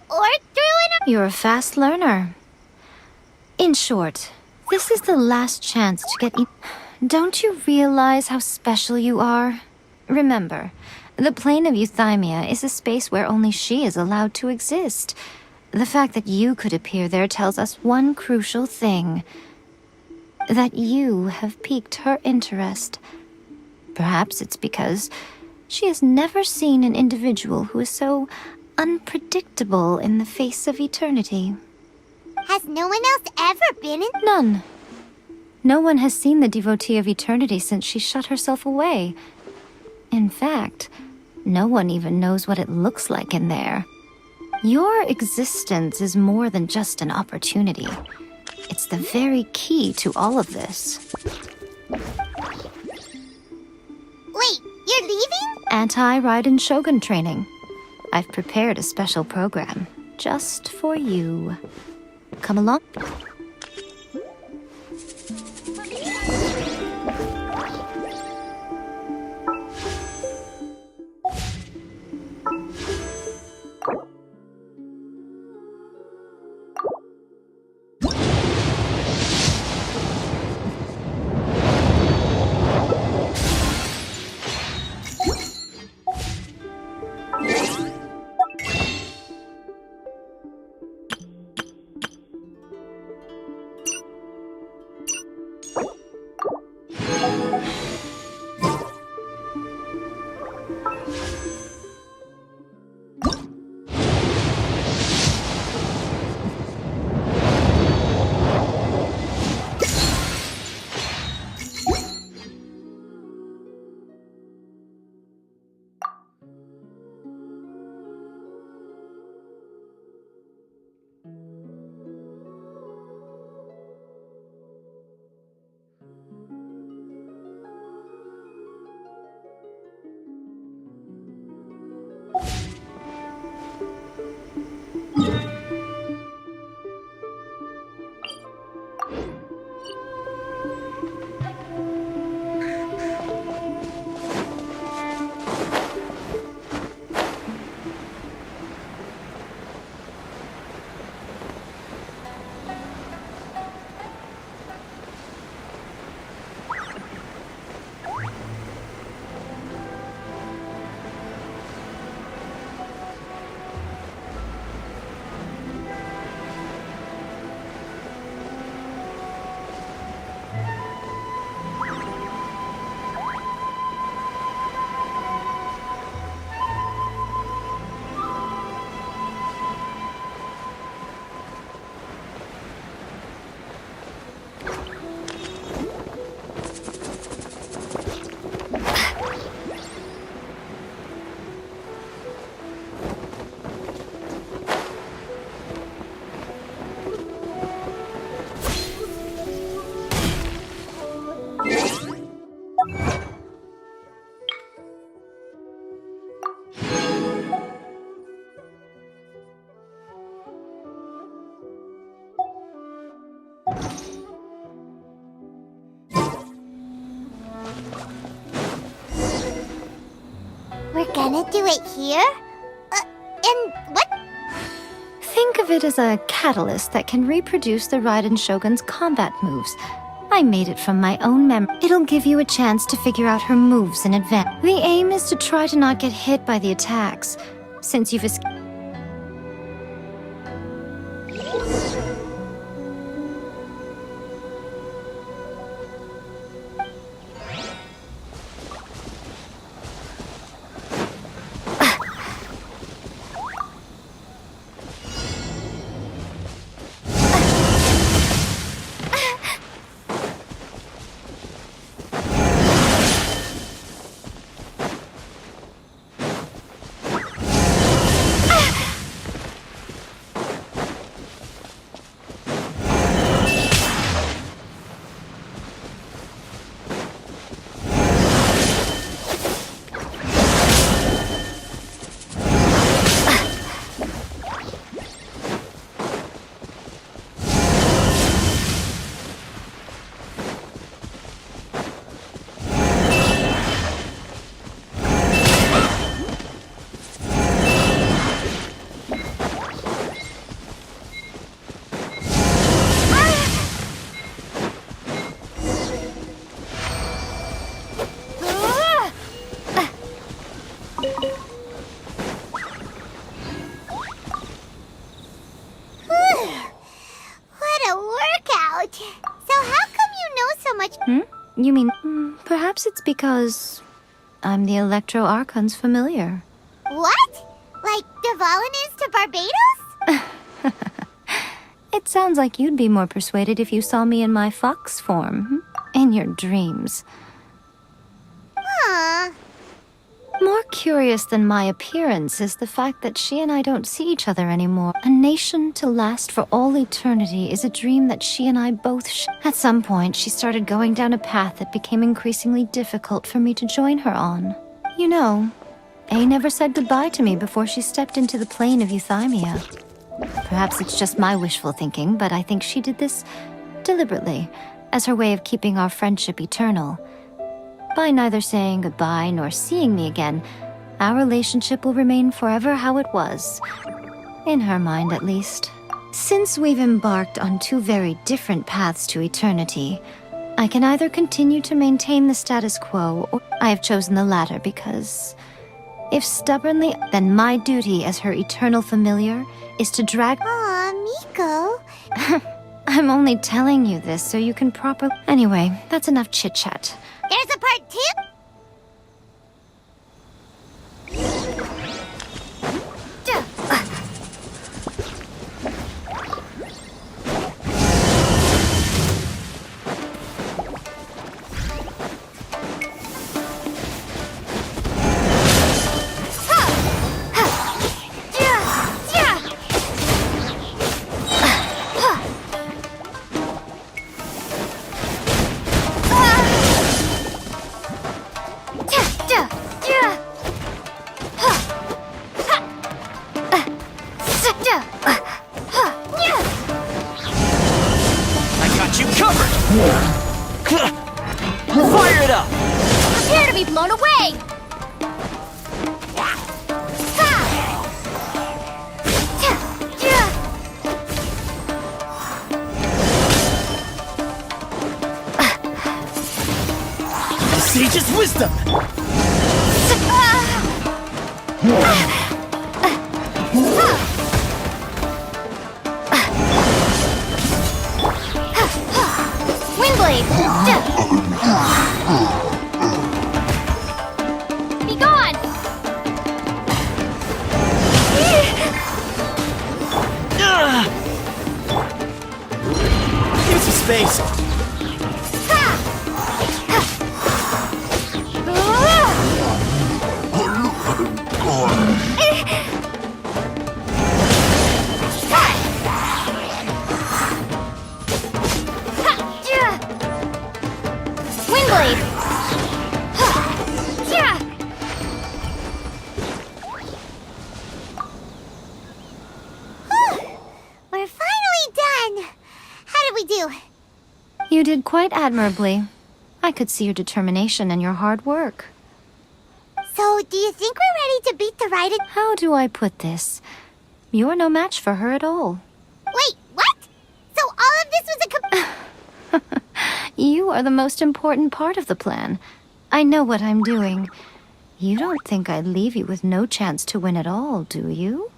or through an... You're a fast learner. In short, this is the last chance to get... Don't you realize how special you are? Remember, the plane of Euthymia is a space where only she is allowed to exist. The fact that you could appear there tells us one crucial thing. That you have piqued her interest. Perhaps it's because she has never seen an individual who is so unpredictable in the face of eternity. Has no one else ever been in... None. No one has seen the devotee of eternity since she shut herself away. In fact, no one even knows what it looks like in there. Your existence is more than just an opportunity. It's the very key to all of this. Wait, you're leaving? Anti-Raiden Shogun training. I've prepared a special program just for you. Come along. We're gonna do it here? And what? Think of it as a catalyst that can reproduce the Raiden Shogun's combat moves. I made it from my own memory. It'll give you a chance to figure out her moves in advance. The aim is to try to not get hit by the attacks, since you've escaped. You mean, perhaps it's because I'm the Electro Archon's familiar. What? Like Devalin is to Barbados? It sounds like you'd be more persuaded if you saw me in my fox form. In your dreams. Aww. More curious than my appearance is the fact that she and I don't see each other anymore. A nation to last for all eternity is a dream that she and I both At some point, she started going down a path that became increasingly difficult for me to join her on. You know, A never said goodbye to me before she stepped into the plane of euthymia. Perhaps it's just my wishful thinking, but I think she did this deliberately, as her way of keeping our friendship eternal. By neither saying goodbye nor seeing me again, our relationship will remain forever how it was. In her mind, at least. Since we've embarked on two very different paths to eternity, I can either continue to maintain the status quo, or I have chosen the latter because, if stubbornly, then my duty as her eternal familiar is to drag— Aw, Miko. I'm only telling you this so you can properly— Anyway, that's enough chit-chat. There's a part 2? Fire it up! Prepare to be blown away! The sage's wisdom! Windblade! Be gone! Give some space! Windblade! We're finally done! How did we do? You did quite admirably. I could see your determination and your hard work. So, do you think we're ready to beat the Raiden? How do I put this? You're no match for her at all. Wait, what? So all of this was a You are the most important part of the plan. I know what I'm doing. You don't think I'd leave you with no chance to win at all, do you?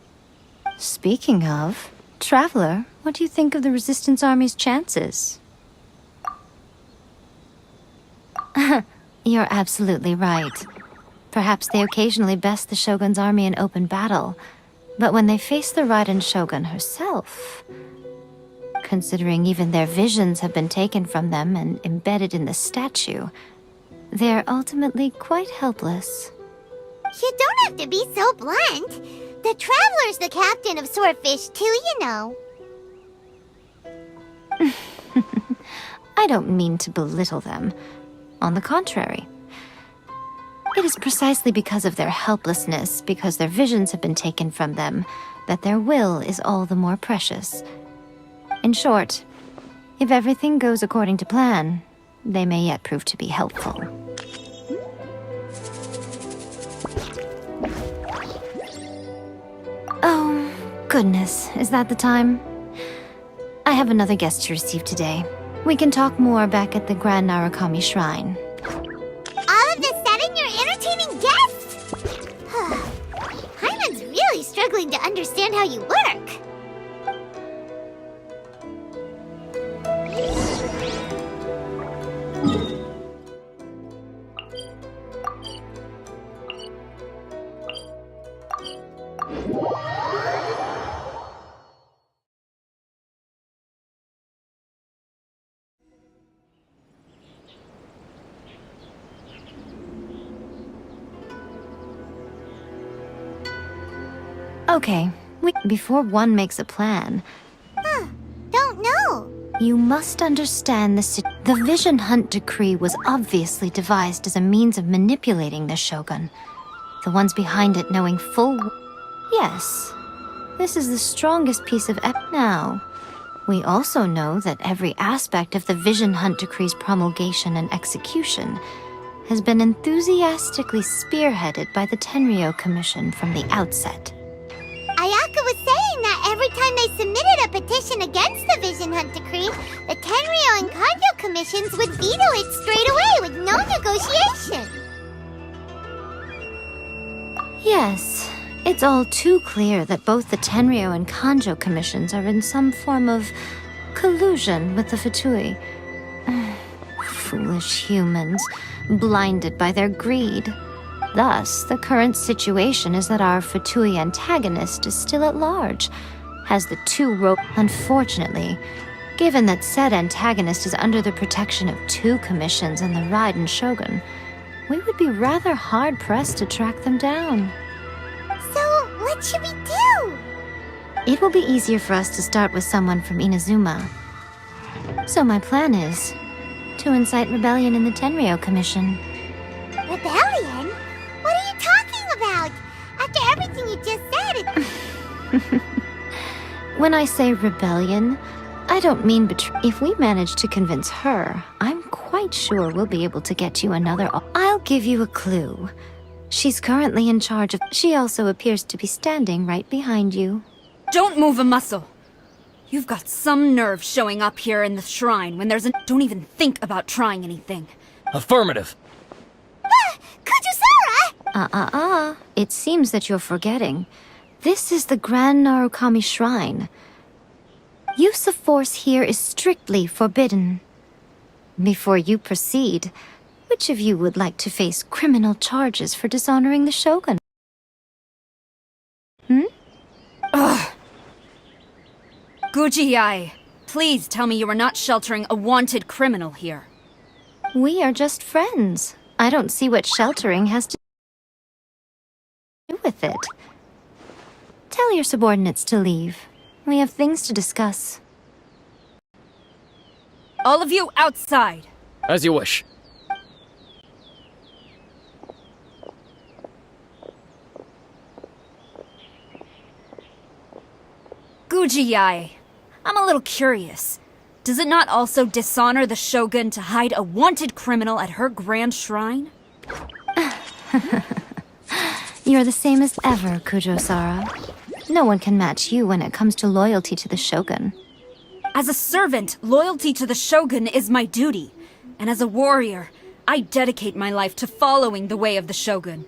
Speaking of, Traveler, what do you think of the Resistance Army's chances? You're absolutely right. Perhaps they occasionally best the Shogun's army in open battle, but when they face the Raiden Shogun herself, considering even their visions have been taken from them and embedded in the statue, they're ultimately quite helpless. You don't have to be so blunt. The Traveler's the captain of Swordfish too, you know. I don't mean to belittle them. On the contrary. It is precisely because of their helplessness, because their visions have been taken from them, that their will is all the more precious. In short, if everything goes according to plan, they may yet prove to be helpful. Oh, goodness, is that the time? I have another guest to receive today. We can talk more back at the Grand Narukami Shrine. All of this sudden, you're entertaining guests? Hyman's really struggling to understand how you work. Okay, before one makes a plan, Don't know. you must understand the Vision Hunt Decree was obviously devised as a means of manipulating the Shogun. The ones behind it knowing full... Yes, this is the strongest piece of now. We also know that every aspect of the Vision Hunt Decree's promulgation and execution has been enthusiastically spearheaded by the Tenryou Commission from the outset. Ayaka was saying that every time they submitted a petition against the Vision Hunt Decree, the Tenryou and Kanjo commissions would veto it straight away with no negotiation. Yes, it's all too clear that both the Tenryou and Kanjo commissions are in some form of collusion with the Fatui. Foolish humans, blinded by their greed. Thus, the current situation is that our Fatui antagonist is still at large, has the two Unfortunately, given that said antagonist is under the protection of two commissions and the Raiden Shogun, we would be rather hard-pressed to track them down. So, what should we do? It will be easier for us to start with someone from Inazuma. So my plan is to incite rebellion in the Tenryou Commission. Rebellion? What are you talking about? After everything you just said, When I say rebellion, I don't mean if we manage to convince her, I'm quite sure we'll be able to get you another... I'll give you a clue. She's currently in charge of... She also appears to be standing right behind you. Don't move a muscle. You've got some nerve showing up here in the shrine when there's Don't even think about trying anything. Affirmative. Kujusara! It seems that you're forgetting. This is the Grand Narukami Shrine. Use of force here is strictly forbidden. Before you proceed, which of you would like to face criminal charges for dishonoring the Shogun? Ugh. Guji-ai, please tell me you are not sheltering a wanted criminal here. We are just friends. I don't see what sheltering has to do with it. Tell your subordinates to leave. We have things to discuss. All of you outside. As you wish. Guji-ai, I'm a little curious. Does it not also dishonor the Shogun to hide a wanted criminal at her grand shrine? You're the same as ever, Kujo-sara. No one can match you when it comes to loyalty to the Shogun. As a servant, loyalty to the Shogun is my duty. And as a warrior, I dedicate my life to following the way of the Shogun.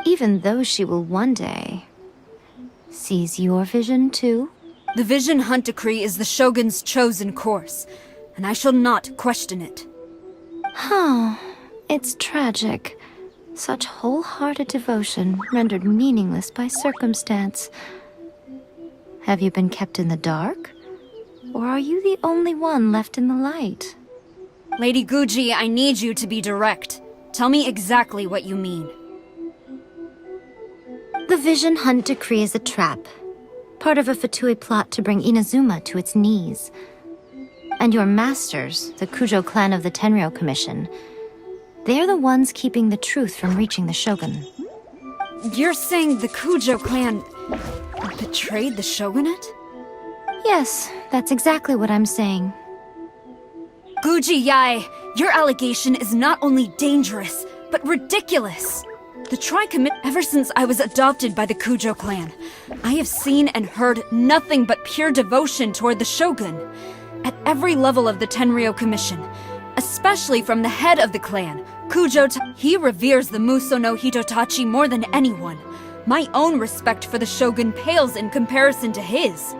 Even though she will one day seize your vision too? The Vision Hunt Decree is the Shogun's chosen course, and I shall not question it. It's tragic. Such wholehearted devotion rendered meaningless by circumstance. Have you been kept in the dark? Or are you the only one left in the light? Lady Guji, I need you to be direct. Tell me exactly what you mean. The Vision Hunt Decree is a trap. Part of a Fatui plot to bring Inazuma to its knees. And your masters, the Kujo clan of the Tenryou Commission, they're the ones keeping the truth from reaching the Shogun. You're saying the Kujo clan betrayed the Shogunate? Yes, that's exactly what I'm saying. Guji-ai, your allegation is not only dangerous, but ridiculous. The Tri-Commit, ever since I was adopted by the Kujo clan, I have seen and heard nothing but pure devotion toward the Shogun. At every level of the Tenryou Commission, especially from the head of the clan, he reveres the Muso no Hitotachi more than anyone. My own respect for the Shogun pales in comparison to his.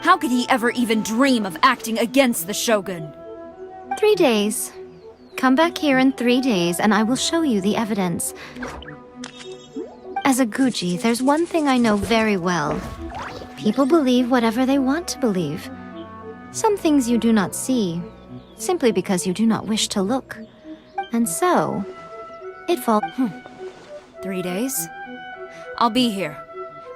How could he ever even dream of acting against the Shogun? 3 days. Come back here in 3 days and I will show you the evidence. As a Guji, there's one thing I know very well. People believe whatever they want to believe. Some things you do not see, simply because you do not wish to look. And so, it falls... 3 days? I'll be here.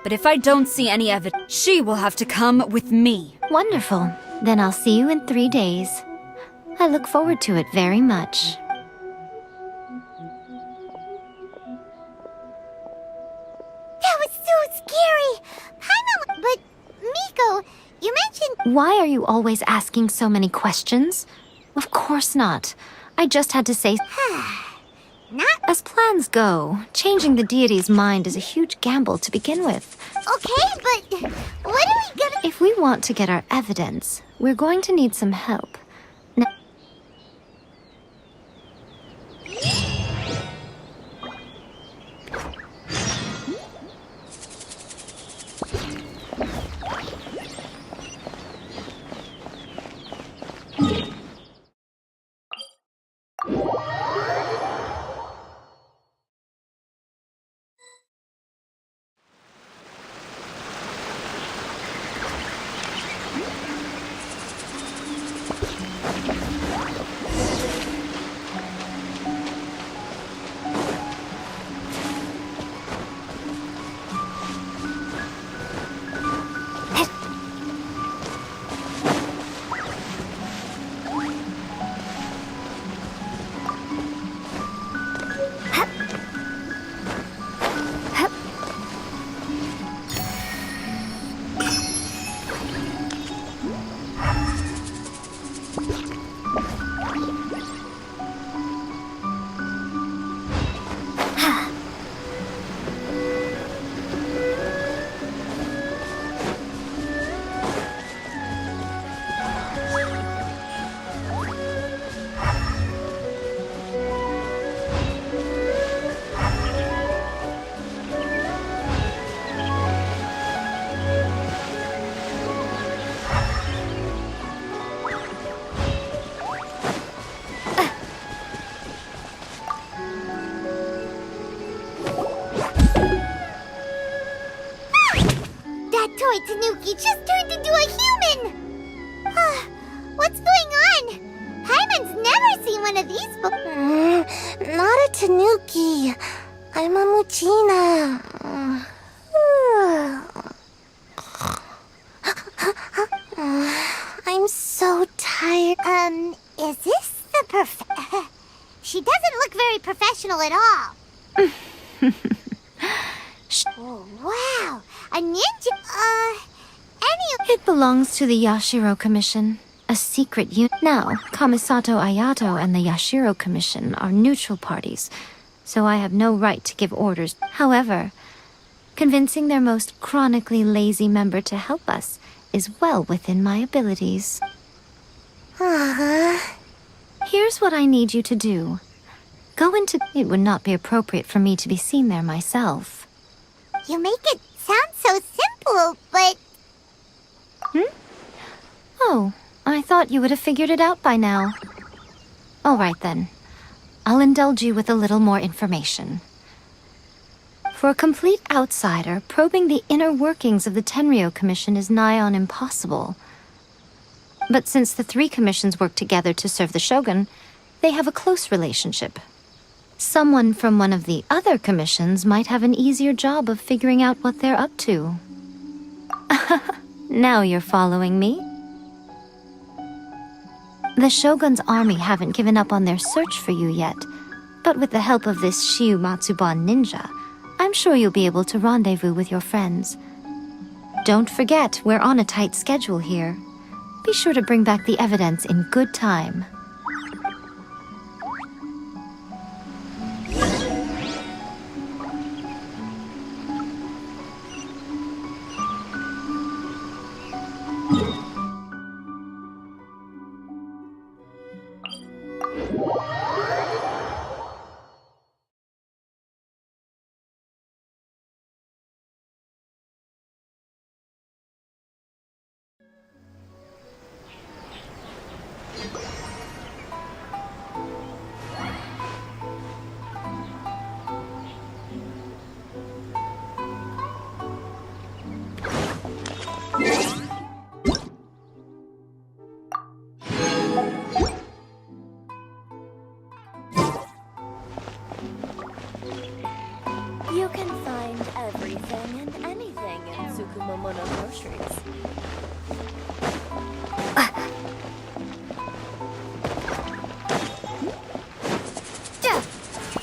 But if I don't see any evidence, she will have to come with me. Wonderful. Then I'll see you in 3 days. I look forward to it very much. That was so scary! Hi, Mama! But, Miko, you mentioned... Why are you always asking so many questions? Of course not. I just had to say... Not... As plans go, changing the deity's mind is a huge gamble to begin with. Okay, but what are we gonna... If we want to get our evidence, we're going to need some help. Now... Toy Tanuki just turned into a human! What's going on? Hyman's never seen one of these before. Not a Tanuki. I'm a Muchina. I'm so tired. Is this the She doesn't look very professional at all. Oh, wow! A ninja? It belongs to the Yashiro Commission, a secret unit. Now, Kamisato Ayato and the Yashiro Commission are neutral parties, so I have no right to give orders. However, convincing their most chronically lazy member to help us is well within my abilities. Here's what I need you to do. Go into... It would not be appropriate for me to be seen there myself. You make it sound so simple, but... Oh, I thought you would have figured it out by now. All right then. I'll indulge you with a little more information. For a complete outsider, probing the inner workings of the Tenryo Commission is nigh on impossible. But since the three commissions work together to serve the Shogun, they have a close relationship. Someone from one of the other commissions might have an easier job of figuring out what they're up to. Now you're following me? The Shogun's army haven't given up on their search for you yet, but with the help of this Shiu Matsuban ninja, I'm sure you'll be able to rendezvous with your friends. Don't forget, we're on a tight schedule here. Be sure to bring back the evidence in good time. low groceries.